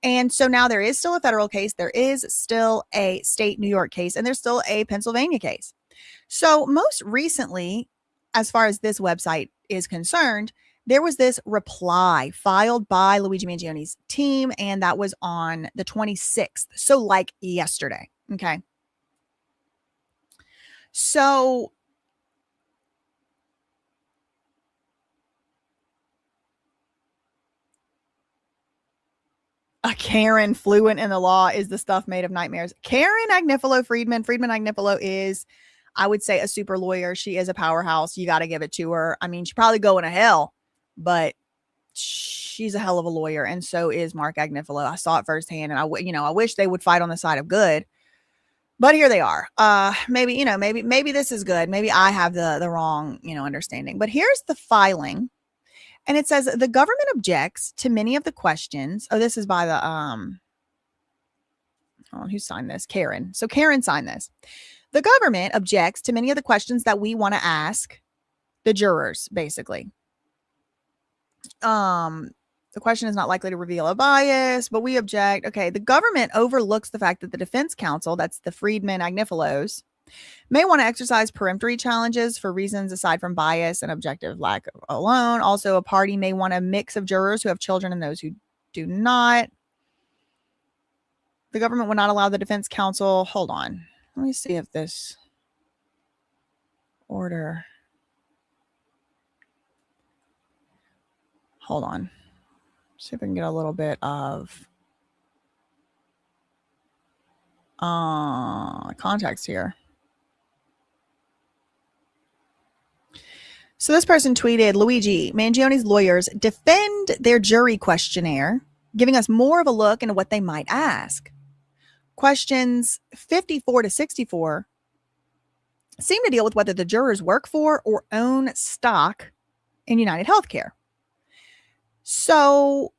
And so now there is still a federal case, there is still a state New York case, and there's still a Pennsylvania case. So most recently, as far as this website is concerned, there was this reply filed by Luigi Mangione's team, and that was on the 26th. So like yesterday. Okay. So a Karen fluent in the law is the stuff made of nightmares. Karen Agnifilo Friedman Agnifilo is, I would say, a super lawyer. She is a powerhouse. You got to give it to her. I mean, she's probably going to hell, but she's a hell of a lawyer. And so is Mark Agnifilo. I saw it firsthand, and I wish they would fight on the side of good, but here they are. Maybe this is good. Maybe I have the wrong, understanding, but here's the filing. And it says the government objects to many of the questions. Oh, this is by the, who signed this? Karen. So Karen signed this. The government objects to many of the questions that we want to ask the jurors, basically. The question is not likely to reveal a bias, but we object. Okay. The government overlooks the fact that the defense counsel, that's the Friedman Agnifilos, may want to exercise peremptory challenges for reasons aside from bias and objective lack alone. Also, a party may want a mix of jurors who have children and those who do not. The government would not allow the defense counsel. Hold on. Let me see if this order. Hold on. See if I can get a little bit of context here. So this person tweeted, Luigi, Mangione's lawyers defend their jury questionnaire, giving us more of a look into what they might ask. Questions 54 to 64 seem to deal with whether the jurors work for or own stock in United Healthcare. So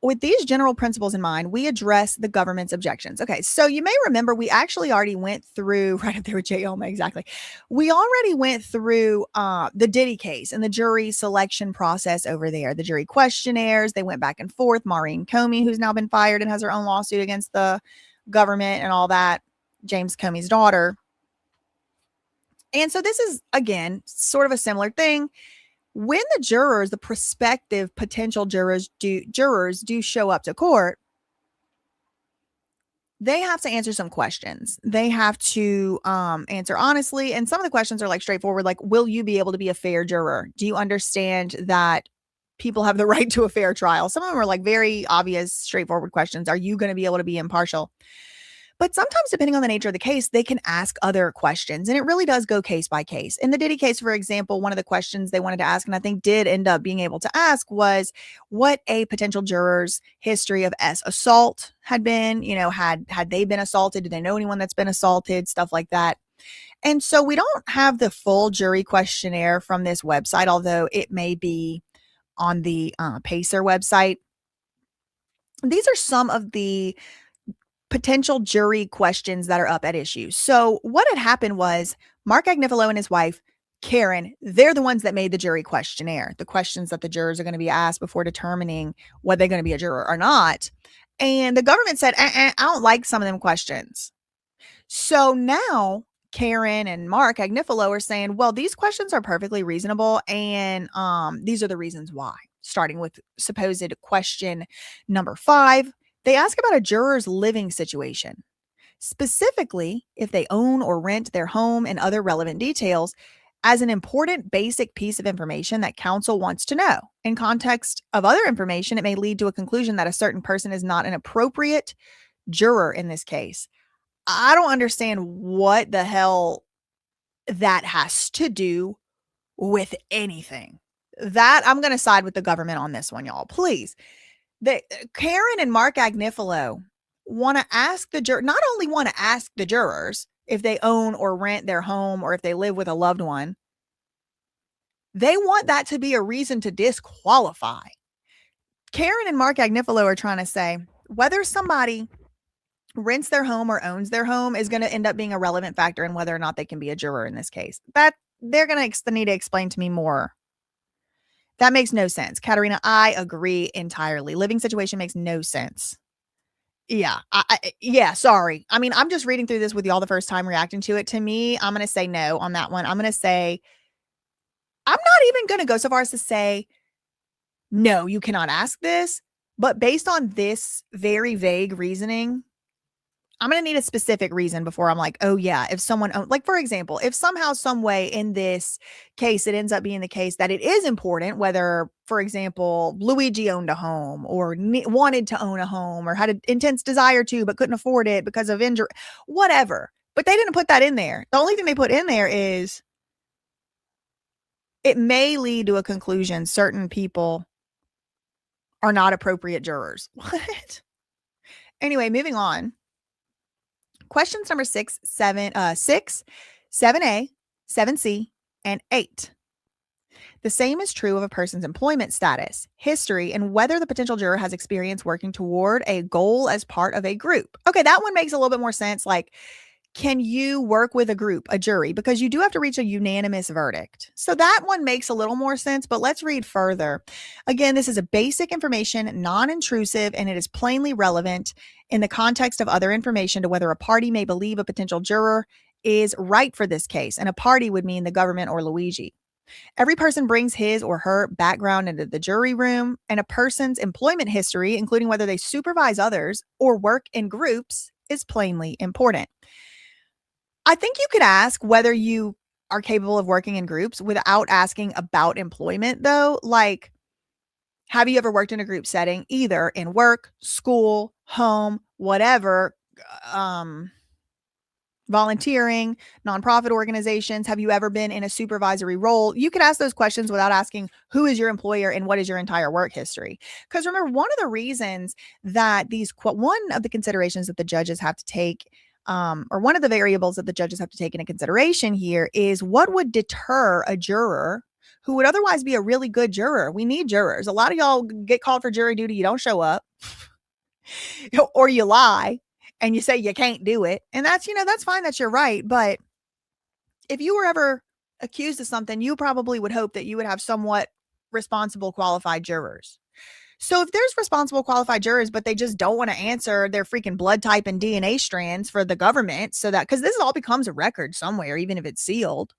with these general principles in mind, we address the government's objections. Okay, so you may remember we actually already went through, right up there with J. Oma, exactly. We already went through the Diddy case and the jury selection process over there, the jury questionnaires. They went back and forth. Maureen Comey, who's now been fired and has her own lawsuit against the government and all that, James Comey's daughter. And so this is, again, sort of a similar thing. When the jurors, the prospective potential jurors do show up to court, they have to answer some questions. They have to answer honestly. And some of the questions are like straightforward, like, will you be able to be a fair juror? Do you understand that people have the right to a fair trial? Some of them are like very obvious, straightforward questions. Are you going to be able to be impartial? But sometimes, depending on the nature of the case, they can ask other questions. And it really does go case by case. In the Diddy case, for example, one of the questions they wanted to ask, and I think did end up being able to ask, was what a potential juror's history of assault had been. You know, had they been assaulted? Did they know anyone that's been assaulted? Stuff like that. And so we don't have the full jury questionnaire from this website, although it may be on the PACER website. These are some of the potential jury questions that are up at issue. So what had happened was Mark Agnifilo and his wife, Karen, they're the ones that made the jury questionnaire, the questions that the jurors are going to be asked before determining whether they're going to be a juror or not. And the government said, I don't like some of them questions. So now Karen and Mark Agnifilo are saying, well, these questions are perfectly reasonable. And these are the reasons why. Starting with supposed question number 5. They ask about a juror's living situation, specifically if they own or rent their home and other relevant details, as an important basic piece of information that counsel wants to know. In context of other information, it may lead to a conclusion that a certain person is not an appropriate juror in this case. I don't understand what the hell that has to do with anything. That I'm going to side with the government on this one, y'all, please. Karen and Mark Agnifilo want to ask not only want to ask the jurors if they own or rent their home or if they live with a loved one, they want that to be a reason to disqualify. Karen and Mark Agnifilo are trying to say whether somebody rents their home or owns their home is going to end up being a relevant factor in whether or not they can be a juror in this case. That they're going to need to explain to me more. That makes no sense. Katarina, I agree entirely. Living situation makes no sense. Yeah. Yeah, sorry. I mean, I'm just reading through this with y'all the first time reacting to it. To me, I'm going to say no on that one. I'm going to say, I'm not even going to go so far as to say, no, you cannot ask this. But based on this very vague reasoning, I'm going to need a specific reason before I'm like, oh yeah, if someone, like for example, if somehow, some way in this case, it ends up being the case that it is important, whether, for example, Luigi owned a home or wanted to own a home or had an intense desire to, but couldn't afford it because of injury, whatever. But they didn't put that in there. The only thing they put in there is it may lead to a conclusion certain people are not appropriate jurors. What? Anyway, moving on. Questions number 6, 7A, 7C, and 8. The same is true of a person's employment status, history, and whether the potential juror has experience working toward a goal as part of a group. Okay, that one makes a little bit more sense. Like, can you work with a group, a jury? Because you do have to reach a unanimous verdict. So that one makes a little more sense, but let's read further. Again, this is a basic information, non-intrusive, and it is plainly relevant in the context of other information to whether a party may believe a potential juror is right for this case. And a party would mean the government or Luigi. Every person brings his or her background into the jury room, and a person's employment history, including whether they supervise others or work in groups, is plainly important. I think you could ask whether you are capable of working in groups without asking about employment, though. Like, have you ever worked in a group setting, either in work, school, home, whatever, volunteering, nonprofit organizations? Have you ever been in a supervisory role? You could ask those questions without asking who is your employer and what is your entire work history. Because remember, one of the reasons that one of the considerations that the judges have to take, or one of the variables that the judges have to take into consideration here, is what would deter a juror who would otherwise be a really good juror. We need jurors. A lot of y'all get called for jury duty. You don't show up or you lie and you say you can't do it. And that's, that's fine that you're right. But if you were ever accused of something, you probably would hope that you would have somewhat responsible, qualified jurors. So if there's responsible, qualified jurors, but they just don't want to answer their freaking blood type and DNA strands for the government so that, because this all becomes a record somewhere, even if it's sealed,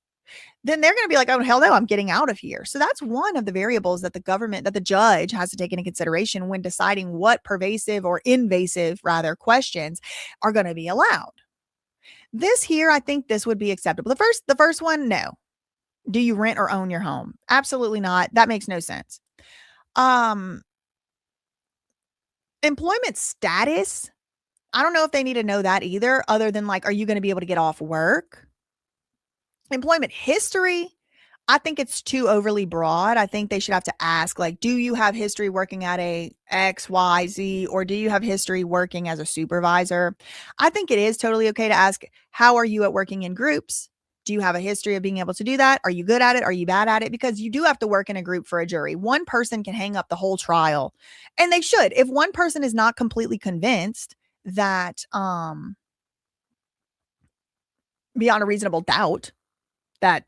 then they're going to be like, oh, hell no, I'm getting out of here. So that's one of the variables that the judge has to take into consideration when deciding what pervasive or invasive, rather, questions are going to be allowed. This here, I think this would be acceptable. The first one, no. Do you rent or own your home? Absolutely not. That makes no sense. Employment status, I don't know if they need to know that either, other than like, are you going to be able to get off work? Employment history, I think it's too overly broad. I think they should have to ask, like, do you have history working at a XYZ, or do you have history working as a supervisor? I think it is totally okay to ask, how are you at working in groups? Do you have a history of being able to do that? Are you good at it? Are you bad at it? Because you do have to work in a group for a jury. One person can hang up the whole trial, and they should. If one person is not completely convinced that, beyond a reasonable doubt, that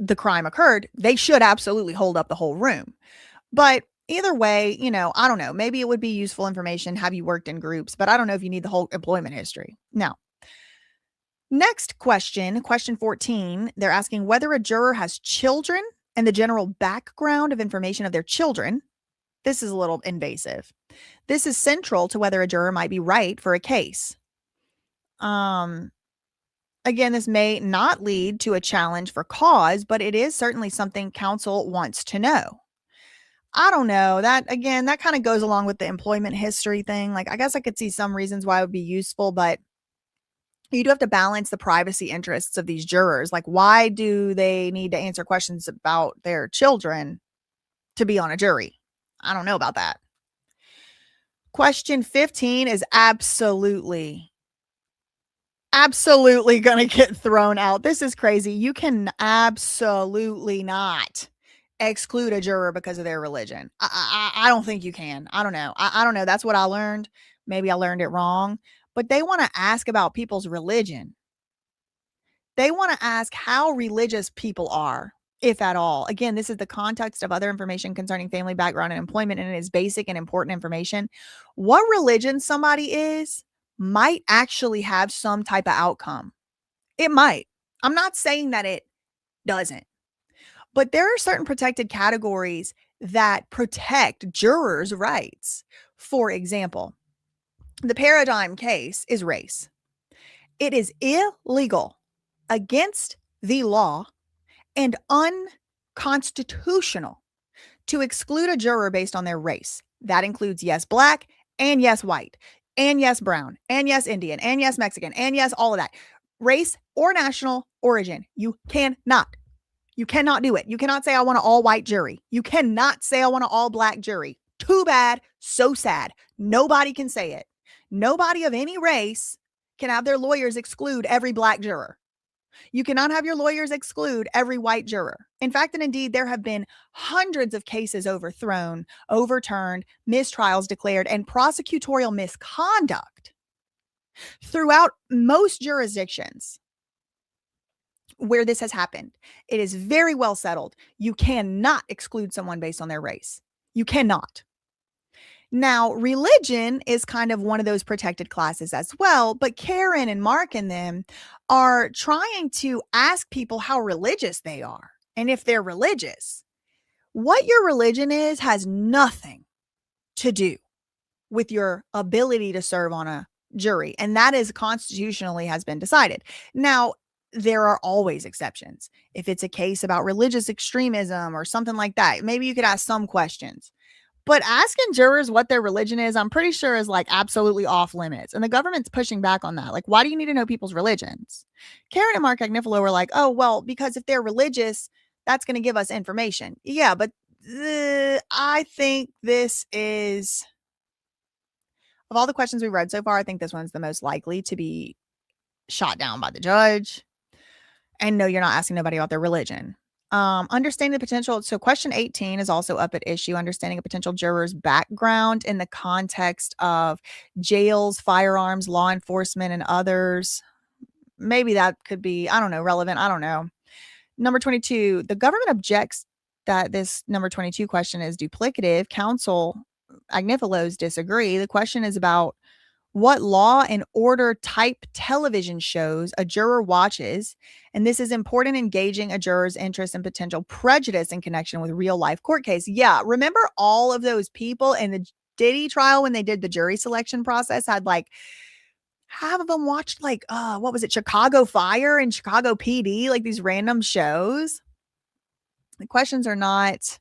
the crime occurred, they should absolutely hold up the whole room. But either way, I don't know. Maybe it would be useful information. Have you worked in groups? But I don't know if you need the whole employment history. Now, next question 14, they're asking whether a juror has children and the general background of information of their children. This is a little invasive. This is central to whether a juror might be right for a case. Again, this may not lead to a challenge for cause, but it is certainly something counsel wants to know. I don't know. That kind of goes along with the employment history thing. Like, I guess I could see some reasons why it would be useful, but you do have to balance the privacy interests of these jurors. Like, why do they need to answer questions about their children to be on a jury? I don't know about that. Question 15 is absolutely going to get thrown out. This is crazy. You can absolutely not exclude a juror because of their religion. I don't think you can. I don't know. I don't know. That's what I learned. Maybe I learned it wrong. But they want to ask about people's religion. They want to ask how religious people are, if at all. Again, this is the context of other information concerning family background and employment, and it is basic and important information. What religion somebody is might actually have some type of outcome. It might. I'm not saying that it doesn't. But there are certain protected categories that protect jurors' rights. For example, the paradigm case is race. It is illegal, against the law, and unconstitutional to exclude a juror based on their race. That includes yes, black, and yes, white, and yes, brown, and yes, Indian, and yes, Mexican, and yes, all of that. Race or national origin. You cannot do it. You cannot say I want an all white jury. You cannot say I want an all black jury. Too bad. So sad. Nobody can say it. Nobody of any race can have their lawyers exclude every black juror. You cannot have your lawyers exclude every white juror. In fact, and indeed, there have been hundreds of cases overthrown, overturned, mistrials declared, and prosecutorial misconduct throughout most jurisdictions where this has happened. It is very well settled. You cannot exclude someone based on their race. You cannot. Now, religion is kind of one of those protected classes as well, but Karen and Mark and them are trying to ask people how religious they are. And if they're religious, what your religion is has nothing to do with your ability to serve on a jury. And that is constitutionally has been decided. Now, there are always exceptions. If it's a case about religious extremism or something like that, maybe you could ask some questions. But asking jurors what their religion is, I'm pretty sure is like absolutely off limits. And the government's pushing back on that. Like, why do you need to know people's religions? Karen and Mark Agnifilo were like, oh, well, because if they're religious, that's going to give us information. Yeah, but I think this is, of all the questions we read so far, I think this one's the most likely to be shot down by the judge. And no, you're not asking nobody about their religion. Understanding the potential. So question 18 is also up at issue. Understanding a potential juror's background in the context of jails, firearms, law enforcement, and others. Maybe that could be, I don't know, relevant. I don't know. Number 22, the government objects that this number 22 question is duplicative. Counsel Agnifilos disagree. The question is about what law and order type television shows a juror watches, and this is important in gauging a juror's interest and potential prejudice in connection with real life court case. Yeah, remember all of those people in the Diddy trial when they did the jury selection process had like half of them watched like what was it, Chicago Fire and Chicago PD, like these random shows. The questions are not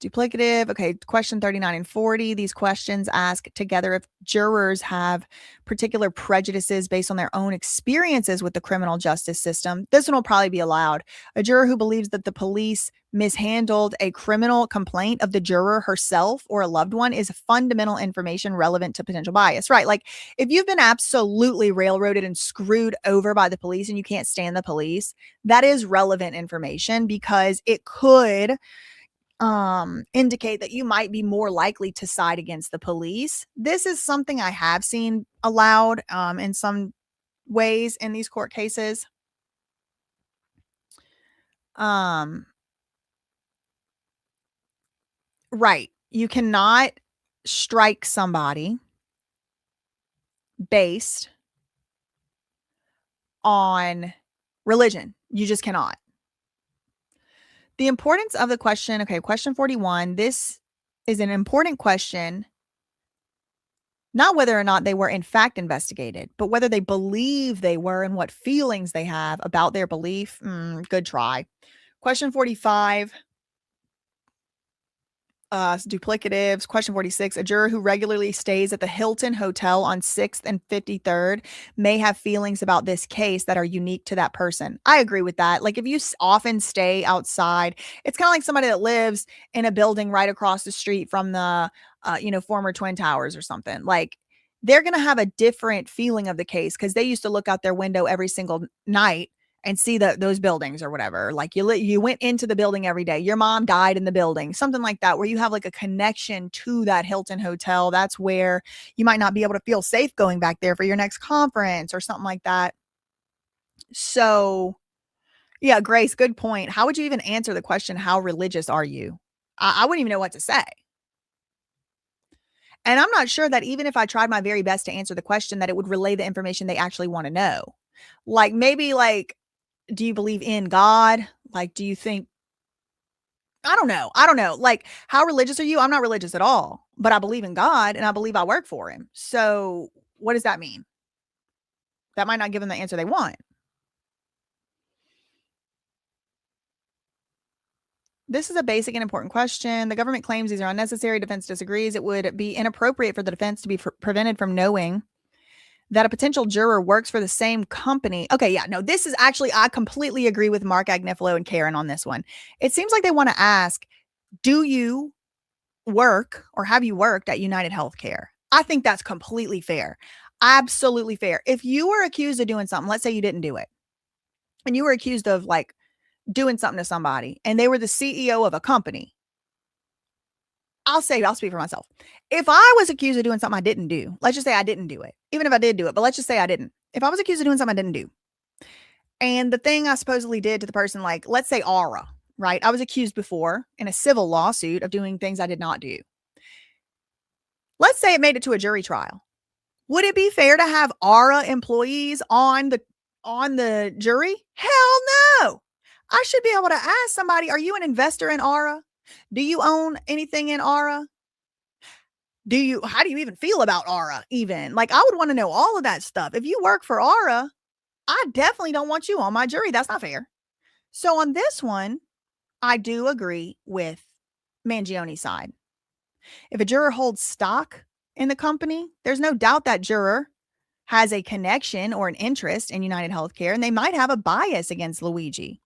duplicative. Okay, question 39 and 40. These questions ask together if jurors have particular prejudices based on their own experiences with the criminal justice system. This one will probably be allowed. A juror who believes that the police mishandled a criminal complaint of the juror herself or a loved one is fundamental information relevant to potential bias, right? Like if you've been absolutely railroaded and screwed over by the police and you can't stand the police, that is relevant information because it could indicate that you might be more likely to side against the police. This is something I have seen allowed in some ways in these court cases. Right. You cannot strike somebody based on religion. You just cannot. The importance of the question. Okay, question 41. This is an important question. Not whether or not they were in fact investigated, but whether they believe they were and what feelings they have about their belief. Good try. Question 45. Duplicatives. Question 46. A juror who regularly stays at the Hilton Hotel on 6th and 53rd may have feelings about this case that are unique to that person. I agree with that. Like if you often stay outside, it's kind of like somebody that lives in a building right across the street from the, former Twin Towers or something. Like they're going to have a different feeling of the case because they used to look out their window every single night and see those buildings or whatever. Like you went into the building every day. Your mom died in the building, something like that, where you have like a connection to that Hilton Hotel. That's where you might not be able to feel safe going back there for your next conference or something like that. So yeah, Grace, good point. How would you even answer the question, how religious are you? I wouldn't even know what to say. And I'm not sure that even if I tried my very best to answer the question, that it would relay the information they actually want to know. Like maybe like, do you believe in God? Like, do you think, I don't know. Like, how religious are you? I'm not religious at all, but I believe in God and I believe I work for him. So what does that mean? That might not give them the answer they want. This is a basic and important question. The government claims these are unnecessary. Defense disagrees. It would be inappropriate for the defense to be prevented from knowing that a potential juror works for the same company. Okay, yeah, no, this is actually, I completely agree with Mark Agnifilo and Karen on this one. It seems like they want to ask, do you work or have you worked at United Healthcare? I think that's completely fair. Absolutely fair. If you were accused of doing something, let's say you didn't do it, and you were accused of like doing something to somebody, and they were the CEO of a company, I'll speak for myself. If I was accused of doing something I didn't do, let's just say I didn't do it, even if I did do it, but let's just say I didn't. If I was accused of doing something I didn't do, and the thing I supposedly did to the person, like, let's say Aura, right? I was accused before in a civil lawsuit of doing things I did not do. Let's say it made it to a jury trial. Would it be fair to have Aura employees on the jury? Hell no. I should be able to ask somebody, are you an investor in Aura? Do you own anything in Aura? How do you even feel about Aura even? Like, I would want to know all of that stuff. If you work for Aura, I definitely don't want you on my jury. That's not fair. So on this one, I do agree with Mangione's side. If a juror holds stock in the company, there's no doubt that juror has a connection or an interest in United Healthcare, and they might have a bias against Luigi.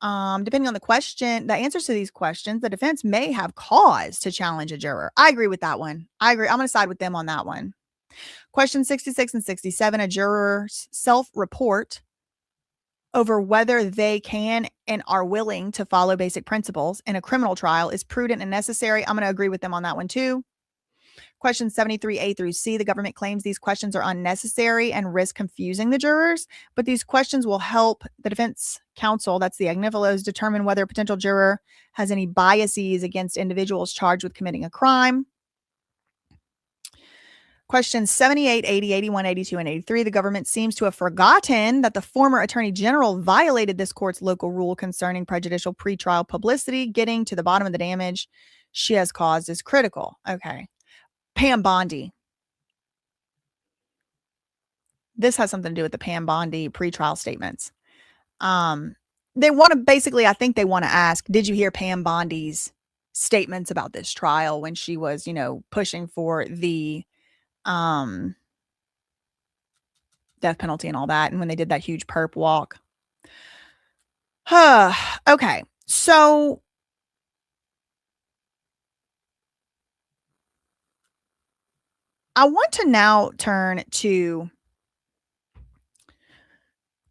Depending on the question, the answers to these questions, the defense may have cause to challenge a juror. I agree with that one. I agree. I'm going to side with them on that one. Question 66 and 67, a juror's self-report over whether they can and are willing to follow basic principles in a criminal trial is prudent and necessary. I'm going to agree with them on that one too. Question 73A through C, the government claims these questions are unnecessary and risk confusing the jurors, but these questions will help the defense counsel, that's the Agnifilos, determine whether a potential juror has any biases against individuals charged with committing a crime. Questions 78, 80, 81, 82, and 83. The government seems to have forgotten that the former attorney general violated this court's local rule concerning prejudicial pretrial publicity. Getting to the bottom of the damage she has caused is critical. Okay. Pam Bondi. This has something to do with the Pam Bondi pretrial statements. They want to basically, I think they want to ask, did you hear Pam Bondi's statements about this trial when she was, pushing for the death penalty and all that, and when they did that huge perp walk? Okay, so I want to now turn to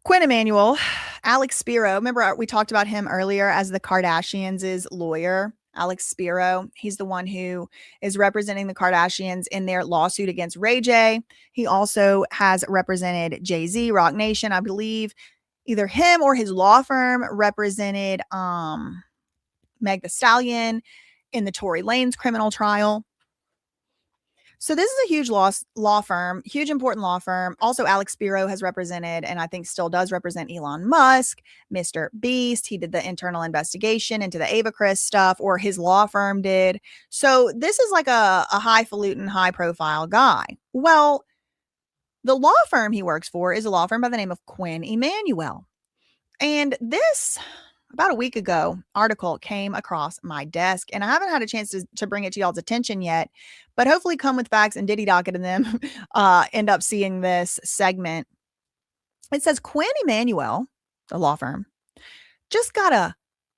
Quinn Emanuel, Alex Spiro. Remember, we talked about him earlier as the Kardashians' lawyer. Alex Spiro, he's the one who is representing the Kardashians in their lawsuit against Ray J. He also has represented Jay-Z, Rock Nation. I believe either him or his law firm represented Meg Thee Stallion in the Tory Lanez criminal trial. So this is a huge law firm, huge important law firm. Also, Alex Spiro has represented, and I think still does represent, Elon Musk, Mr. Beast. He did the internal investigation into the Ava Chris stuff, or his law firm did. So this is like a highfalutin, high-profile guy. Well, the law firm he works for is a law firm by the name of Quinn Emanuel. And this, about a week ago, article came across my desk, and I haven't had a chance to bring it to y'all's attention yet, but hopefully Come With Facts and Diddy Docket and them end up seeing this segment. It says Quinn Emanuel, the law firm, just got a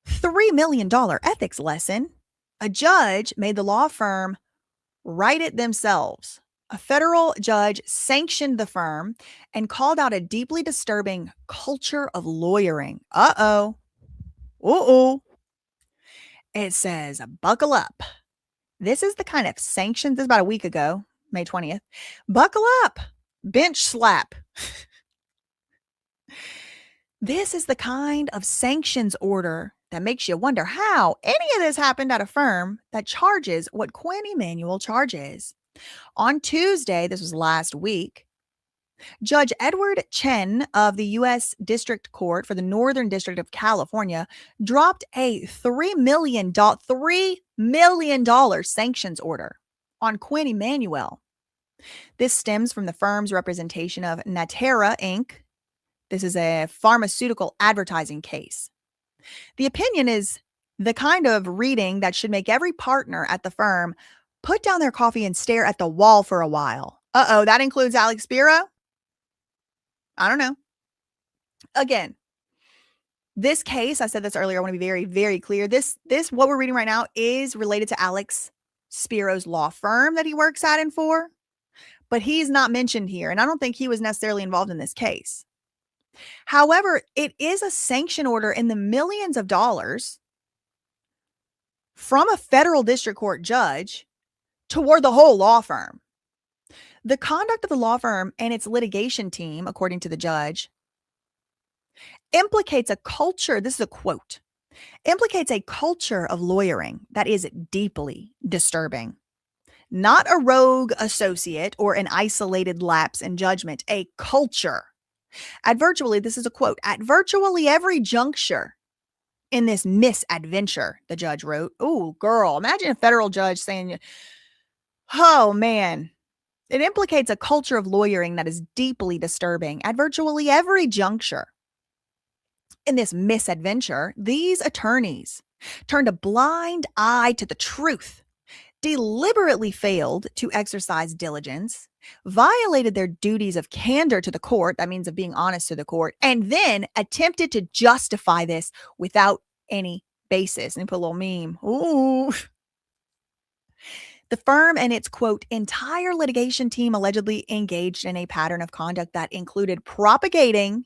$3 million ethics lesson. A judge made the law firm write it themselves. A federal judge sanctioned the firm and called out a deeply disturbing culture of lawyering. Uh-oh. It says, buckle up. This is the kind of sanctions, this is about a week ago, May 20th. Buckle up. Bench slap. This is the kind of sanctions order that makes you wonder how any of this happened at a firm that charges what Quinn Emanuel charges. On Tuesday, this was last week, Judge Edward Chen of the U.S. District Court for the Northern District of California dropped a $3 million sanctions order on Quinn Emanuel. This stems from the firm's representation of Natera Inc. This is a pharmaceutical advertising case. The opinion is the kind of reading that should make every partner at the firm put down their coffee and stare at the wall for a while. Uh-oh, that includes Alex Spiro? I don't know. Again, this case, I said this earlier, I want to be very, very clear. This, what we're reading right now is related to Alex Spiro's law firm that he works at and for, but he's not mentioned here. And I don't think he was necessarily involved in this case. However, it is a sanction order in the millions of dollars from a federal district court judge toward the whole law firm. The conduct of the law firm and its litigation team, according to the judge, implicates a culture, this is a quote, implicates a culture of lawyering that is deeply disturbing. Not a rogue associate or an isolated lapse in judgment, a culture. This is a quote, at virtually every juncture in this misadventure, the judge wrote. Oh, girl, imagine a federal judge saying, oh, man. It implicates a culture of lawyering that is deeply disturbing at virtually every juncture. In this misadventure, these attorneys turned a blind eye to the truth, deliberately failed to exercise diligence, violated their duties of candor to the court, that means of being honest to the court, and then attempted to justify this without any basis. And put a little meme. Ooh. The firm and its, quote, entire litigation team allegedly engaged in a pattern of conduct that included propagating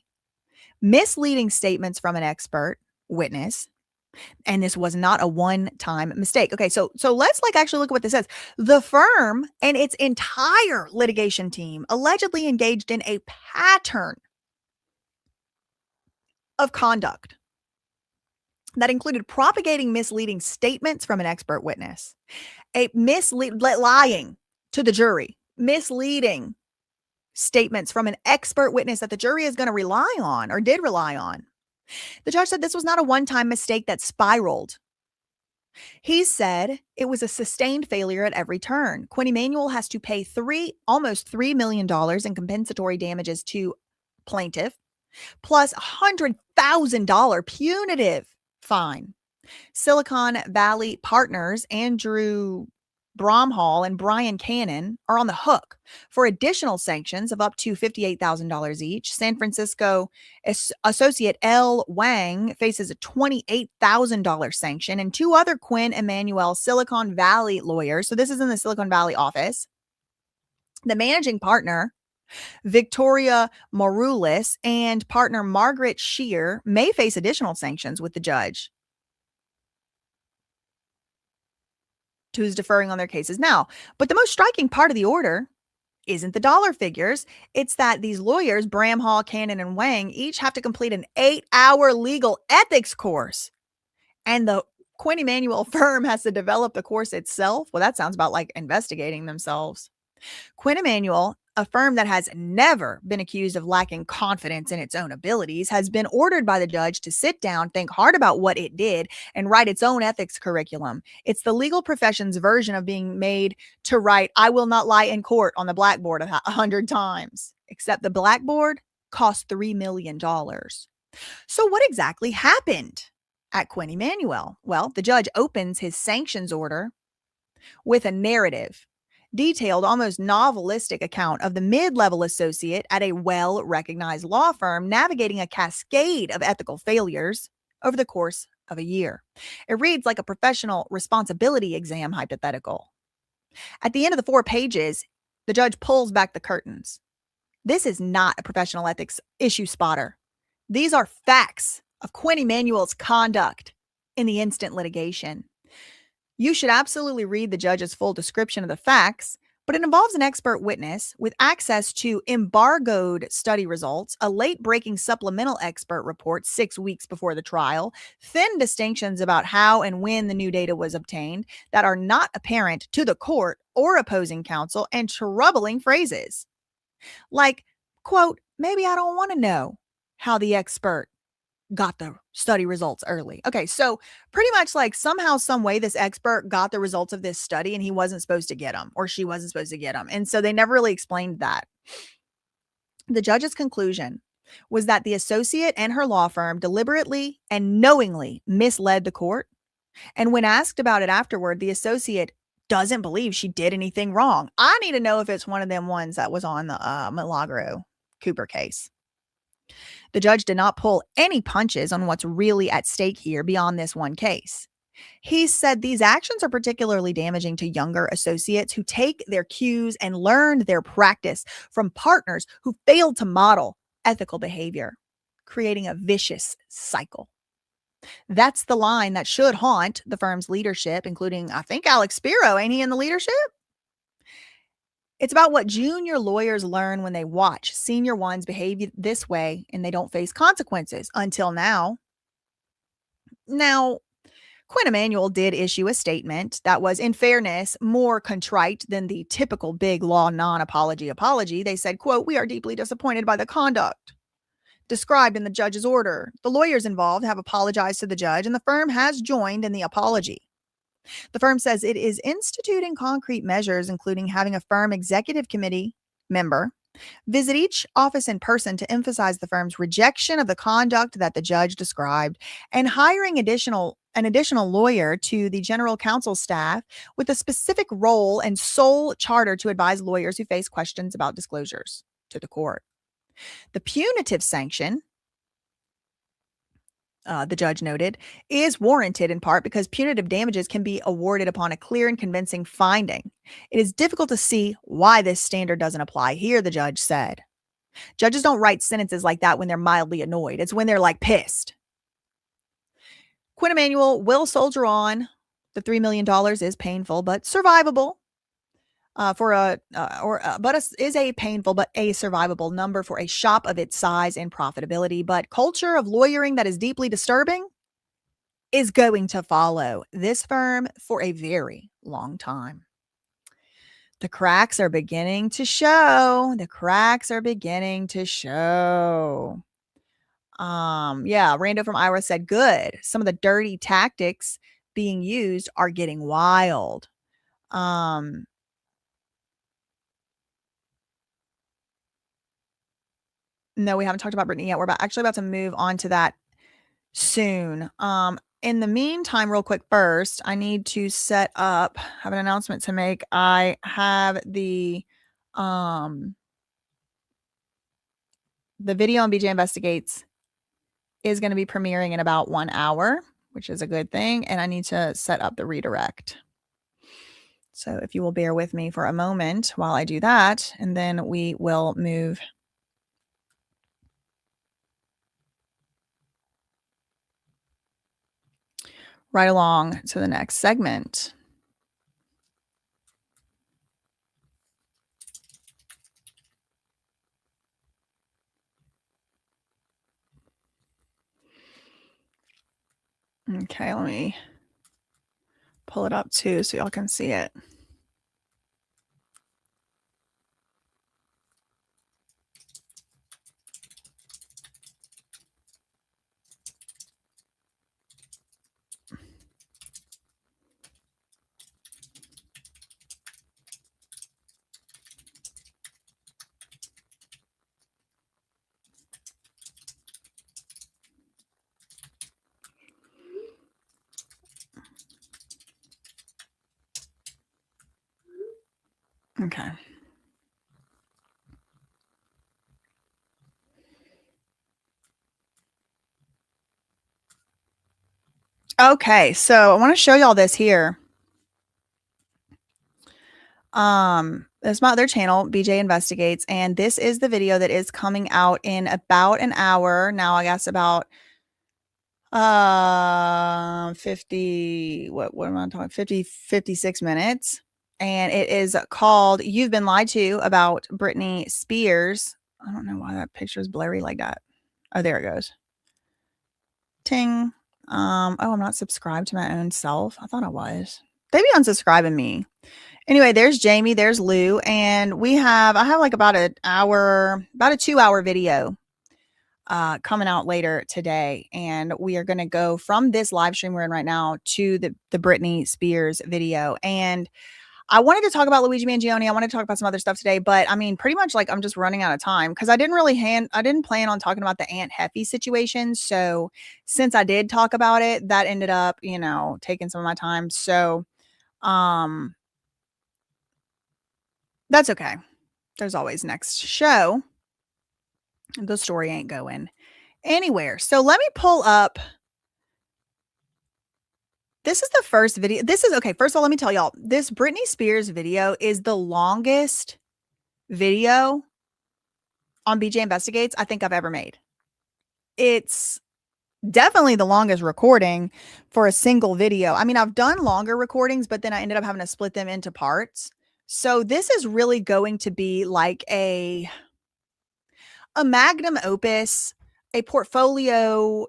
misleading statements from an expert witness. And this was not a one-time mistake. Okay, so let's actually look at what this says. The firm and its entire litigation team allegedly engaged in a pattern of conduct that included propagating misleading statements from an expert witness, lying to the jury, misleading statements from an expert witness that the jury is going to rely on or did rely on. The judge said this was not a one-time mistake that spiraled. He said it was a sustained failure at every turn. Quinn Emanuel has to pay almost $3 million in compensatory damages to plaintiff, plus $100,000 punitive fine. Silicon Valley partners Andrew Bromhall and Brian Cannon are on the hook for additional sanctions of up to $58,000 each. San Francisco associate L. Wang faces a $28,000 sanction, and two other Quinn Emanuel Silicon Valley lawyers. So this is in the Silicon Valley office. The managing partner, Victoria Maroulis, and partner Margaret Shear may face additional sanctions with the judge, who's deferring on their cases now. But the most striking part of the order isn't the dollar figures. It's that these lawyers, Bramhall, Cannon, and Wang, each have to complete an 8-hour legal ethics course. And the Quinn Emanuel firm has to develop the course itself. Well, that sounds about like investigating themselves. Quinn Emanuel, a firm that has never been accused of lacking confidence in its own abilities, has been ordered by the judge to sit down, think hard about what it did, and write its own ethics curriculum. It's the legal profession's version of being made to write, "I will not lie in court" on the blackboard 100 times, except the blackboard cost $3 million. So what exactly happened at Quinn Emanuel? Well, the judge opens his sanctions order with a narrative, detailed, almost novelistic account of the mid-level associate at a well-recognized law firm navigating a cascade of ethical failures over the course of a year. It reads like a professional responsibility exam hypothetical. At the end of the 4 pages, the judge pulls back the curtains. This is not a professional ethics issue spotter. These are facts of Quinn Emanuel's conduct in the instant litigation. You should absolutely read the judge's full description of the facts, but it involves an expert witness with access to embargoed study results, a late-breaking supplemental expert report 6 weeks before the trial, thin distinctions about how and when the new data was obtained that are not apparent to the court or opposing counsel, and troubling phrases like, quote, "Maybe I don't want to know how the expert got the study results early." Okay, so pretty much like somehow, some way, this expert got the results of this study and he wasn't supposed to get them, or she wasn't supposed to get them. And so they never really explained that. The judge's conclusion was that the associate and her law firm deliberately and knowingly misled the court. And when asked about it afterward, the associate doesn't believe she did anything wrong. I need to know if it's one of them ones that was on the Milagro Cooper case. The judge did not pull any punches on what's really at stake here beyond this one case. He said these actions are particularly damaging to younger associates who take their cues and learned their practice from partners who failed to model ethical behavior, creating a vicious cycle. That's the line that should haunt the firm's leadership, including, I think, Alex Spiro. Ain't he in the leadership? It's about what junior lawyers learn when they watch senior ones behave this way and they don't face consequences until now. Now, Quinn Emanuel did issue a statement that was, in fairness, more contrite than the typical big law non-apology apology. They said, quote, "We are deeply disappointed by the conduct described in the judge's order. The lawyers involved have apologized to the judge and the firm has joined in the apology. The firm says it is instituting concrete measures, including having a firm executive committee member visit each office in person to emphasize the firm's rejection of the conduct that the judge described, and hiring an additional lawyer to the general counsel staff with a specific role and sole charter to advise lawyers who face questions about disclosures to the court. The punitive sanction," the judge noted, "is warranted in part because punitive damages can be awarded upon a clear and convincing finding. It is difficult to see why this standard doesn't apply here," the judge said. Judges don't write sentences like that when they're mildly annoyed. It's when they're like pissed. Quinn Emanuel will soldier on. The $3 million is painful, but survivable. Is a painful but a survivable number for a shop of its size and profitability. But culture of lawyering that is deeply disturbing is going to follow this firm for a very long time. The cracks are beginning to show. Yeah, Rando from Iowa said, good. Some of the dirty tactics being used are getting wild. No, we haven't talked about Brittney yet. We're actually about to move on to that soon. In the meantime, real quick, first, I need to set up, have an announcement to make. I have the video on BJ Investigates is going to be premiering in about 1 hour, which is a good thing. And I need to set up the redirect. So if you will bear with me for a moment while I do that, and then we will move right along to the next segment. Okay, let me pull it up too so y'all can see it. Okay. Okay, so I want to show y'all this here. It's my other channel, BJ Investigates, and this is the video that is coming out in about an hour. Now, I guess about 56 minutes. And it is called You've Been Lied To about Britney Spears. I don't know why that picture is blurry like that. Oh, there it goes. Ting. Oh, I'm not subscribed to my own self. I thought I was. They be unsubscribing me. Anyway, there's Jamie, there's Lou, and I have like about a 2-hour video coming out later today. And we are going to go from this live stream we're in right now to the Britney Spears video. And I wanted to talk about Luigi Mangione. I wanted to talk about some other stuff today, but I mean, pretty much like I'm just running out of time because I didn't plan on talking about the Aunt Heffy situation. So since I did talk about it, that ended up, taking some of my time. So, that's okay. There's always next show. The story ain't going anywhere. So let me pull up. This is the first video. Okay. First of all, let me tell y'all, this Britney Spears video is the longest video on BJ Investigates I think I've ever made. It's definitely the longest recording for a single video. I mean, I've done longer recordings, but then I ended up having to split them into parts. So this is really going to be like a magnum opus, a portfolio,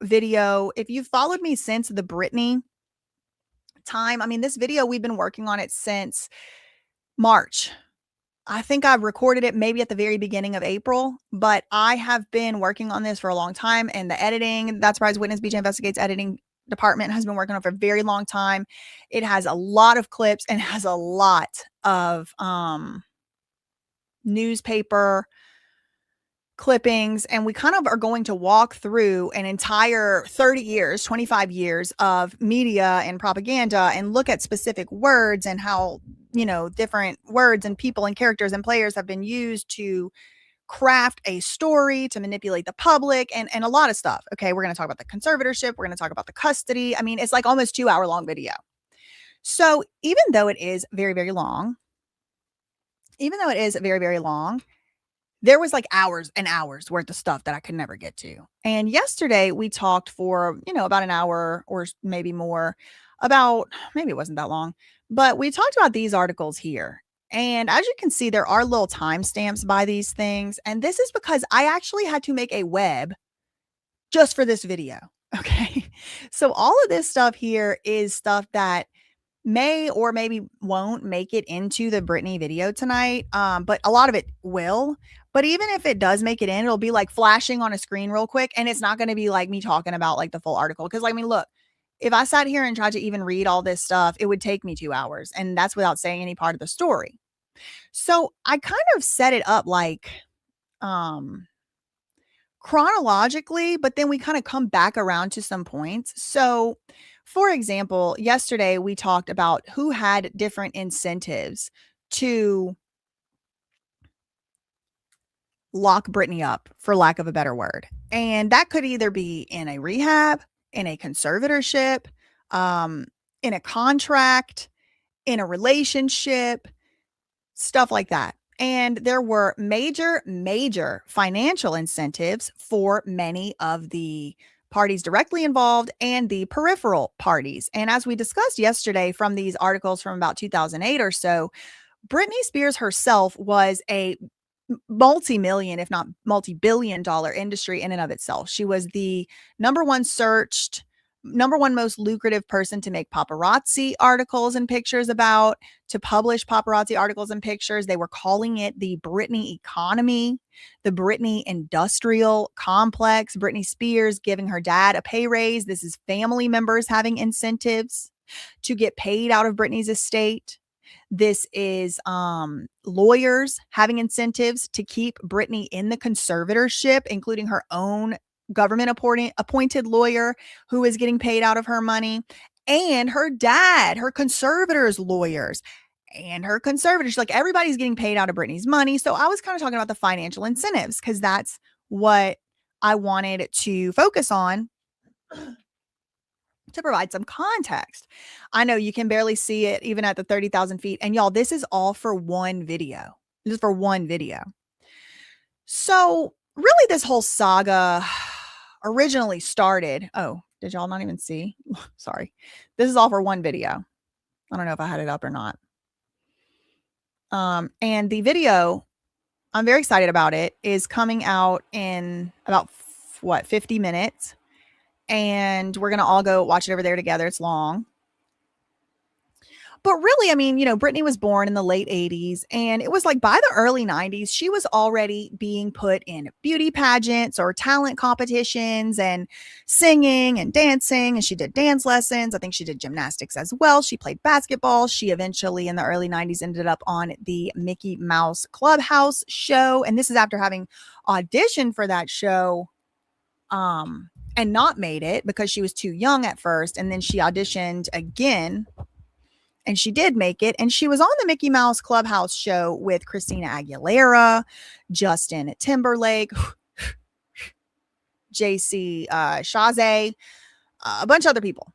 video. If you've followed me since the Britney time, I mean, this video, we've been working on it since March. I think I've recorded it maybe at the very beginning of April, but I have been working on this for a long time, and the editing, ThatSurpriseWitness BJ Investigates editing department has been working on it for a very long time. It has a lot of clips and has a lot of newspaper clippings, and we kind of are going to walk through an entire 30 years, 25 years of media and propaganda and look at specific words and how, different words and people and characters and players have been used to craft a story, to manipulate the public, and a lot of stuff. Okay, we're going to talk about the conservatorship. We're going to talk about the custody. I mean, it's like almost 2-hour long video. So even though it is very, very long, there was like hours and hours worth of stuff that I could never get to. And yesterday we talked for, about an hour or maybe more about, maybe it wasn't that long, but we talked about these articles here. And as you can see, there are little timestamps by these things. And this is because I actually had to make a web just for this video. Okay. So all of this stuff here is stuff that may or maybe won't make it into the Britney video tonight. But a lot of it will. But even if it does make it in, it'll be like flashing on a screen real quick. And it's not going to be like me talking about like the full article. Because look, if I sat here and tried to even read all this stuff, it would take me 2 hours. And that's without saying any part of the story. So I kind of set it up like chronologically, but then we kind of come back around to some points. So, for example, yesterday we talked about who had different incentives to lock Britney up, for lack of a better word. And that could either be in a rehab, in a conservatorship, in a contract, in a relationship, stuff like that. And there were major financial incentives for many of the parties directly involved and the peripheral parties. And as we discussed yesterday from these articles from about 2008 or so, Britney Spears herself was a multi-million, if not multi-billion dollar industry in and of itself. She was the number one most lucrative person to make paparazzi articles and pictures about, to publish paparazzi articles and pictures. They were calling it the Britney economy, the Britney industrial complex. Britney Spears giving her dad a pay raise. This is family members having incentives to get paid out of Britney's estate. This is lawyers having incentives to keep Britney in the conservatorship, including her own government appointed lawyer who is getting paid out of her money, and her dad, her conservators lawyers, and her conservators. Like, everybody's getting paid out of Britney's money. So I was kind of talking about the financial incentives because that's what I wanted to focus on to provide some context. I know you can barely see it even at the 30,000 feet. And y'all, this is all for one video. This is for one video. So really this whole saga originally started. Oh, did y'all not even see? Sorry. This is all for one video. I don't know if I had it up or not. And the video, I'm very excited about it, is coming out in about 50 minutes. And we're going to all go watch it over there together. It's long. But really, I mean, Britney was born in the late 80s, and it was like by the early 90s, she was already being put in beauty pageants or talent competitions and singing and dancing. And she did dance lessons. I think she did gymnastics as well. She played basketball. She eventually in the early 90s ended up on the Mickey Mouse Clubhouse show. And this is after having auditioned for that show and not made it because she was too young at first. And then she auditioned again. And she did make it. And she was on the Mickey Mouse Clubhouse show with Christina Aguilera, Justin Timberlake, JC Chazé, a bunch of other people.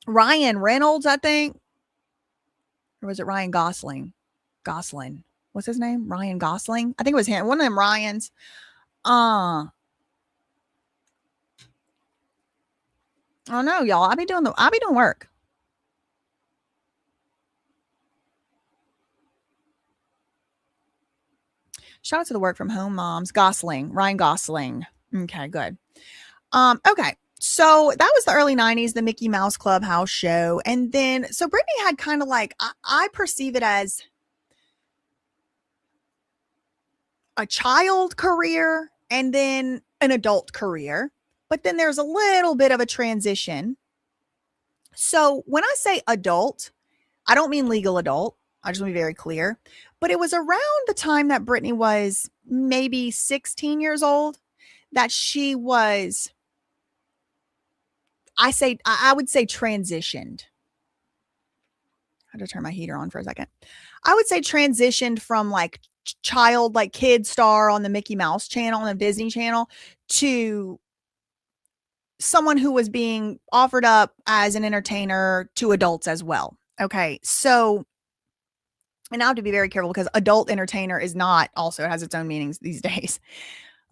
Ryan Reynolds, I think. Or was it Ryan Gosling? Gosling. What's his name? Ryan Gosling? I think it was him. One of them Ryans. I don't know, y'all. I be doing work. Shout out to the work from home moms. Ryan Gosling. Okay, good. Okay. So that was the early 90s, the Mickey Mouse Clubhouse show. And then, so Britney had kind of like, I perceive it as a child career and then an adult career. But then there's a little bit of a transition. So when I say adult, I don't mean legal adult. I just want to be very clear. But it was around the time that Britney was maybe 16 years old that she was, I would say transitioned. I had to turn my heater on for a second. I would say transitioned from like child, like kid star on the Mickey Mouse channel, on the Disney channel, to someone who was being offered up as an entertainer to adults as well. Okay. So And now I have to be very careful because adult entertainer is not also, it has its own meanings these days.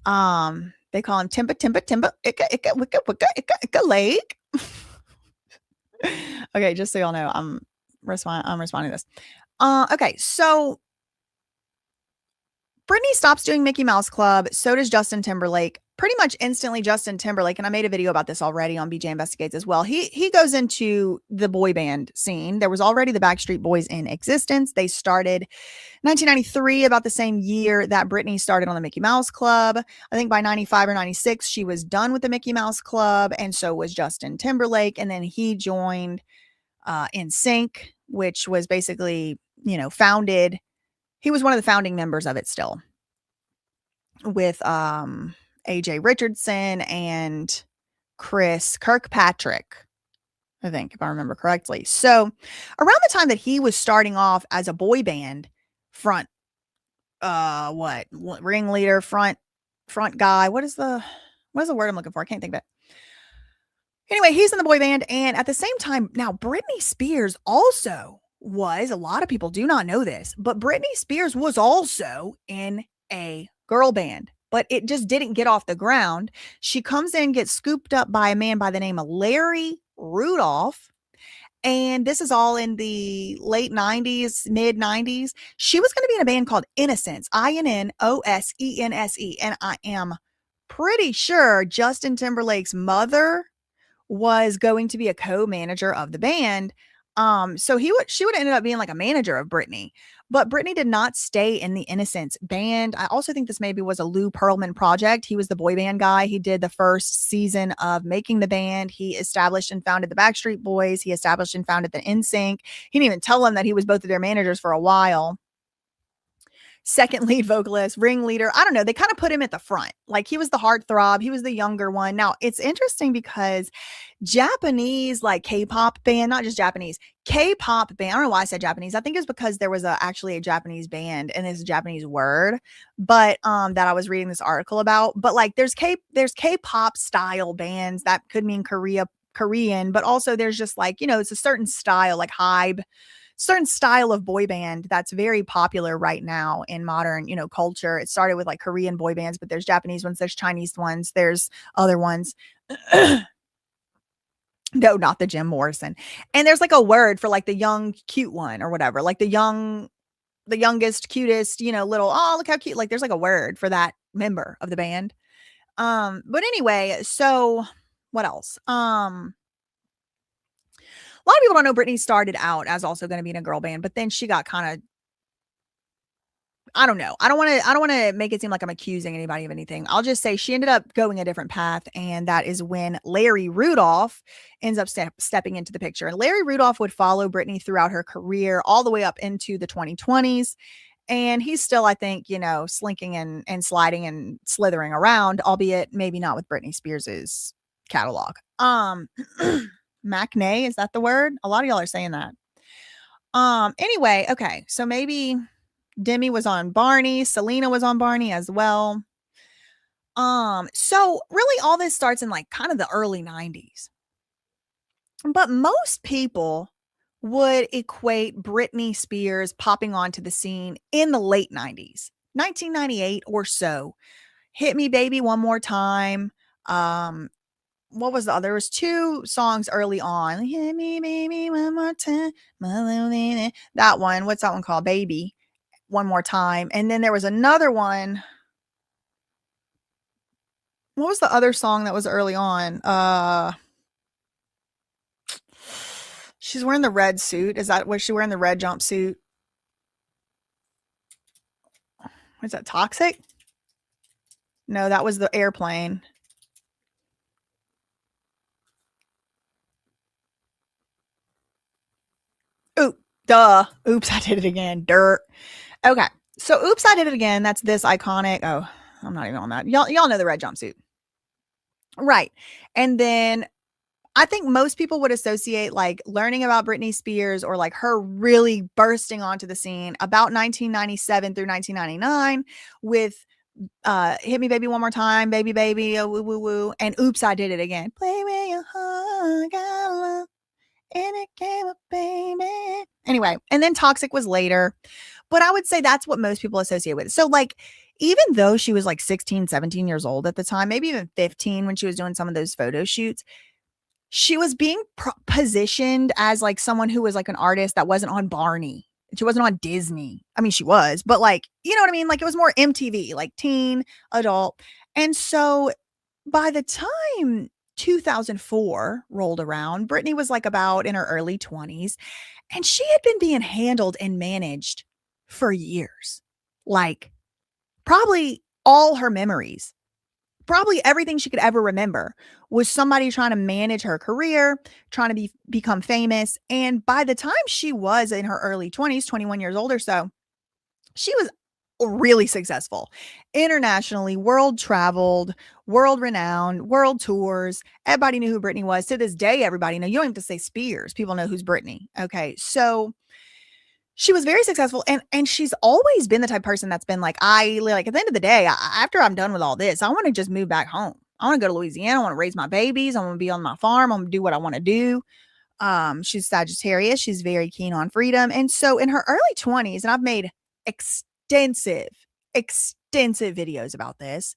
They call him Timba, Ika, Wicca, Ika Lake. Okay, just so y'all know, I'm responding to this. Okay, so Britney stops doing Mickey Mouse Club. So does Justin Timberlake. Pretty much instantly, Justin Timberlake, and I made a video about this already on BJ Investigates as well. He goes into the boy band scene. There was already the Backstreet Boys in existence. They started 1993, about the same year that Britney started on the Mickey Mouse Club. I think by 95 or 96, she was done with the Mickey Mouse Club, and so was Justin Timberlake. And then he joined NSYNC, which was basically, founded. He was one of the founding members of it still, with AJ Richardson and Chris Kirkpatrick, I think, if I remember correctly. So around the time that he was starting off as a boy band ringleader, front guy, what is the word I'm looking for? I can't think of it. Anyway, he's in the boy band, and at the same time, now Britney Spears also was, a lot of people do not know this, but Britney Spears was also in a girl band, but it just didn't get off the ground. She comes in, gets scooped up by a man by the name of Larry Rudolph. And this is all in the late 90s, mid 90s. She was going to be in a band called Innocence, Innosense. And I am pretty sure Justin Timberlake's mother was going to be a co-manager of the band. So she would have ended up being like a manager of Britney, but Britney did not stay in the Innocence band. I also think this maybe was a Lou Pearlman project. He was the boy band guy. He did the first season of making the band. He established and founded the Backstreet Boys. He established and founded the NSYNC. He didn't even tell them that he was both of their managers for a while. Second lead vocalist, ringleader. I don't know. They kind of put him at the front. Like, he was the heartthrob. He was the younger one. Now, it's interesting because Japanese, like K-pop band, not just Japanese, K-pop band. I don't know why I said Japanese. I think it's because there was actually a Japanese band, and it's a Japanese word, but that I was reading this article about. But like, there's K-pop style bands that could mean Korean, but also there's just like, it's a certain style, like Hybe, certain style of boy band that's very popular right now in modern, culture. It started with like Korean boy bands, but there's Japanese ones, there's Chinese ones, there's other ones. No, not the Jim Morrison. And there's like a word for like the young, cute one or whatever, like the youngest, cutest, little, oh, look how cute. Like, there's like a word for that member of the band. But anyway, so what else? A lot of people don't know Britney started out as also going to be in a girl band, but then she got kind of, I don't know. I don't want to make it seem like I'm accusing anybody of anything. I'll just say she ended up going a different path, and that is when Larry Rudolph ends up stepping into the picture. And Larry Rudolph would follow Britney throughout her career all the way up into the 2020s. And he's still, I think, slinking and sliding and slithering around, albeit maybe not with Britney Spears's catalog. Macne, is that the word? A lot of y'all are saying that. Anyway, okay. So maybe Demi was on Barney. Selena was on Barney as well. So really all this starts in like kind of the early 90s. But most people would equate Britney Spears popping onto the scene in the late 90s, 1998 or so. Hit Me Baby One More Time. What was the other? There was two songs early on. Hit Me Baby One More Time. That one. What's that one called? Baby One More Time. And then there was another one. What was the other song that was early on? She's wearing the red suit. Was she wearing the red jumpsuit? Was that Toxic? No, that was the Airplane. Oops, I did it again. Dirt. Okay. So Oops, I Did It Again. That's this iconic. Oh, I'm not even on that. Y'all know the red jumpsuit. Right. And then I think most people would associate like learning about Britney Spears or like her really bursting onto the scene about 1997 through 1999 with Hit Me Baby One More Time, Baby Baby, oh, woo woo woo, and Oops, I Did It Again. Play with your heart, got love. And it came up, baby. Anyway, and then Toxic was later. But I would say that's what most people associate with it. So, like, even though she was like 16, 17 years old at the time, maybe even 15 when she was doing some of those photo shoots, she was being positioned as like someone who was like an artist that wasn't on Barney. She wasn't on Disney. I mean, she was, but like, you know what I mean? Like, it was more MTV, like teen, adult. And so by the time 2004 rolled around, Britney was like about in her early 20s, and she had been being handled and managed for years. Like, probably all her memories, probably everything she could ever remember was somebody trying to manage her career, trying to become famous. And by the time she was in her early 20s, 21 years old or so, she was really successful internationally, world traveled, world renowned, world tours. Everybody knew who Britney was. To this day, everybody knows. You don't have to say Spears. People know who's Britney. Okay. So she was very successful, and she's always been the type of person that's been like, at the end of the day, after I'm done with all this, I want to just move back home. I want to go to Louisiana. I want to raise my babies. I want to be on my farm. I'm going to do what I want to do. She's Sagittarius. She's very keen on freedom. And so in her early 20s, and I've made extensive videos about this,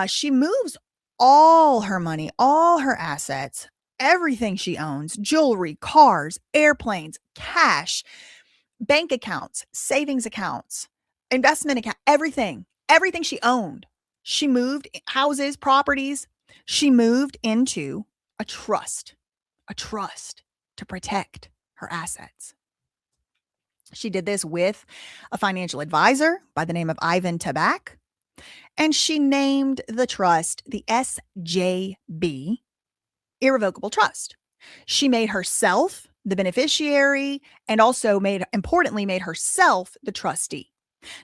she moves all her money, all her assets, everything she owns, jewelry, cars, airplanes, cash, bank accounts, savings accounts, investment account, everything she owned. She moved houses, properties. She moved into a trust to protect her assets. She did this with a financial advisor by the name of Ivan Tabak, and she named the trust the SJB Irrevocable Trust. She made herself the beneficiary, and also importantly made herself the trustee.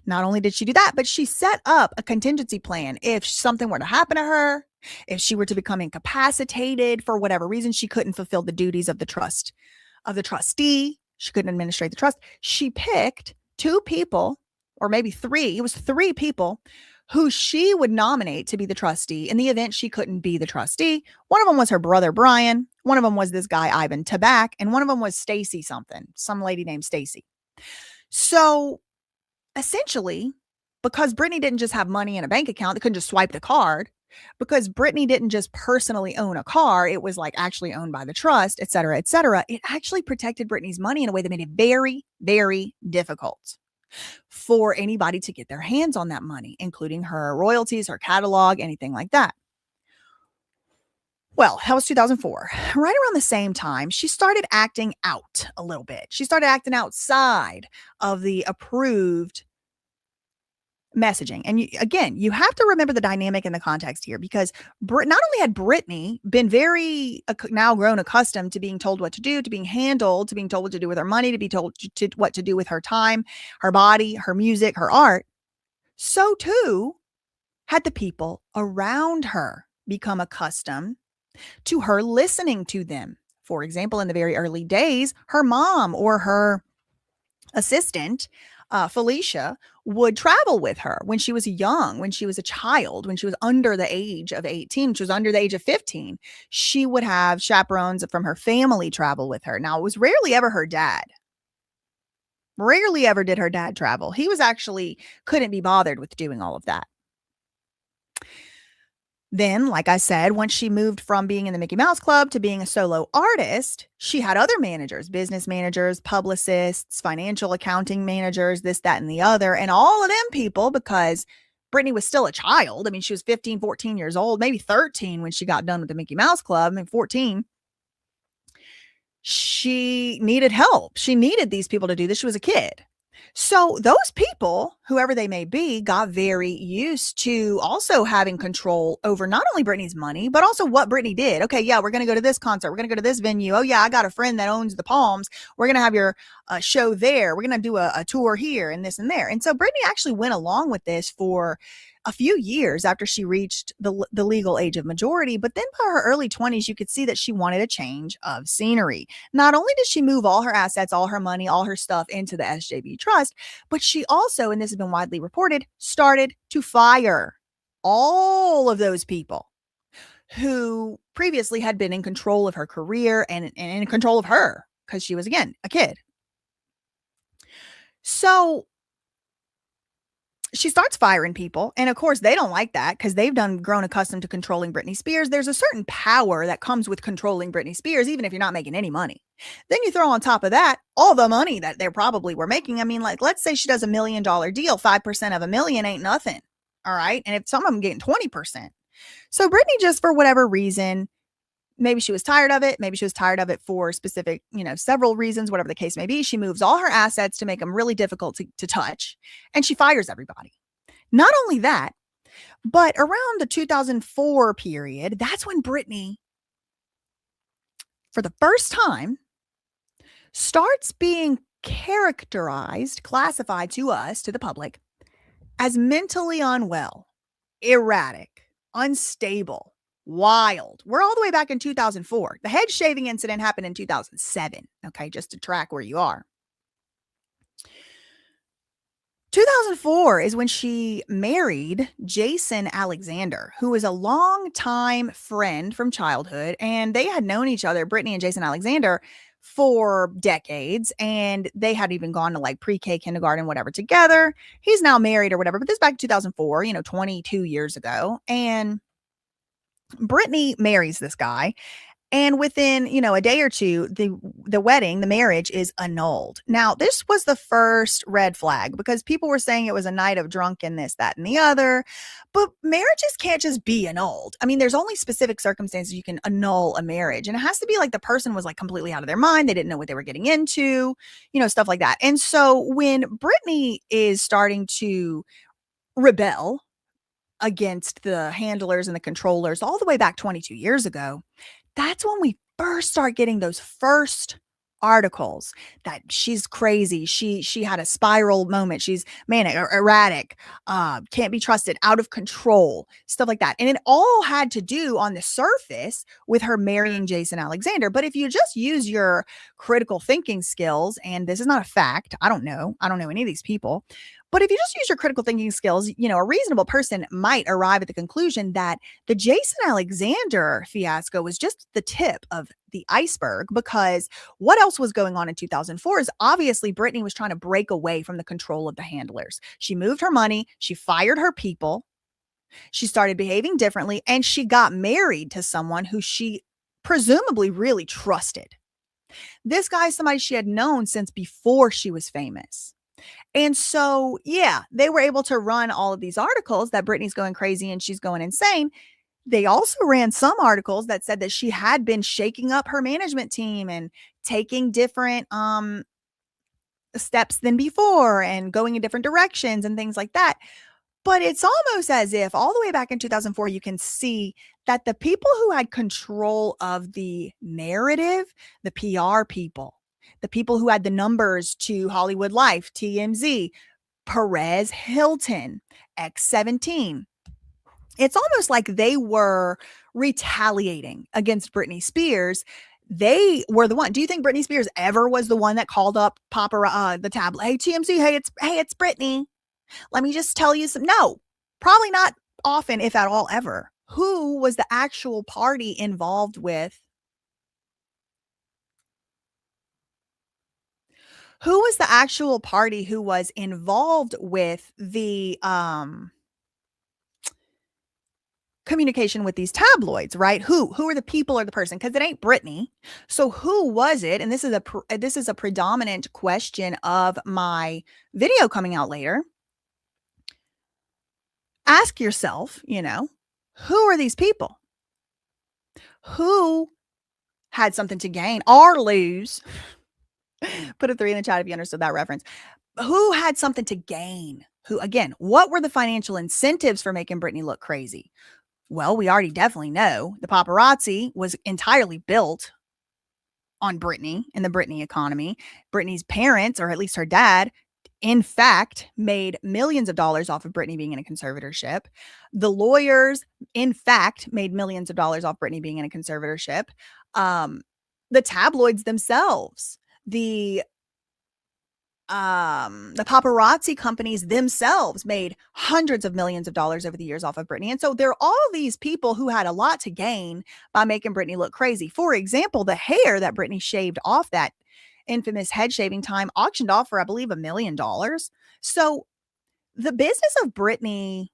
Not only did she do that, but she set up a contingency plan. If something were to happen to her, if she were to become incapacitated for whatever reason, she couldn't fulfill the duties of the trustee. She couldn't administrate the trust. She picked 2 people, or maybe 3. It was 3 people who she would nominate to be the trustee in the event she couldn't be the trustee. One of them was her brother, Brian. One of them was this guy, Ivan Tabak. And one of them was Stacy something, some lady named Stacy. So essentially, because Britney didn't just have money in a bank account, they couldn't just swipe the card. Because Britney didn't just personally own a car, it was like actually owned by the trust, et cetera, et cetera. It actually protected Britney's money in a way that made it very, very difficult for anybody to get their hands on that money, including her royalties, her catalog, anything like that. Well, that was 2004. Right around the same time, she started acting out a little bit. She started acting outside of the approved messaging. And you have to remember the dynamic in the context here, because not only had Britney been very now grown accustomed to being told what to do, to being handled, to being told what to do with her money, to be told what to do with her time, her body, her music, her art, so too had the people around her become accustomed to her listening to them. For example, in the very early days, her mom or her assistant, Felicia, would travel with her when she was young, when she was a child, when she was under the age of 18, she was under the age of 15. She would have chaperones from her family travel with her. Now, it was rarely ever her dad. Rarely ever did her dad travel. He was actually couldn't be bothered with doing all of that. Then, like I said, once she moved from being in the Mickey Mouse Club to being a solo artist, she had other managers, business managers, publicists, financial accounting managers, this, that, and the other. And all of them people, because Britney was still a child. I mean, she was 15, 14 years old, maybe 13 when she got done with the Mickey Mouse Club. I mean, 14. She needed help. She needed these people to do this. She was a kid. So those people, whoever they may be, got very used to also having control over not only Britney's money, but also what Britney did. Okay, yeah, we're going to go to this concert. We're going to go to this venue. Oh, yeah, I got a friend that owns the Palms. We're going to have your show there. We're going to do a tour here and this and there. And so Britney actually went along with this for a few years after she reached the legal age of majority. But then by her early 20s, you could see that she wanted a change of scenery. Not only did she move all her assets, all her money, all her stuff into the SJB Trust, but she also, and this has been widely reported, started to fire all of those people who previously had been in control of her career and in control of her because she was, again, a kid. So she starts firing people. And of course, they don't like that because they've grown accustomed to controlling Britney Spears. There's a certain power that comes with controlling Britney Spears, even if you're not making any money. Then you throw on top of that all the money that they probably were making. I mean, like, let's say she does $1 million deal, 5% of $1 million ain't nothing. All right. And if some of them getting 20%. So Britney, just for whatever reason, maybe she was tired of it. Maybe she was tired of it for specific, several reasons, whatever the case may be. She moves all her assets to make them really difficult to touch. And she fires everybody. Not only that, but around the 2004 period, that's when Britney, for the first time, starts being classified to us, to the public, as mentally unwell, erratic, unstable, wild. We're all the way back in 2004. The head shaving incident happened in 2007. Okay, just to track where you are. 2004 is when she married Jason Alexander, who was a longtime friend from childhood, and they had known each other, Britney and Jason Alexander, for decades, and they had even gone to like pre-K, kindergarten, whatever, together. He's now married or whatever, but this is back in 2004, 22 years ago, and Britney marries this guy. And within, a day or two, the wedding, the marriage is annulled. Now, this was the first red flag because people were saying it was a night of drunkenness, that, and the other. But marriages can't just be annulled. I mean, there's only specific circumstances you can annul a marriage. And it has to be like the person was like completely out of their mind. They didn't know what they were getting into, stuff like that. And so when Britney is starting to rebel against the handlers and the controllers all the way back 22 years ago, that's when we first start getting those first articles that she's crazy. She had a spiral moment. She's manic, erratic, can't be trusted, out of control, stuff like that. And it all had to do on the surface with her marrying Jason Alexander. But if you just use your critical thinking skills, and this is not a fact, I don't know any of these people, but if you just use your critical thinking skills, a reasonable person might arrive at the conclusion that the Jason Alexander fiasco was just the tip of the iceberg, because what else was going on in 2004 is obviously Britney was trying to break away from the control of the handlers. She moved her money, she fired her people, she started behaving differently, and she got married to someone who she presumably really trusted. This guy is somebody she had known since before she was famous. And so, yeah, they were able to run all of these articles that Britney's going crazy and she's going insane. They also ran some articles that said that she had been shaking up her management team and taking different steps than before and going in different directions and things like that. But it's almost as if all the way back in 2004, you can see that the people who had control of the narrative, the PR people, the people who had the numbers to Hollywood Life, TMZ, Perez Hilton, X17. It's almost like they were retaliating against Britney Spears. They were the one. Do you think Britney Spears ever was the one that called up the tabloid? Hey, TMZ, it's Britney. Let me just tell you some. No, probably not often, if at all, ever. Who was the actual party involved with? Who was the actual party who was involved with the communication with these tabloids, right? Who are the people or the person? Because it ain't Britney. So who was it? And this is a predominant question of my video coming out later. Ask yourself, who are these people? Who had something to gain or lose? Put a 3 in the chat if you understood that reference. Who had something to gain? Who, again, what were the financial incentives for making Britney look crazy? Well, we already definitely know the paparazzi was entirely built on Britney and the Britney economy. Britney's parents, or at least her dad, in fact, made millions of dollars off of Britney being in a conservatorship. The lawyers, in fact, made millions of dollars off Britney being in a conservatorship. The tabloids themselves, the the paparazzi companies themselves made hundreds of millions of dollars over the years off of Britney. And so there are all these people who had a lot to gain by making Britney look crazy. For example, the hair that Britney shaved off that infamous head shaving time auctioned off for, I believe, $1 million. So the business of Britney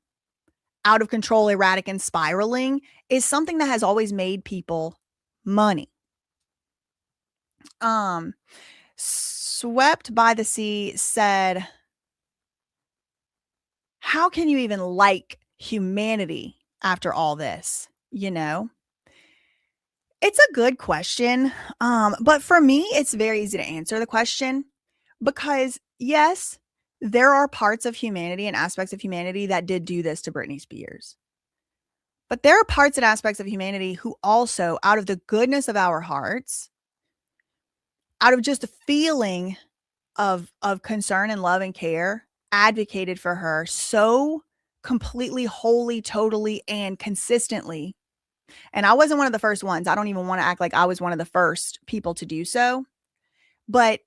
out of control, erratic, and spiraling is something that has always made people money. Swept by the Sea said, how can you even like humanity after all this? You know, it's a good question. But for me, it's very easy to answer the question because yes, there are parts of humanity and aspects of humanity that did do this to Britney Spears. But there are parts and aspects of humanity who also, out of the goodness of our hearts, out of just a feeling of concern and love and care, advocated for her so completely, wholly, totally, and consistently. And I wasn't one of the first ones. I don't even want to act like I was one of the first people to do so. But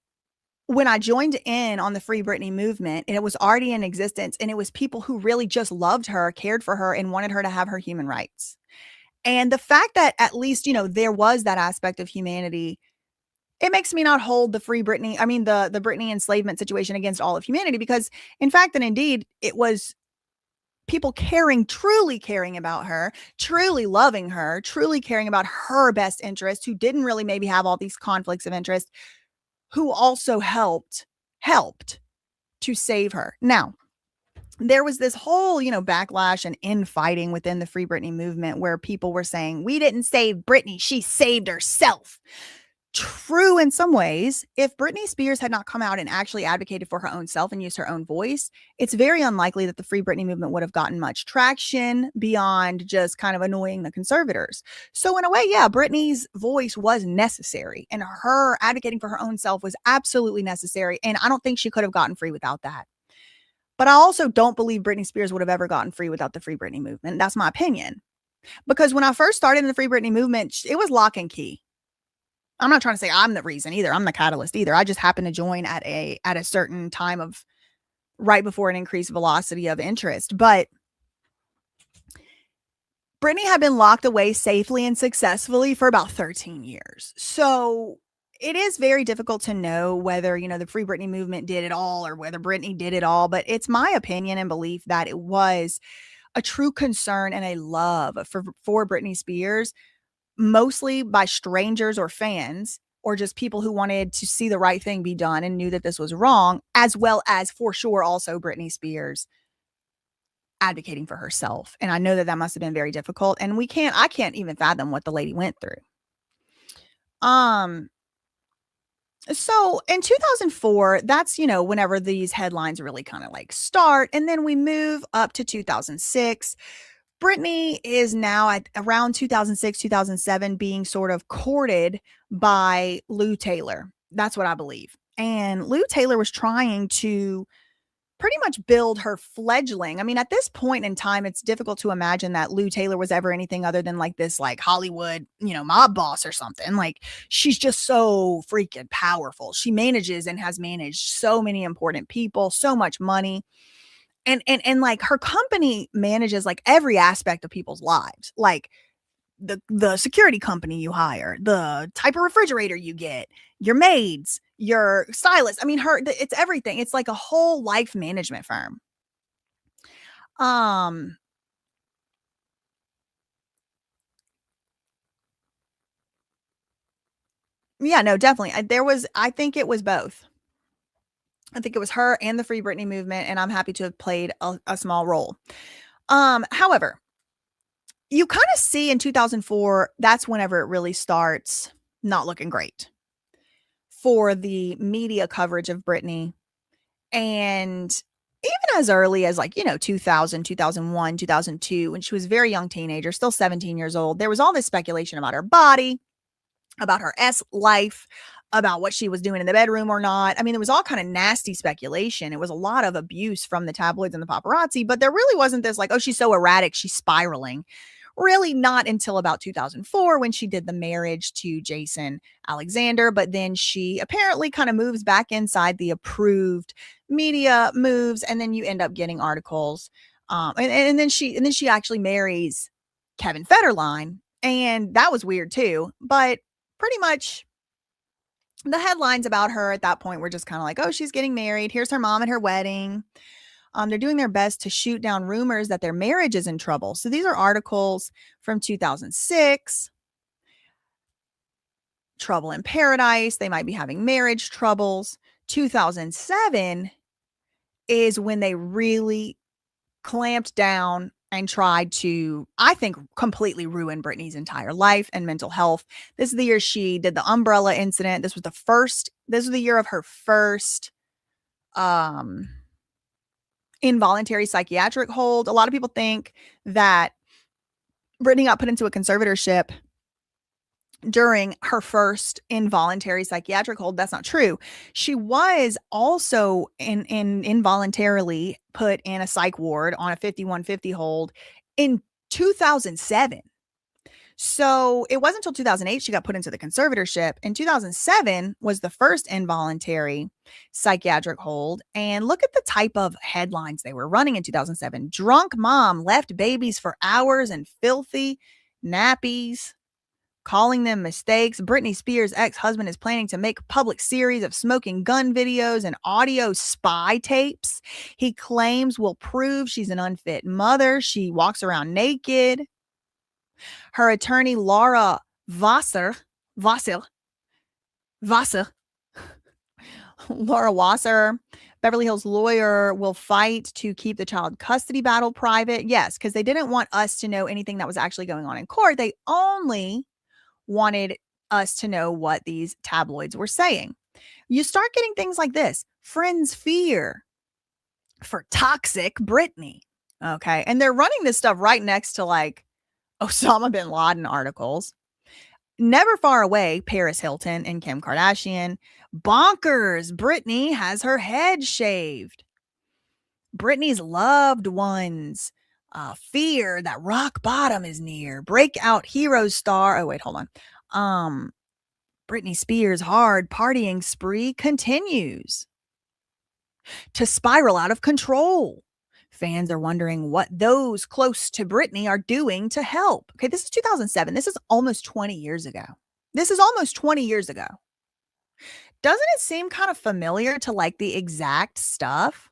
when I joined in on the Free Britney movement, and it was already in existence, and it was people who really just loved her, cared for her, and wanted her to have her human rights. And the fact that at least, you know, there was that aspect of humanity, it makes me not hold the Free Britney, I mean, the Britney enslavement situation against all of humanity, because in fact and indeed, it was people caring, truly caring about her, truly loving her, truly caring about her best interest, who didn't really maybe have all these conflicts of interest, who also helped to save her. Now, there was this whole, you know, backlash and infighting within the Free Britney movement where people were saying, we didn't save Britney, she saved herself. True in some ways. If Britney Spears had not come out and actually advocated for her own self and used her own voice, it's very unlikely that the Free Britney movement would have gotten much traction beyond just kind of annoying the conservators. So in a way, yeah, Britney's voice was necessary, and her advocating for her own self was absolutely necessary. And I don't think she could have gotten free without that. But I also don't believe Britney Spears would have ever gotten free without the Free Britney movement. That's my opinion. Because when I first started in the Free Britney movement, it was lock and key. I'm not trying to say I'm the reason either. I'm the catalyst either. I just happened to join at a certain time of right before an increased velocity of interest. But Britney had been locked away safely and successfully for about 13 years. So it is very difficult to know whether, you know, the Free Britney movement did it all or whether Britney did it all. But it's my opinion and belief that it was a true concern and a love for Britney Spears, mostly by strangers or fans, or just people who wanted to see the right thing be done and knew that this was wrong, as well as for sure also Britney Spears advocating for herself. And I know that that must have been very difficult, and I can't even fathom what the lady went through. So in 2004, that's, you know, whenever these headlines really kind of like start, and then we move up to 2006. Britney is now at around 2006, 2007 being sort of courted by Lou Taylor. That's what I believe. And Lou Taylor was trying to pretty much build her fledgling. I mean, at this point in time, it's difficult to imagine that Lou Taylor was ever anything other than like this, like Hollywood, you know, mob boss or something. Like, she's just so freaking powerful. She manages and has managed so many important people, so much money. And like her company manages like every aspect of people's lives, like the security company you hire, the type of refrigerator you get, your maids, your stylist. I mean, it's everything. It's like a whole life management firm. Yeah, no, definitely. I think it was both. I think it was her and the Free Britney movement, and I'm happy to have played a small role. However, you kind of see in 2004, that's whenever it really starts not looking great for the media coverage of Britney. And even as early as 2000, 2001, 2002, when she was a very young teenager, still 17 years old, there was all this speculation about her body, about her life, about what she was doing in the bedroom or not. I mean, it was all kind of nasty speculation. It was a lot of abuse from the tabloids and the paparazzi, but there really wasn't this like, oh, she's so erratic, she's spiraling. really not until about 2004 when she did the marriage to Jason Alexander. But then she apparently kind of moves back inside the approved media moves, and then you end up getting articles. And then she actually marries Kevin Federline, and that was weird too. But pretty much the headlines about her at that point were just kind of like, oh, she's getting married. Here's her mom at her wedding. They're doing their best to shoot down rumors that their marriage is in trouble. So these are articles from 2006. Trouble in paradise. They might be having marriage troubles. 2007 is when they really clamped down and tried to, I think, completely ruin Britney's entire life and mental health. This is the year she did the umbrella incident. This was the year of her first involuntary psychiatric hold. A lot of people think that Britney got put into a conservatorship during her first involuntary psychiatric hold. That's not true. She was also involuntarily put in a psych ward on a 5150 hold in 2007. So it wasn't until 2008 she got put into the conservatorship. In 2007 was the first involuntary psychiatric hold. And look at the type of headlines they were running in 2007. Drunk mom left babies for hours in filthy nappies, calling them mistakes. Britney Spears' ex-husband is planning to make public series of smoking gun videos and audio spy tapes he claims will prove she's an unfit mother. She walks around naked. Her attorney, Laura Laura Wasser, Beverly Hills lawyer, will fight to keep the child custody battle private. Yes, because they didn't want us to know anything that was actually going on in court. They only wanted us to know what these tabloids were saying. You start getting things like this. Friends fear for toxic Britney. Okay. And they're running this stuff right next to like Osama bin Laden articles. Never far away, Paris Hilton and Kim Kardashian. Bonkers. Britney has her head shaved. Britney's loved ones fear that rock bottom is near. Breakout hero star. Oh, wait, hold on. Britney Spears' hard partying spree continues to spiral out of control. Fans are wondering what those close to Britney are doing to help. Okay, this is 2007. This is almost 20 years ago. Doesn't it seem kind of familiar to like the exact stuff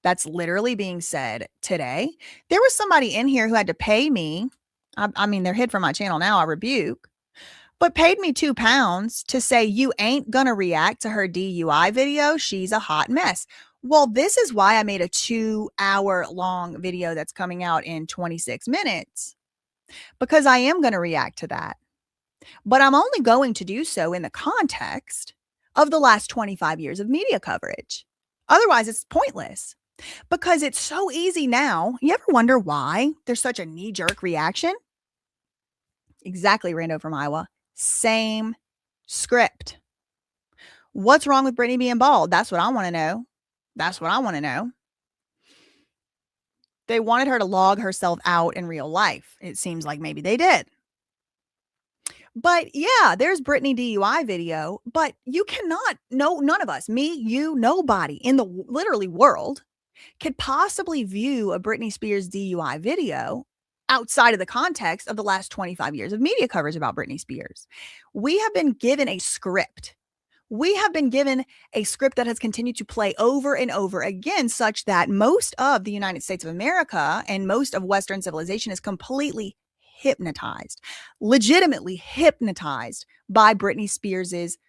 that's literally being said today? There was somebody in here who had to pay me. I mean, they're hid from my channel now. I rebuke. But paid me £2 to say, you ain't gonna react to her DUI video. She's a hot mess. Well, this is why I made a 2-hour long video that's coming out in 26 minutes, because I am going to react to that. But I'm only going to do so in the context of the last 25 years of media coverage. Otherwise, it's pointless because it's so easy now. You ever wonder why there's such a knee-jerk reaction? Exactly, Rando from Iowa. Same script. What's wrong with Britney being bald? That's what I want to know. They wanted her to log herself out in real life. It seems like maybe they did. But yeah, there's Britney DUI video, but you cannot, none of us, me, you, nobody in the literally world could possibly view a Britney Spears DUI video outside of the context of the last 25 years of media coverage about Britney Spears. We have been given a script. We have been given a script that has continued to play over and over again, such that most of the United States of America and most of Western civilization is completely hypnotized, legitimately hypnotized by Britney Spears's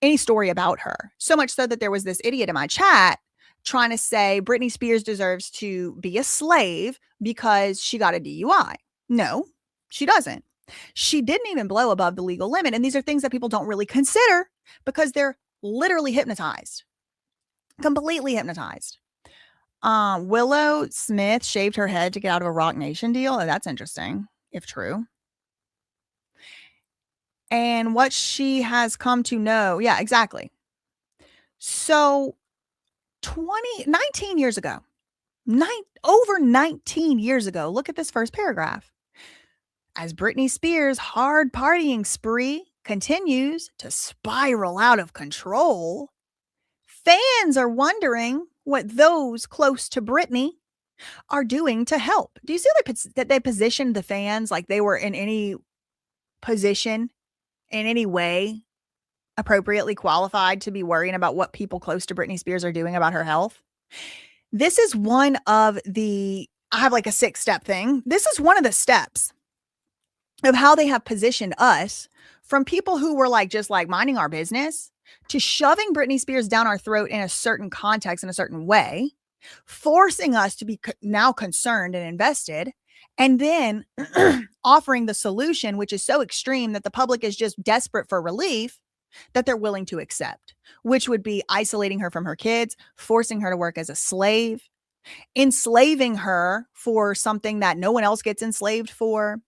any story about her. So much so that there was this idiot in my chat trying to say Britney Spears deserves to be a slave because she got a DUI. No, she doesn't. She didn't even blow above the legal limit. And these are things that people don't really consider because they're literally hypnotized, completely hypnotized. Willow Smith shaved her head to get out of a Rock Nation deal. Oh, that's interesting, if true. And what she has come to know. Yeah, exactly. So 19 years ago, over 19 years ago, look at this first paragraph. as Britney Spears' hard partying spree continues to spiral out of control, fans are wondering what those close to Britney are doing to help. Do you see that they positioned the fans like they were in any position, in any way, appropriately qualified to be worrying about what people close to Britney Spears are doing about her health? This is one of the, I have like a 6-step thing. This is one of the steps of how they have positioned us from people who were like, just like minding our business to shoving Britney Spears down our throat in a certain context, in a certain way, forcing us to be now concerned and invested, and then offering the solution, which is so extreme that the public is just desperate for relief, that they're willing to accept, which would be isolating her from her kids, forcing her to work as a slave, enslaving her for something that no one else gets enslaved for,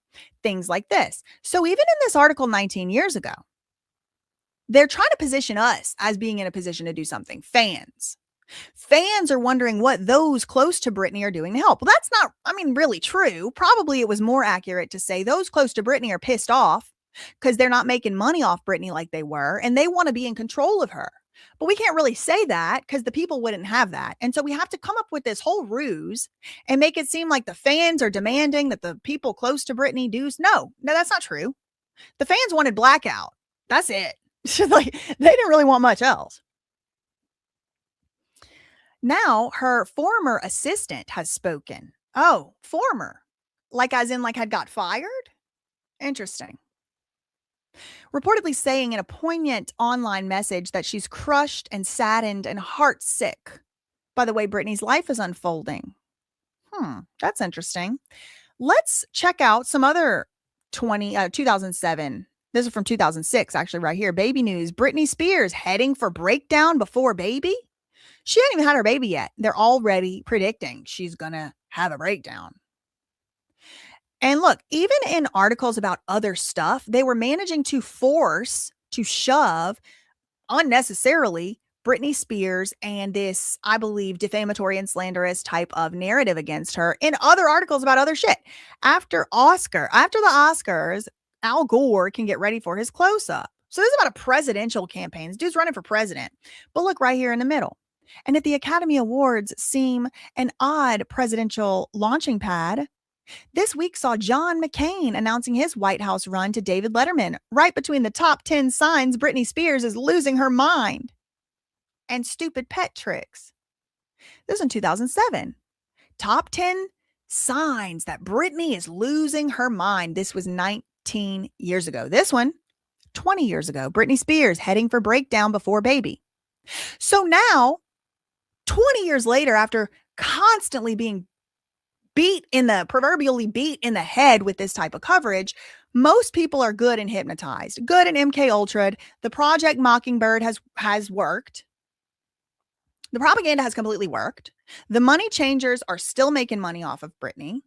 things like this. So even in this article 19 years ago, they're trying to position us as being in a position to do something. Fans are wondering what those close to Britney are doing to help. Well, that's not, really true. Probably it was more accurate to say those close to Britney are pissed off because they're not making money off Britney like they were, and they want to be in control of her. But we can't really say that because the people wouldn't have that. And so we have to come up with this whole ruse and make it seem like the fans are demanding that the people close to Britney do. No, that's not true. The fans wanted blackout. That's it. Like, they didn't really want much else. Now her former assistant has spoken. Oh, former. Like as in like had got fired? Interesting. Reportedly saying in a poignant online message that she's crushed and saddened and heartsick by the way Britney's life is unfolding. That's interesting. Let's check out some other 2007. This is from 2006, actually, right here. Baby news. Britney Spears heading for breakdown before baby. She hadn't even had her baby yet. They're already predicting she's going to have a breakdown. And look, even in articles about other stuff, they were managing to shove unnecessarily Britney Spears and this, I believe, defamatory and slanderous type of narrative against her in other articles about other shit. After the Oscars, Al Gore can get ready for his close-up. So this is about a presidential campaign. This dude's running for president. But look right here in the middle. And if the Academy Awards seem an odd presidential launching pad, this week saw John McCain announcing his White House run to David Letterman, right between the top 10 signs Britney Spears is losing her mind and stupid pet tricks. This is in 2007. Top 10 signs that Britney is losing her mind. This was 19 years ago. This one, 20 years ago. Britney Spears heading for breakdown before baby. So now, 20 years later, after constantly being proverbially beat in the head with this type of coverage, most people are good and hypnotized. Good and MK Ultra'd. The Project Mockingbird has worked. The propaganda has completely worked. The money changers are still making money off of Britney.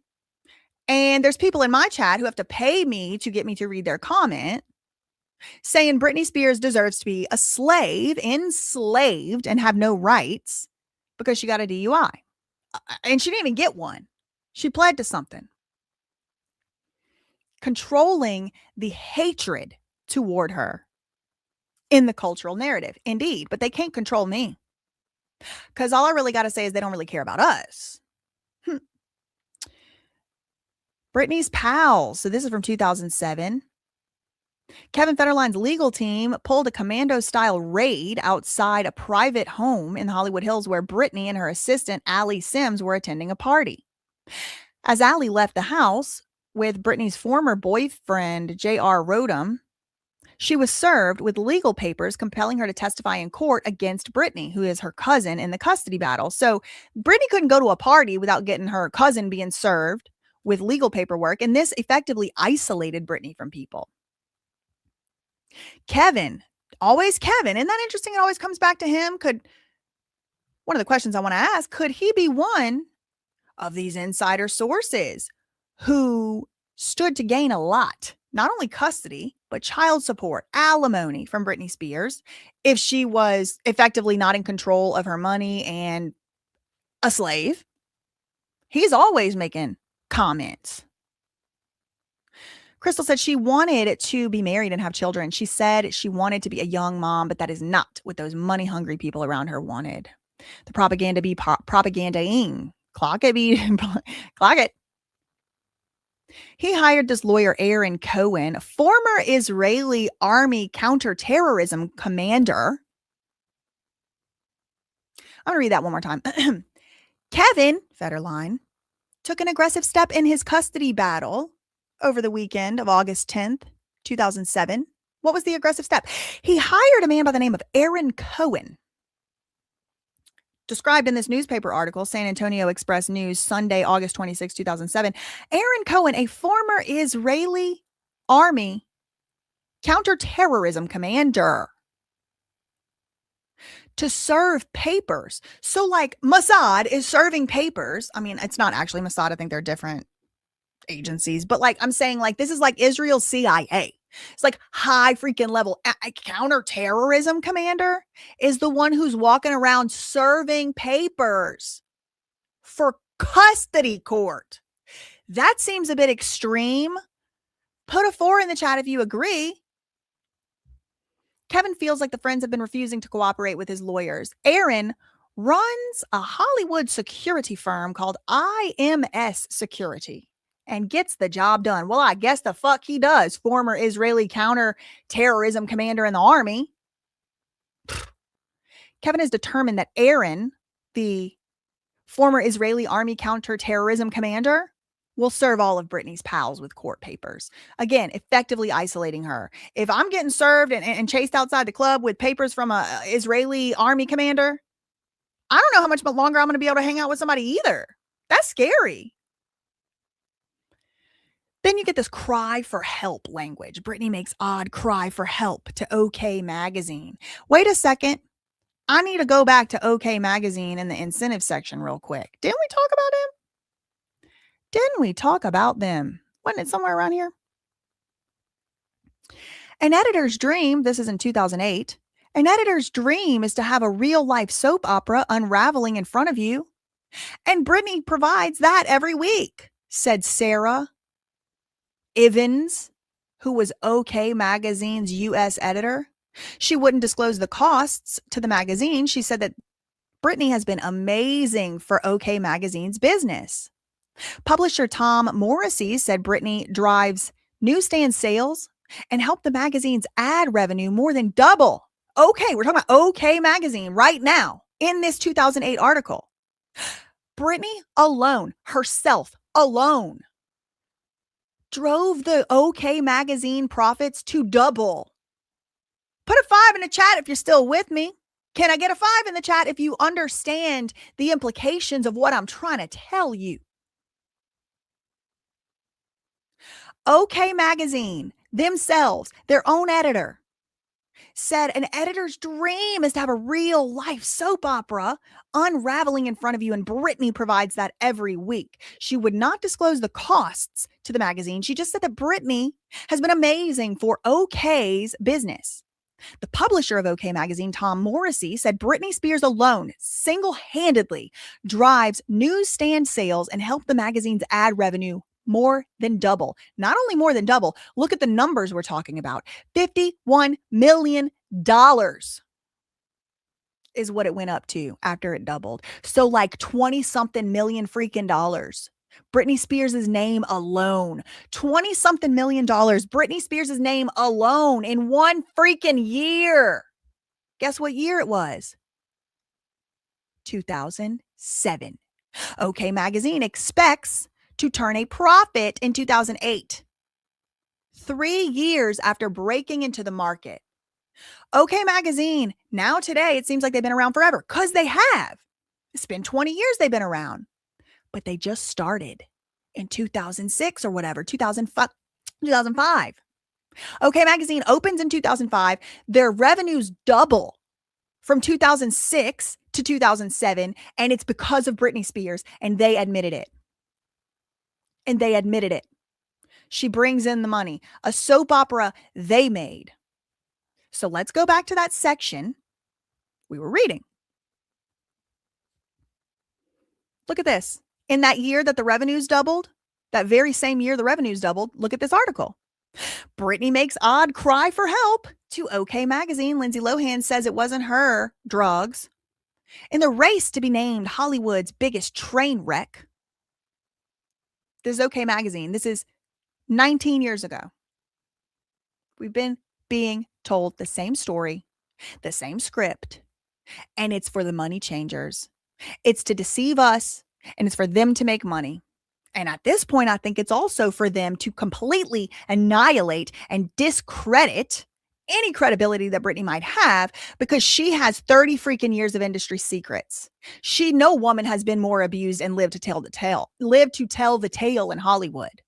And there's people in my chat who have to pay me to get me to read their comment saying Britney Spears deserves to be a slave, enslaved, and have no rights because she got a DUI. And she didn't even get one. She pled to something. Controlling the hatred toward her in the cultural narrative. Indeed, but they can't control me. Because all I really got to say is they don't really care about us. Britney's pals. So this is from 2007. Kevin Federline's legal team pulled a commando-style raid outside a private home in the Hollywood Hills where Britney and her assistant, Allie Sims, were attending a party. As Allie left the house with Britney's former boyfriend, J.R. Rodham, she was served with legal papers compelling her to testify in court against Britney, who is her cousin, in the custody battle. So Britney couldn't go to a party without getting her cousin being served with legal paperwork, and this effectively isolated Britney from people. Kevin, always Kevin. Isn't that interesting? It always comes back to him. One of the questions I want to ask, could he be one of these insider sources who stood to gain a lot, not only custody, but child support, alimony from Britney Spears, if she was effectively not in control of her money and a slave? He's always making comments. Crystal said she wanted to be married and have children. She said she wanted to be a young mom, but that is not what those money-hungry people around her wanted. The propaganda be propagandaing. Clock it, be clock it. He hired this lawyer, Aaron Cohen, former Israeli army counterterrorism commander. I'm going to read that one more time. Kevin Federline took an aggressive step in his custody battle over the weekend of August 10th, 2007. What was the aggressive step? He hired a man by the name of Aaron Cohen. Described in this newspaper article, San Antonio Express News, Sunday, August 26, 2007, Aaron Cohen, a former Israeli army counterterrorism commander, to serve papers. So like Mossad is serving papers. I mean, it's not actually Mossad. I think they're different agencies, but like I'm saying, like this is like Israel's CIA. It's like high freaking level. A counterterrorism commander is the one who's walking around serving papers for custody court. That seems a bit extreme. Put a 4 in the chat if you agree. Kevin feels like the friends have been refusing to cooperate with his lawyers. Aaron runs a Hollywood security firm called IMS Security and gets the job done. Well, I guess the fuck he does. Former Israeli counterterrorism commander in the army. Kevin is determined that Aaron, the former Israeli army counterterrorism commander, will serve all of Britney's pals with court papers. Again, effectively isolating her. If I'm getting served and chased outside the club with papers from a Israeli army commander, I don't know how much longer I'm going to be able to hang out with somebody either. That's scary. Then you get this cry for help language. Britney makes odd cry for help to OK Magazine. Wait a second. I need to go back to OK Magazine in the incentive section real quick. Didn't we talk about him? Didn't we talk about them? Wasn't it somewhere around here? An editor's dream, this is in 2008, an editor's dream is to have a real-life soap opera unraveling in front of you. And Britney provides that every week, said Sarah Ivins, who was OK Magazine's U.S. editor. She wouldn't disclose the costs to the magazine. She said that Britney has been amazing for OK Magazine's business. Publisher Tom Morrissey said Britney drives newsstand sales and helped the magazine's ad revenue more than double. Okay, we're talking about OK Magazine right now in this 2008 article. Britney alone, herself alone, drove the OK Magazine profits to double. Put a 5 in the chat if you're still with me. Can I get a 5 in the chat if you understand the implications of what I'm trying to tell you? OK Magazine themselves, their own editor, said an editor's dream is to have a real life soap opera unraveling in front of you, and Britney provides that every week. She would not disclose the costs to the magazine. She just said that Britney has been amazing for OK's business. The publisher of OK Magazine, Tom Morrissey, said Britney Spears alone single-handedly drives newsstand sales and helped the magazine's ad revenue more than double. Not only more than double, look at the numbers we're talking about. $51 million is what it went up to after it doubled. So like 20-something million freaking dollars. Britney Spears' name alone. 20-something million dollars. Britney Spears' name alone in one freaking year. Guess what year it was? 2007. OK Magazine expects to turn a profit in 2008. 3 years after breaking into the market. OK Magazine, now today, it seems like they've been around forever, because they have. It's been 20 years they've been around. But they just started in 2006 or whatever, 2005. OK Magazine opens in 2005. Their revenues double from 2006 to 2007, and it's because of Britney Spears, and they admitted it. And they admitted it. She brings in the money. A soap opera they made. So let's go back to that section we were reading. Look at this. In that year that the revenues doubled, that very same year the revenues doubled, look at this article. Britney makes odd cry for help to OK Magazine. Lindsay Lohan says it wasn't her drugs. In the race to be named Hollywood's biggest train wreck. This is OK Magazine. This is 19 years ago. We've been being told the same story, the same script, and it's for the money changers. It's to deceive us, and it's for them to make money. And at this point, I think it's also for them to completely annihilate and discredit any credibility that Britney might have, because she has 30 freaking years of industry secrets. No woman has been more abused and lived to tell the tale in Hollywood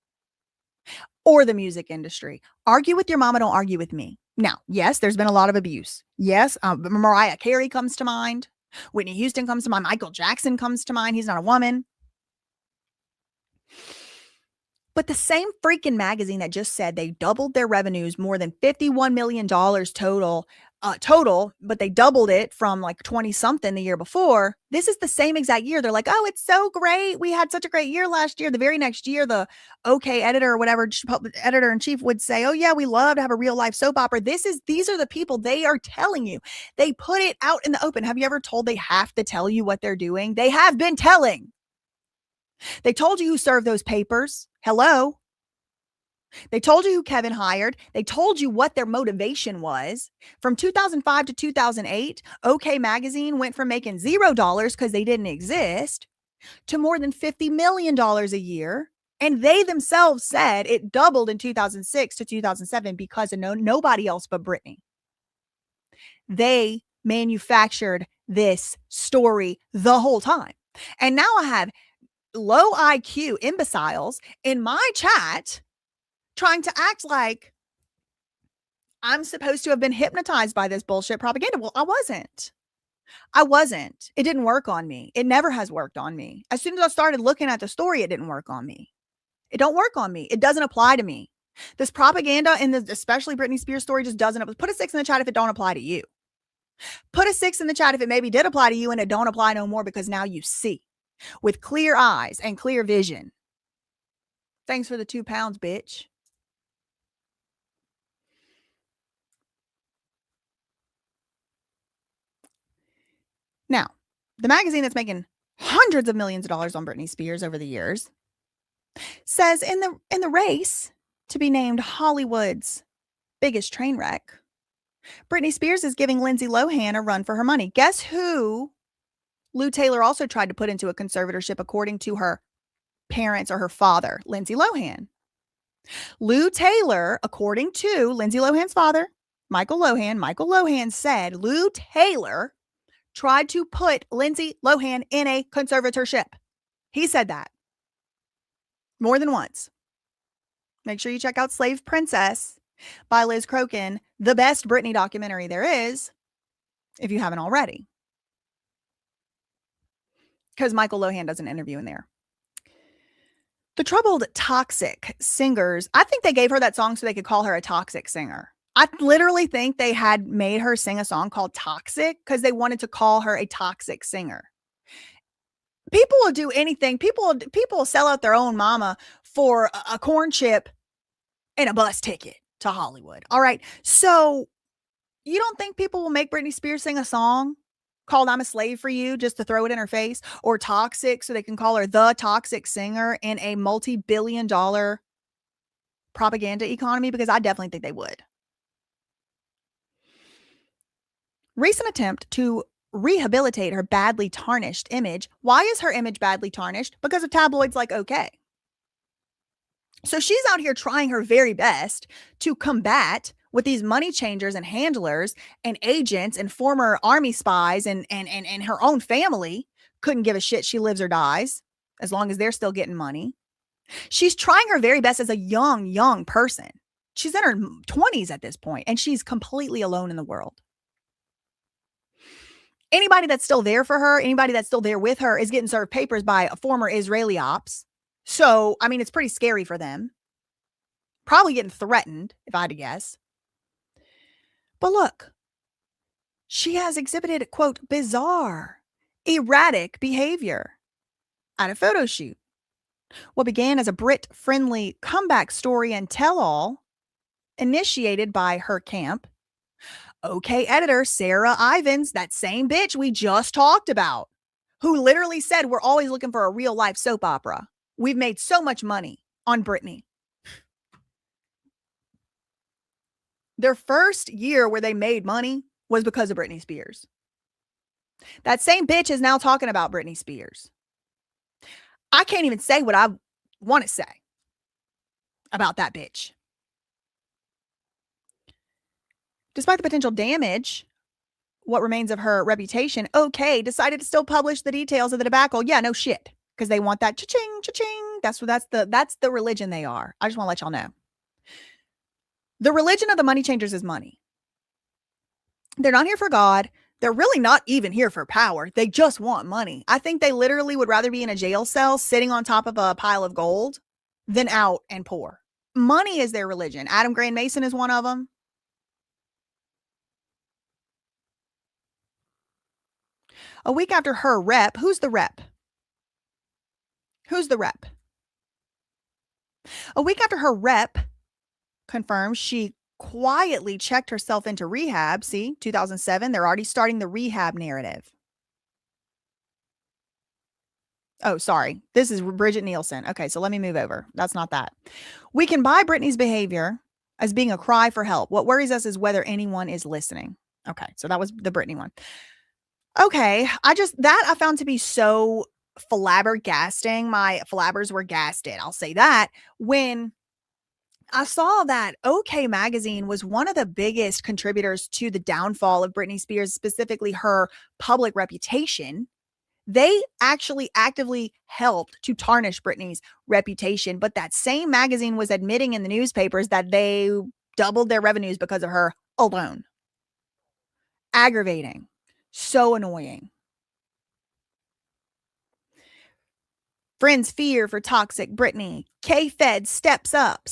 or the music industry. Argue with your mama, don't argue with me. Now, yes, there's been a lot of abuse. Yes, Mariah Carey comes to mind. Whitney Houston comes to mind. Michael Jackson comes to mind. He's not a woman. But the same freaking magazine that just said they doubled their revenues, more than $51 million total, but they doubled it from like 20 something the year before. This is the same exact year. They're like, oh, it's so great. We had such a great year last year. The very next year, the OK editor or whatever editor in chief would say, oh yeah, we love to have a real life soap opera. These are the people. They are telling you. They put it out in the open. Have you ever told they have to tell you what they're doing? They have been telling. They told you who served those papers. Hello. They told you who Kevin hired. They told you what their motivation was. From 2005 to 2008, OK Magazine went from making $0 because they didn't exist to more than $50 million a year. And they themselves said it doubled in 2006 to 2007 because of nobody else but Britney. They manufactured this story the whole time. And now I have low IQ imbeciles in my chat trying to act like I'm supposed to have been hypnotized by this bullshit propaganda. Well, I wasn't. It didn't work on me. It never has worked on me. As soon as I started looking at the story, it didn't work on me. It don't work on me. It doesn't apply to me. This propaganda in the especially Britney Spears story just doesn't. Put a 6 in the chat if it don't apply to you. Put a 6 in the chat if it maybe did apply to you and it don't apply no more, because now you see with clear eyes and clear vision. Thanks for the 2 pounds, bitch. Now, the magazine that's making hundreds of millions of dollars on Britney Spears over the years says in the race to be named Hollywood's biggest train wreck, Britney Spears is giving Lindsay Lohan a run for her money. Guess who Lou Taylor also tried to put into a conservatorship according to her parents or her father, Lindsay Lohan. Lou Taylor, according to Lindsay Lohan's father, Michael Lohan said Lou Taylor tried to put Lindsay Lohan in a conservatorship. He said that more than once. Make sure you check out Slave Princess by Liz Crokin, the best Britney documentary there is, if you haven't already. Because Michael Lohan does an interview in there. The troubled toxic singers, I think they gave her that song so they could call her a toxic singer. I literally think they had made her sing a song called Toxic because they wanted to call her a toxic singer. People will do anything. People will sell out their own mama for a corn chip and a bus ticket to Hollywood. All right. So you don't think people will make Britney Spears sing a song called I'm a Slave for You just to throw it in her face, or Toxic so they can call her the toxic singer in a multi-billion-dollar propaganda economy? Because I definitely think they would. Recent attempt to rehabilitate her badly tarnished image. Why is her image badly tarnished? Because of tabloids like OK. So she's out here trying her very best to combat with these money changers and handlers and agents and former army spies and her own family couldn't give a shit. She lives or dies as long as they're still getting money. She's trying her very best as a young person. She's in her 20s at this point, and she's completely alone in the world. Anybody that's still there for her, anybody that's still there with her is getting served papers by a former Israeli ops. So, I mean, it's pretty scary for them. Probably getting threatened, if I had to guess. But look, she has exhibited, quote, bizarre, erratic behavior at a photo shoot. What began as a Brit-friendly comeback story and tell-all initiated by her camp. Okay, editor Sarah Ivins, that same bitch we just talked about, who literally said we're always looking for a real life soap opera. We've made so much money on Britney. Their first year where they made money was because of Britney Spears. That same bitch is now talking about Britney Spears. I can't even say what I want to say about that bitch. Despite the potential damage, what remains of her reputation, OK decided to still publish the details of the debacle. Yeah, no shit. Because they want that cha-ching, cha-ching. That's the religion they are. I just want to let y'all know. The religion of the money changers is money. They're not here for God. They're really not even here for power. They just want money. I think they literally would rather be in a jail cell sitting on top of a pile of gold than out and poor. Money is their religion. Adam Grant Mason is one of them. A week after her rep, who's the rep? Who's the rep? A week after her rep confirmed she quietly checked herself into rehab. See, 2007, they're already starting the rehab narrative. Oh, sorry. This is Bridget Nielsen. Okay, so let me move over. That's not that. We can buy Britney's behavior as being a cry for help. What worries us is whether anyone is listening. Okay, so that was the Britney one. Okay, I found to be so flabbergasting. My flabbers were gasted. I'll say that when I saw that OK Magazine was one of the biggest contributors to the downfall of Britney Spears, specifically her public reputation. They actually actively helped to tarnish Britney's reputation. But that same magazine was admitting in the newspapers that they doubled their revenues because of her alone. Aggravating. So annoying. Friends fear for toxic Britney. K-Fed steps up.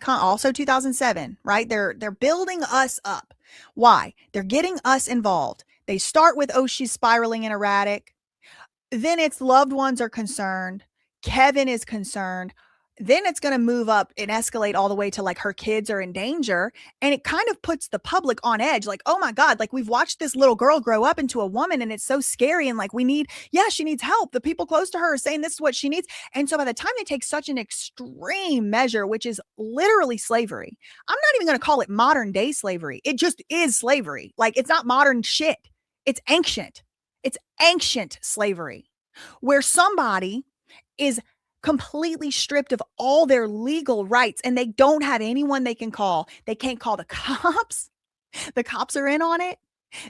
Also 2007, right? They're building us up. Why? They're getting us involved. They start with, oh, she's spiraling and erratic. Then it's loved ones are concerned. Kevin is concerned. Then it's going to move up and escalate all the way to like her kids are in danger. And it kind of puts the public on edge. Like, oh my God, like we've watched this little girl grow up into a woman and it's so scary. And like she needs help. The people close to her are saying this is what she needs. And so by the time they take such an extreme measure, which is literally slavery, I'm not even going to call it modern day slavery. It just is slavery. Like it's not modern shit. It's ancient. It's ancient slavery where somebody is completely stripped of all their legal rights and they don't have anyone they can call. They can't call the cops. The cops are in on it.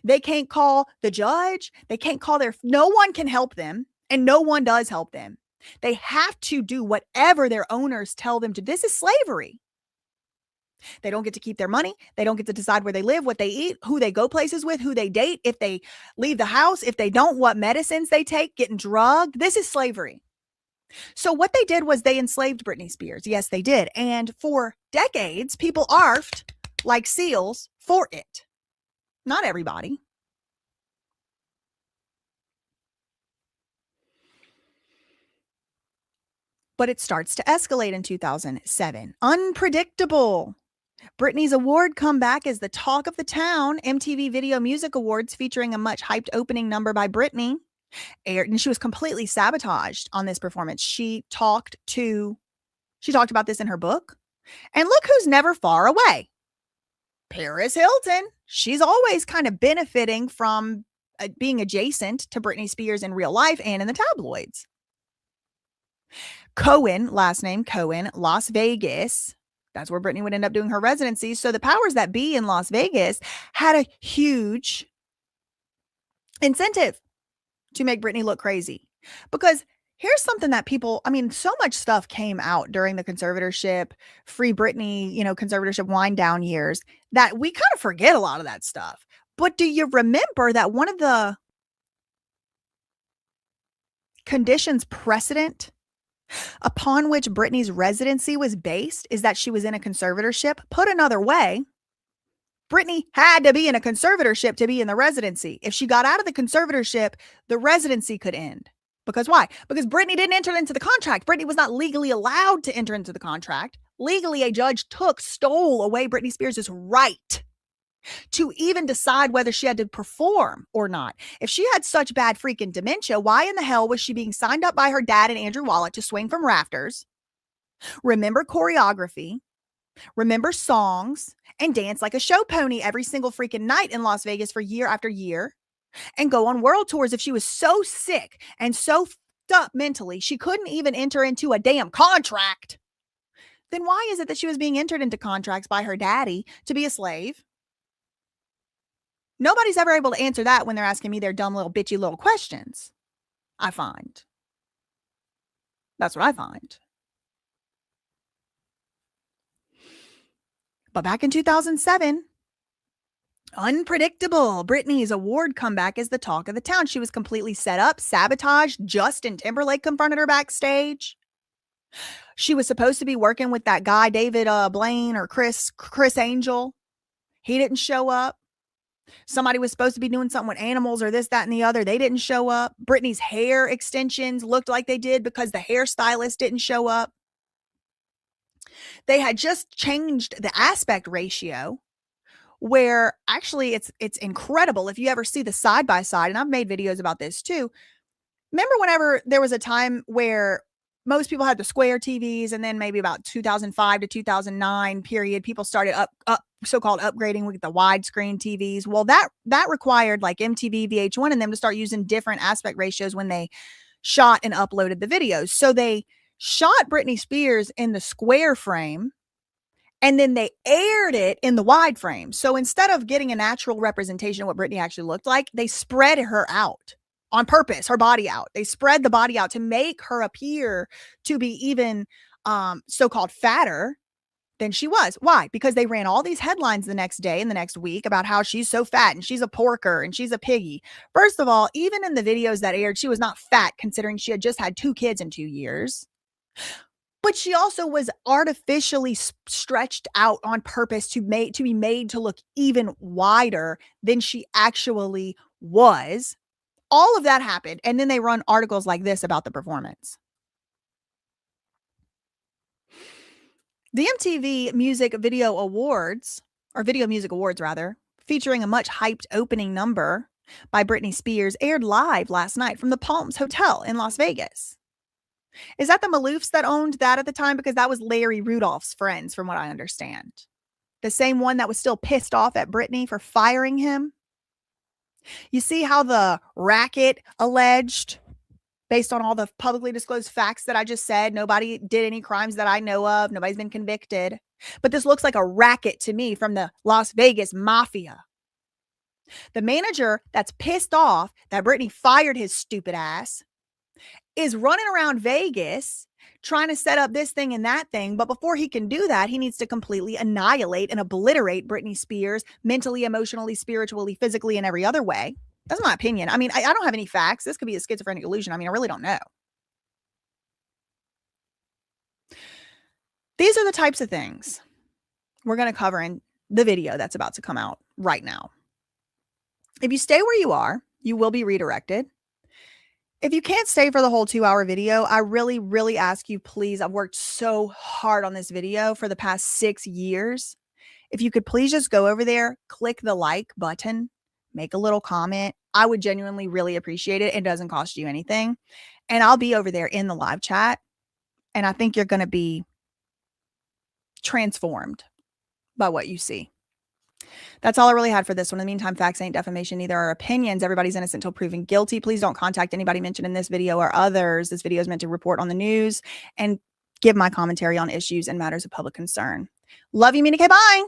They can't call the judge. They can't call no one can help them and no one does help them. They have to do whatever their owners tell them to. This is slavery. They don't get to keep their money. They don't get to decide where they live, what they eat, who they go places with, who they date, if they leave the house, if they don't, what medicines they take, getting drugged. This is slavery. So what they did was they enslaved Britney Spears. Yes, they did. And for decades, people arfed like seals for it. Not everybody. But it starts to escalate in 2007. Unpredictable. Britney's award comeback is the talk of the town. MTV Video Music Awards featuring a much hyped opening number by Britney aired, and she was completely sabotaged on this performance. She talked about this in her book. And look who's never far away. Paris Hilton. She's always kind of benefiting from being adjacent to Britney Spears in real life and in the tabloids. Cohen, last name Cohen, Las Vegas. That's where Britney would end up doing her residency. So the powers that be in Las Vegas had a huge incentive to make Britney look crazy. Because here's something that so much stuff came out during the conservatorship, free Britney, conservatorship wind down years that we kind of forget a lot of that stuff. But do you remember that one of the conditions precedent upon which Britney's residency was based is that she was in a conservatorship? Put another way, Britney had to be in a conservatorship to be in the residency. If she got out of the conservatorship, the residency could end. Because why? Because Britney didn't enter into the contract. Britney was not legally allowed to enter into the contract. Legally, a judge stole away Britney Spears' right to even decide whether she had to perform or not. If she had such bad freaking dementia, why in the hell was she being signed up by her dad and Andrew Wallet to swing from rafters, remember choreography, remember songs, and dance like a show pony every single freaking night in Las Vegas for year after year, and go on world tours if she was so sick and so fucked up mentally she couldn't even enter into a damn contract? Then why is it that she was being entered into contracts by her daddy to be a slave? Nobody's ever able to answer that when they're asking me their dumb little bitchy little questions, I find. That's what I find. But back in 2007, unpredictable, Britney's award comeback is the talk of the town. She was completely set up, sabotaged. Justin Timberlake confronted her backstage. She was supposed to be working with that guy, David Blaine or Chris Angel. He didn't show up. Somebody was supposed to be doing something with animals or this, that, and the other. They didn't show up. Britney's hair extensions looked like they did because the hairstylist didn't show up. They had just changed the aspect ratio where actually it's incredible. If you ever see the side by side, and I've made videos about this too. Remember whenever there was a time where most people had the square TVs, and then maybe about 2005 to 2009 period, people started so-called upgrading with the widescreen TVs. Well, that required like MTV, VH1 and them to start using different aspect ratios when they shot and uploaded the videos. So they shot Britney Spears in the square frame, and then they aired it in the wide frame. So instead of getting a natural representation of what Britney actually looked like, they spread her out on purpose, her body out. They spread the body out to make her appear to be even so-called fatter than she was. Why? Because they ran all these headlines the next day and the next week about how she's so fat and she's a porker and she's a piggy. First of all, even in the videos that aired, she was not fat considering she had just had 2 kids in 2 years. But she also was artificially stretched out on purpose to be made to look even wider than she actually was. All of that happened. And then they run articles like this about the performance. The MTV Music Video Awards, or Video Music Awards rather, featuring a much hyped opening number by Britney Spears, aired live last night from the Palms Hotel in Las Vegas. Is that the Maloofs that owned that at the time? Because that was Larry Rudolph's friends, from what I understand. The same one that was still pissed off at Britney for firing him. You see how the racket alleged, based on all the publicly disclosed facts that I just said, nobody did any crimes that I know of. Nobody's been convicted. But this looks like a racket to me from the Las Vegas mafia. The manager that's pissed off that Britney fired his stupid ass is running around Vegas trying to set up this thing and that thing. But before he can do that, he needs to completely annihilate and obliterate Britney Spears mentally, emotionally, spiritually, physically, and every other way. That's my opinion. I mean, I don't have any facts. This could be a schizophrenic illusion. I mean, I really don't know. These are the types of things we're going to cover in the video that's about to come out right now. If you stay where you are, you will be redirected. If you can't stay for the whole 2-hour video, I really, really ask you, please. I've worked so hard on this video for the past 6 years. If you could please just go over there, click the like button, make a little comment. I would genuinely really appreciate it. It doesn't cost you anything. And I'll be over there in the live chat. And I think you're going to be transformed by what you see. That's all I really had for this one. In the meantime, facts ain't defamation, neither are opinions. Everybody's innocent until proven guilty. Please don't contact anybody mentioned in this video or others. This video is meant to report on the news and give my commentary on issues and matters of public concern. Love you, Mina K. Bye.